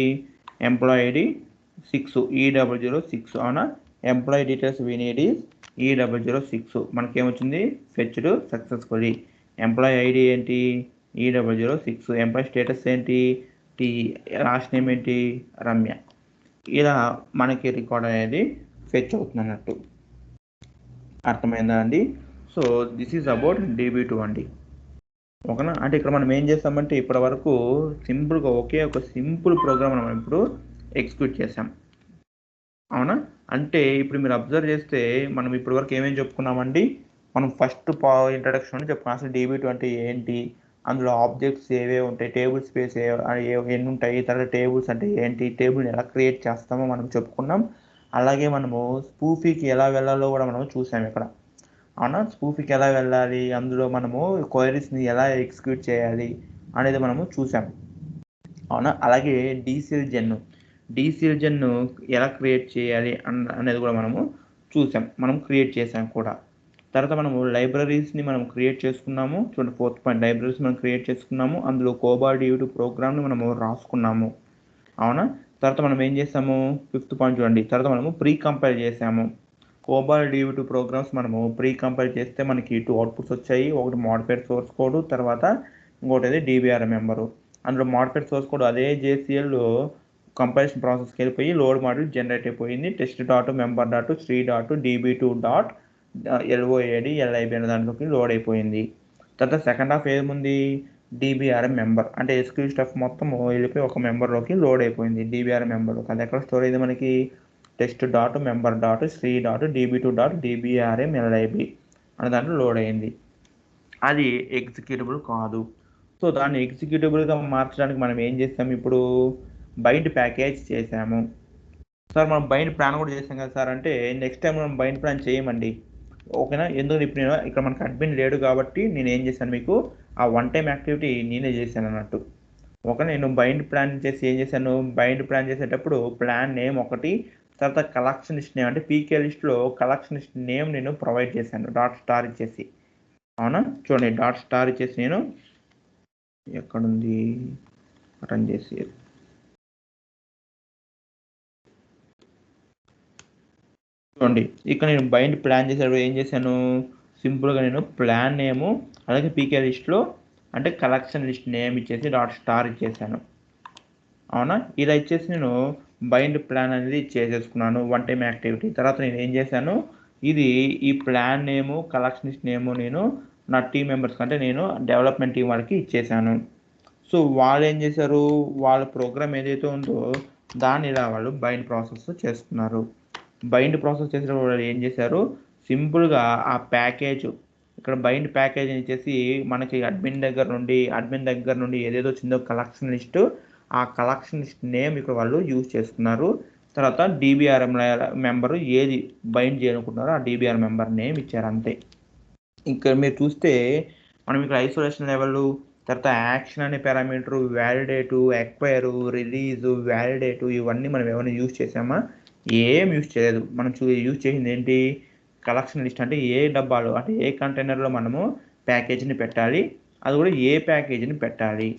S1: ఎంప్లాయీ ఐడి 6 E006. అవునా, employee details we need is E006. మనకేమొచ్చింది, ఫెచ్డ్ సక్సెస్ఫుల్లీ. ఎంప్లాయీ ఐడి ఏంటి, E006. ఎంప్లాయీ స్టేటస్ ఏంటి, లాస్ట్ నేమ్ ఏంటి, రమ్య. ఇలా మనకి రికార్డ్ అనేది ఫెచ్ అవుతుంది అన్నట్టు. అర్థమైందా అండి? So this is about DB2 అండి. ఓకేనా, అంటే ఇక్కడ మనం ఏం చేస్తామంటే ఇప్పటి వరకు సింపుల్గా ఒకే ఒక సింపుల్ ప్రోగ్రామ్ మనం ఇప్పుడు ఎగ్జిక్యూట్ చేసాం. అవునా, అంటే ఇప్పుడు మీరు అబ్జర్వ్ చేస్తే మనం ఇప్పటి వరకు ఏమేమి చెప్పుకున్నామండి, మనం ఫస్ట్ ఇంట్రడక్షన్ అని చెప్పుకున్నాం. అసలు DB2 అంటే ఏంటి, అందులో ఆబ్జెక్ట్స్ ఏవే ఉంటాయి, టేబుల్ స్పేస్ ఎన్ని ఉంటాయి, తర్వాత టేబుల్స్ అంటే ఏంటి, టేబుల్ని ఎలా క్రియేట్ చేస్తామో మనం చెప్పుకున్నాం. అలాగే మనము స్పూఫీకి ఎలా వెళ్ళాలో కూడా మనం చూసాం ఇక్కడ. అవునా, స్పూఫీకి ఎలా వెళ్ళాలి, అందులో మనము క్వైరీస్ని ఎలా ఎగ్జిక్యూట్ చేయాలి అనేది మనము చూసాం. అవునా, అలాగే డీసీఎల్ జెన్ ఎలా క్రియేట్ చేయాలి అనేది కూడా మనము చూసాం, మనం క్రియేట్ చేసాం కూడా. తర్వాత మనము లైబ్రరీస్ని మనం క్రియేట్ చేసుకున్నాము. చూడండి 4th పాయింట్, లైబ్రరీస్ మనం క్రియేట్ చేసుకున్నాము, అందులో కోబాల్ DB2 ప్రోగ్రామ్ని మనము రాసుకున్నాము. అవునా, తర్వాత మనం ఏం చేసాము, 5th పాయింట్ చూడండి, తర్వాత మనము ప్రీ కంపైల్ చేసాము. కోబాల్ DB2 ప్రోగ్రామ్స్ మనము ప్రీ కంపైల్ చేస్తే మనకి 2 అవుట్పుట్స్ వచ్చాయి. ఒకటి మోడిఫైడ్ సోర్స్ కోడ్, తర్వాత ఇంకోటి అది DBR మెంబరు. అందులో మోడిఫైడ్ సోర్స్ కోడ్ అదే JCL కంపైలేషన్ ప్రాసెస్కి వెళ్ళిపోయి లోడ్ మాడ్యూల్ జనరేట్ అయిపోయింది. test.member.3.db2.load.lib అనే దాంట్లోకి లోడ్ అయిపోయింది. తర్వాత సెకండ్ హాఫ్ ఏముంది, DBRM మెంబర్ అంటే SQL స్టఫ్ మొత్తం వెళ్ళిపోయి ఒక మెంబర్లోకి లోడ్ అయిపోయింది, DBRM మెంబర్. అది ఎక్కడ స్టోర్ అయింది మనకి, test.member.3.db2.dbrmlib అనే దాంట్లో లోడ్ అయింది. అది ఎగ్జిక్యూటబుల్ కాదు. సో దాన్ని ఎగ్జిక్యూటబుల్గా మార్చడానికి మనం ఏం చేస్తాం, ఇప్పుడు బైండ్ ప్యాకేజ్ చేసాము. సార్ మనం బైండ్ ప్లాన్ కూడా చేసాం కదా సార్ అంటే, నెక్స్ట్ టైం మనం బైండ్ ప్లాన్ చేయమండి. ఓకేనా, ఎందుకంటే ఇప్పుడు నేను ఇక్కడ మనకు అడ్మిన్ లేడు కాబట్టి నేను ఏం చేశాను, మీకు ఆ వన్ టైం యాక్టివిటీ నేనే చేశాను అన్నట్టు. ఓకే, నేను బైండ్ ప్లాన్ చేసి ఏం చేశాను, బైండ్ ప్లాన్ చేసేటప్పుడు ప్లాన్ నేమ్ ఒకటి, తర్వాత కలెక్షన్ లిస్ట్ నేమ్ అంటే PK లిస్ట్లో కలెక్షన్ లిస్ట్ నేమ్ నేను ప్రొవైడ్ చేశాను .* ఇచ్చేసి. అవునా, చూడండి .* ఇచ్చేసి నేను ఎక్కడుంది రన్ చేసి చూడండి, ఇక్కడ నేను బైండ్ ప్లాన్ చేసేటప్పుడు ఏం చేశాను, సింపుల్గా నేను ప్లాన్ నేము అలాగే PK లిస్ట్లో అంటే కలెక్షన్ లిస్ట్ నేమ్ ఇచ్చేసి .* ఇచ్చేసాను. అవునా, ఇలా ఇచ్చేసి నేను బైండ్ ప్లాన్ అనేది చేసేసుకున్నాను వన్ టైం యాక్టివిటీ. తర్వాత నేను ఏం చేశాను, ఈ ప్లాన్ నేము కలెక్షన్ లిస్ట్ నేము నేను నా టీం మెంబర్స్ అంటే నేను డెవలప్మెంట్ టీం వాళ్ళకి ఇచ్చేసాను. సో వాళ్ళు ఏం చేశారు, వాళ్ళ ప్రోగ్రామ్ ఏదైతే ఉందో దాన్ని ఇలా వాళ్ళు బైండ్ ప్రాసెస్ చేస్తున్నారు. బైండ్ ప్రాసెస్ చేసినప్పుడు వాళ్ళు ఏం చేశారు, సింపుల్గా ఆ ప్యాకేజ్ ఇక్కడ బైండ్ ప్యాకేజ్ అని ఇచ్చేసి మనకి అడ్మిన్ దగ్గర నుండి ఏదేదో వచ్చిందో కలెక్షన్ లిస్ట్, ఆ కలెక్షన్ లిస్ట్ నేమ్ ఇక్కడ వాళ్ళు యూజ్ చేస్తున్నారు. తర్వాత డీబీఆర్ఎం మెంబరు ఏది బైండ్ చేయాలనుకుంటున్నారో ఆ డీబీఆర్ మెంబర్ నేమ్ ఇచ్చారు అంతే. ఇక్కడ మీరు చూస్తే మనం ఇక్కడ ఐసోలేషన్ లెవెల్, తర్వాత యాక్షన్ అనే పారామీటర్, వ్యాలిడేటు, ఎక్వైరు, రిలీజు, వ్యాలిడేటు ఇవన్నీ మనం ఏమైనా యూజ్ చేసామా? ఏం యూజ్ చేయలేదు. మనం యూజ్ చేసింది ఏంటి, కలెక్షన్ లిస్ట్. అంటే ఏ డబ్బాలో అంటే ఏ కంటైనర్లో మనము ప్యాకేజీని పెట్టాలి, అది కూడా ఏ ప్యాకేజీని పెట్టాలి,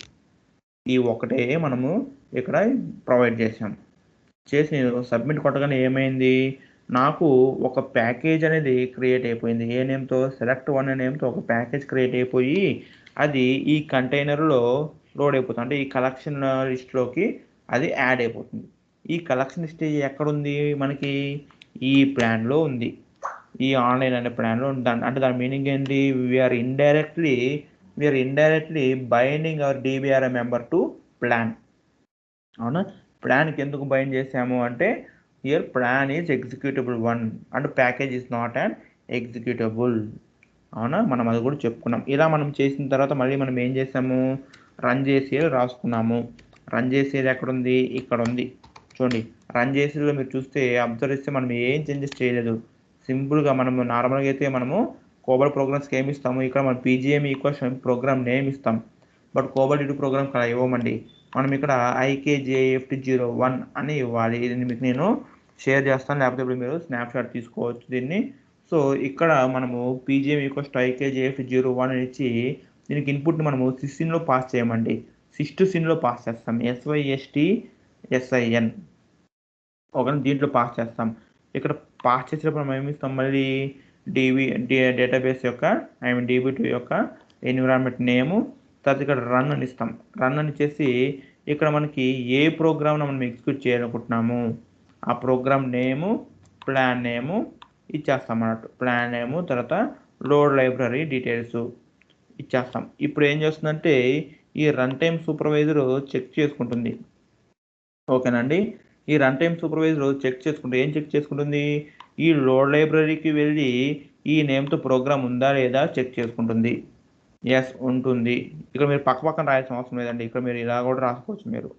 S1: ఈ ఒకటే మనము ఇక్కడ ప్రొవైడ్ చేసాం. చేసి నేను సబ్మిట్ కొట్టగానే ఏమైంది, నాకు ఒక ప్యాకేజ్ అనేది క్రియేట్ అయిపోయింది. ఏ నేమ్తో, select1 అనే నేమ్తో ఒక ప్యాకేజ్ క్రియేట్ అయిపోయి అది ఈ కంటైనర్లో లోడ్ అయిపోతుంది. అంటే ఈ కలెక్షన్ లిస్ట్లోకి అది యాడ్ అయిపోతుంది. ఈ కలెక్షన్ లిస్ట్ ఎక్కడుంది మనకి, ఈ ప్లాన్లో ఉంది, ఈ ఆన్లైన్ అనే ప్లాన్లో ఉంది. అంటే దాని మీనింగ్ ఏంటి, we are indirectly binding our DBRM member to plan. అవునా, ప్లాన్కి ఎందుకు బైండ్ చేసాము అంటే here plan is executable 1 and package is not and executable. అవునా, మనం అది కూడా చెప్పుకున్నాం. ఇలా మనం చేసిన తర్వాత మళ్ళీ మనం ఏం చేసాము, రన్ చేసి రాసుకున్నాము. రన్ చేసేది ఎక్కడుంది, ఇక్కడ ఉంది చూడండి. రన్ చేసేలో మీరు చూస్తే అబ్జర్వ్ చేస్తే మనం ఏం చేంజెస్ చేయలేదు. సింపుల్గా మనము నార్మల్గా అయితే మనము కోబల్ ప్రోగ్రామ్స్కి ఏమి ఇస్తాము, ఇక్కడ మనం PGM ఈక్వల్స్ ప్రోగ్రామ్ నేమ్ ఇస్తాం. బట్ కోబల్ D2 ప్రోగ్రామ్ ఇక్కడ ఇవ్వమండి. మనం ఇక్కడ IKJFT01 అని ఇవ్వాలి. ఇది మీకు నేను షేర్ చేస్తాను, లేకపోతే ఇప్పుడు మీరు స్నాప్షాట్ తీసుకోవచ్చు దీన్ని. సో ఇక్కడ మనము PGM ఈక్వల్స్ IKJFT01 అని ఇచ్చి దీనికి ఇన్పుట్ని మనము సిస్సిన్లో పాస్ చేయమండి. సిస్టుసిన్లో పాస్ చేస్తాం, SYSTSIN ఒక దీంట్లో పాస్ చేస్తాం. ఇక్కడ పాస్ చేసేటప్పుడు మనం ఏమి ఇస్తాం, మళ్ళీ డేటాబేస్ యొక్క DB2 యొక్క ఎన్విరాన్మెంట్ నేము, తర్వాత ఇక్కడ రన్ అని ఇస్తాం. రన్ అని చేసి ఇక్కడ మనకి ఏ ప్రోగ్రామ్ను మనం ఎగ్జిక్యూట్ చేయాలనుకుంటున్నాము ఆ ప్రోగ్రామ్ నేము, ప్లాన్ నేము ఇచ్చేస్తాం అన్నట్టు. ప్లాన్ నేము తర్వాత లోడ్ లైబ్రరీ డీటెయిల్స్ ఇచ్చేస్తాం. ఇప్పుడు ఏం చేస్తుందంటే ఈ రన్ టైమ్ సూపర్వైజర్ చెక్ చేసుకుంటుంది. ఓకేనండి, ఈ రన్ టైమ్ సూపర్వైజర్ ఏం చెక్ చేసుకుంటుంది, ఈ లోడ్ లైబ్రరీకి వెళ్ళి ఈ నేమ్తో ప్రోగ్రామ్ ఉందా లేదా చెక్ చేసుకుంటుంది. ఎస్ ఉంటుంది. ఇక్కడ మీరు పక్కన రాయాల్సిన అవసరం లేదండి, ఇక్కడ మీరు ఇలా కూడా రాసుకోవచ్చు. మీరు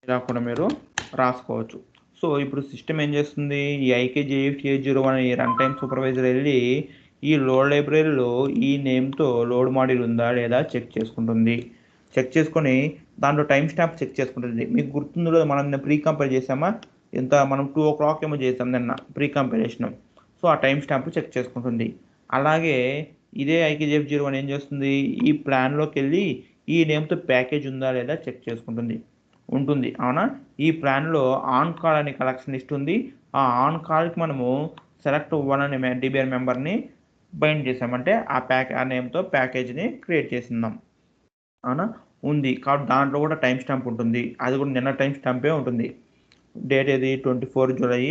S1: ఇలా కూడా మీరు రాసుకోవచ్చు. సో ఇప్పుడు సిస్టమ్ ఏం చేస్తుంది, ఈ IKJFT01 ఈ రన్ టైమ్ సూపర్వైజర్ వెళ్ళి ఈ లోడ్ లైబ్రరీలో ఈ నేమ్తో లోడ్ మాడ్యూల్ ఉందా లేదా చెక్ చేసుకుంటుంది. చెక్ చేసుకొని దాంట్లో టైం స్టాంప్ చెక్ చేసుకుంటుంది. మీకు గుర్తుందో మనం ప్రీ కంపైల్ చేసామా, ఎంత మనం 2 o'clock ఏమో చేసాం నిన్న ప్రీ కంపైలేషన్. సో ఆ టైం స్టాంప్ చెక్ చేసుకుంటుంది. అలాగే ఇదే IKJF01 ఏం చేస్తుంది, ఈ ప్లాన్లోకి వెళ్ళి ఈ నేమ్తో ప్యాకేజ్ ఉందా లేదా చెక్ చేసుకుంటుంది. ఉంటుంది. అవునా, ఈ ప్లాన్లో ఆన్ కాల్ అనే కలెక్షన్ లిస్ట్ ఉంది. ఆ ఆన్ కాల్కి మనము select1 అనే DBR మెంబర్ని బైండ్ చేసామంటే ఆ నేమ్తో ప్యాకేజ్ని క్రియేట్ చేసిందాం. అవునా, ఉంది కాబట్టి దాంట్లో కూడా టైం స్టాంప్ ఉంటుంది. అది కూడా నిన్న టైం స్టాంపే ఉంటుంది. డేట్ ఏది 24 జూలై,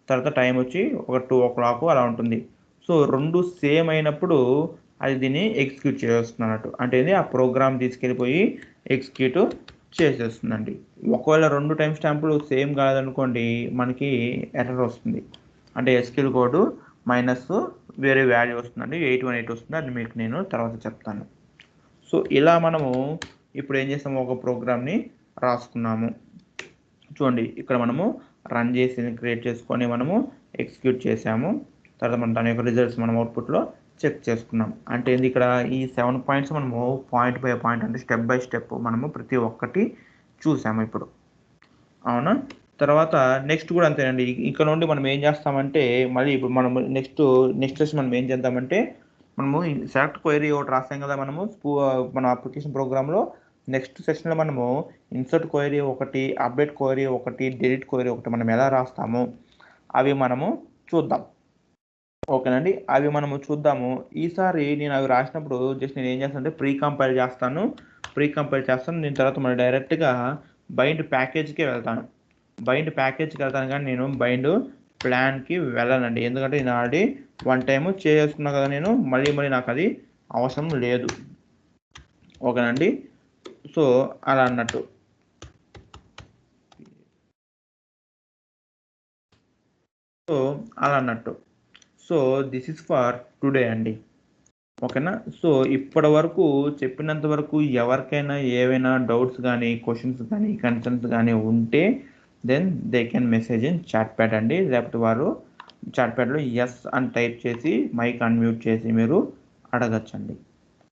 S1: తర్వాత టైం వచ్చి ఒక 2 o'clock అలా ఉంటుంది. సో రెండు సేమ్ అయినప్పుడు అది దీన్ని ఎగ్జిక్యూట్ చేస్తున్నట్టు. అంటే ఆ ప్రోగ్రామ్ తీసుకెళ్ళిపోయి ఎగ్జిక్యూట్ చేసేస్తుందండి. ఒకవేళ రెండు టైం స్టాంపులు సేమ్ కాదనుకోండి మనకి ఎర్రర్ వస్తుంది. అంటే SQL కోడ్ మైనస్ వేరే వాల్యూ వస్తుందండి, 818 వస్తుంది. అది మీకు నేను తర్వాత చెప్తాను. సో ఇలా మనము ఇప్పుడు ఏం చేస్తాము, ఒక ప్రోగ్రామ్ని రాసుకున్నాము. చూడండి ఇక్కడ మనము రన్ చేసి క్రియేట్ చేసుకొని మనము ఎగ్జిక్యూట్ చేసాము. తర్వాత మనం దాని యొక్క రిజల్ట్స్ మనం అవుట్పుట్లో చెక్ చేసుకున్నాం. అంటే ఇక్కడ ఈ 7 పాయింట్స్ మనము పాయింట్ బై పాయింట్ అంటే స్టెప్ బై స్టెప్ మనము ప్రతి ఒక్కటి చూసాము ఇప్పుడు. అవునా, తర్వాత నెక్స్ట్ కూడా అంతేనండి. ఇక్కడ నుండి మనం ఏం చేస్తామంటే మళ్ళీ ఇప్పుడు మనం నెక్స్ట్ మనం ఏం చేద్దామంటే మనము సెలెక్ట్ క్వైరీ ఒకటి రాస్తాం కదా మనము మన అప్లికేషన్ ప్రోగ్రాంలో. నెక్స్ట్ సెషన్లో మనము ఇన్సర్ట్ క్వైరీ ఒకటి, అప్డేట్ క్వైరీ ఒకటి, డిలీట్ క్వైరీ ఒకటి మనం ఎలా రాస్తాము అవి మనము చూద్దాం. ఓకేనండి, అవి మనము చూద్దాము. ఈసారి నేను అవి రాసినప్పుడు జస్ట్ నేను ఏం చేస్తానంటే ప్రీ కంపైల్ చేస్తాను. దీని తర్వాత మనం డైరెక్ట్గా బైండ్ ప్యాకేజ్కే వెళ్తాను. బైండ్ ప్యాకేజ్కి వెళ్తాను కానీ నేను బైండ్ ప్లాన్కి వెళ్ళనండి. ఎందుకంటే నేను ఆల్రెడీ వన్ టైము చేసుకున్నా కదా, నేను మళ్ళీ నాకు అది అవసరం లేదు. ఓకేనండి. సో అలా అన్నట్టు. So this is for today అండి. ఓకేనా. సో ఇప్పటి వరకు చెప్పినంత వరకు ఎవరికైనా ఏవైనా డౌట్స్ కానీ, క్వశ్చన్స్ కానీ, కన్సర్న్స్ కానీ ఉంటే then they can message in chat pad అండి. లేకపోతే వారు చాట్ ప్యాడ్లో ఎస్ అని టైప్ చేసి మైక్ అన్మ్యూట్ చేసి మీరు అడగచ్చండి.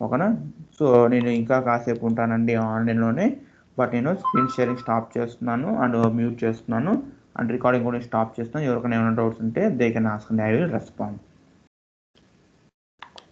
S1: ఓకేనా. సో నేను ఇంకా కాసేపు ఉంటానండి ఆన్లైన్లోనే. బట్ నేను స్క్రీన్ షేరింగ్ స్టాప్ చేస్తున్నాను అండ్ మ్యూట్ చేస్తున్నాను అండ్ రికార్డింగ్ కూడా స్టాప్ చేస్తున్నాను. ఎవరికైనా ఏమైనా డౌట్స్ ఉంటే they can ask and I will respond.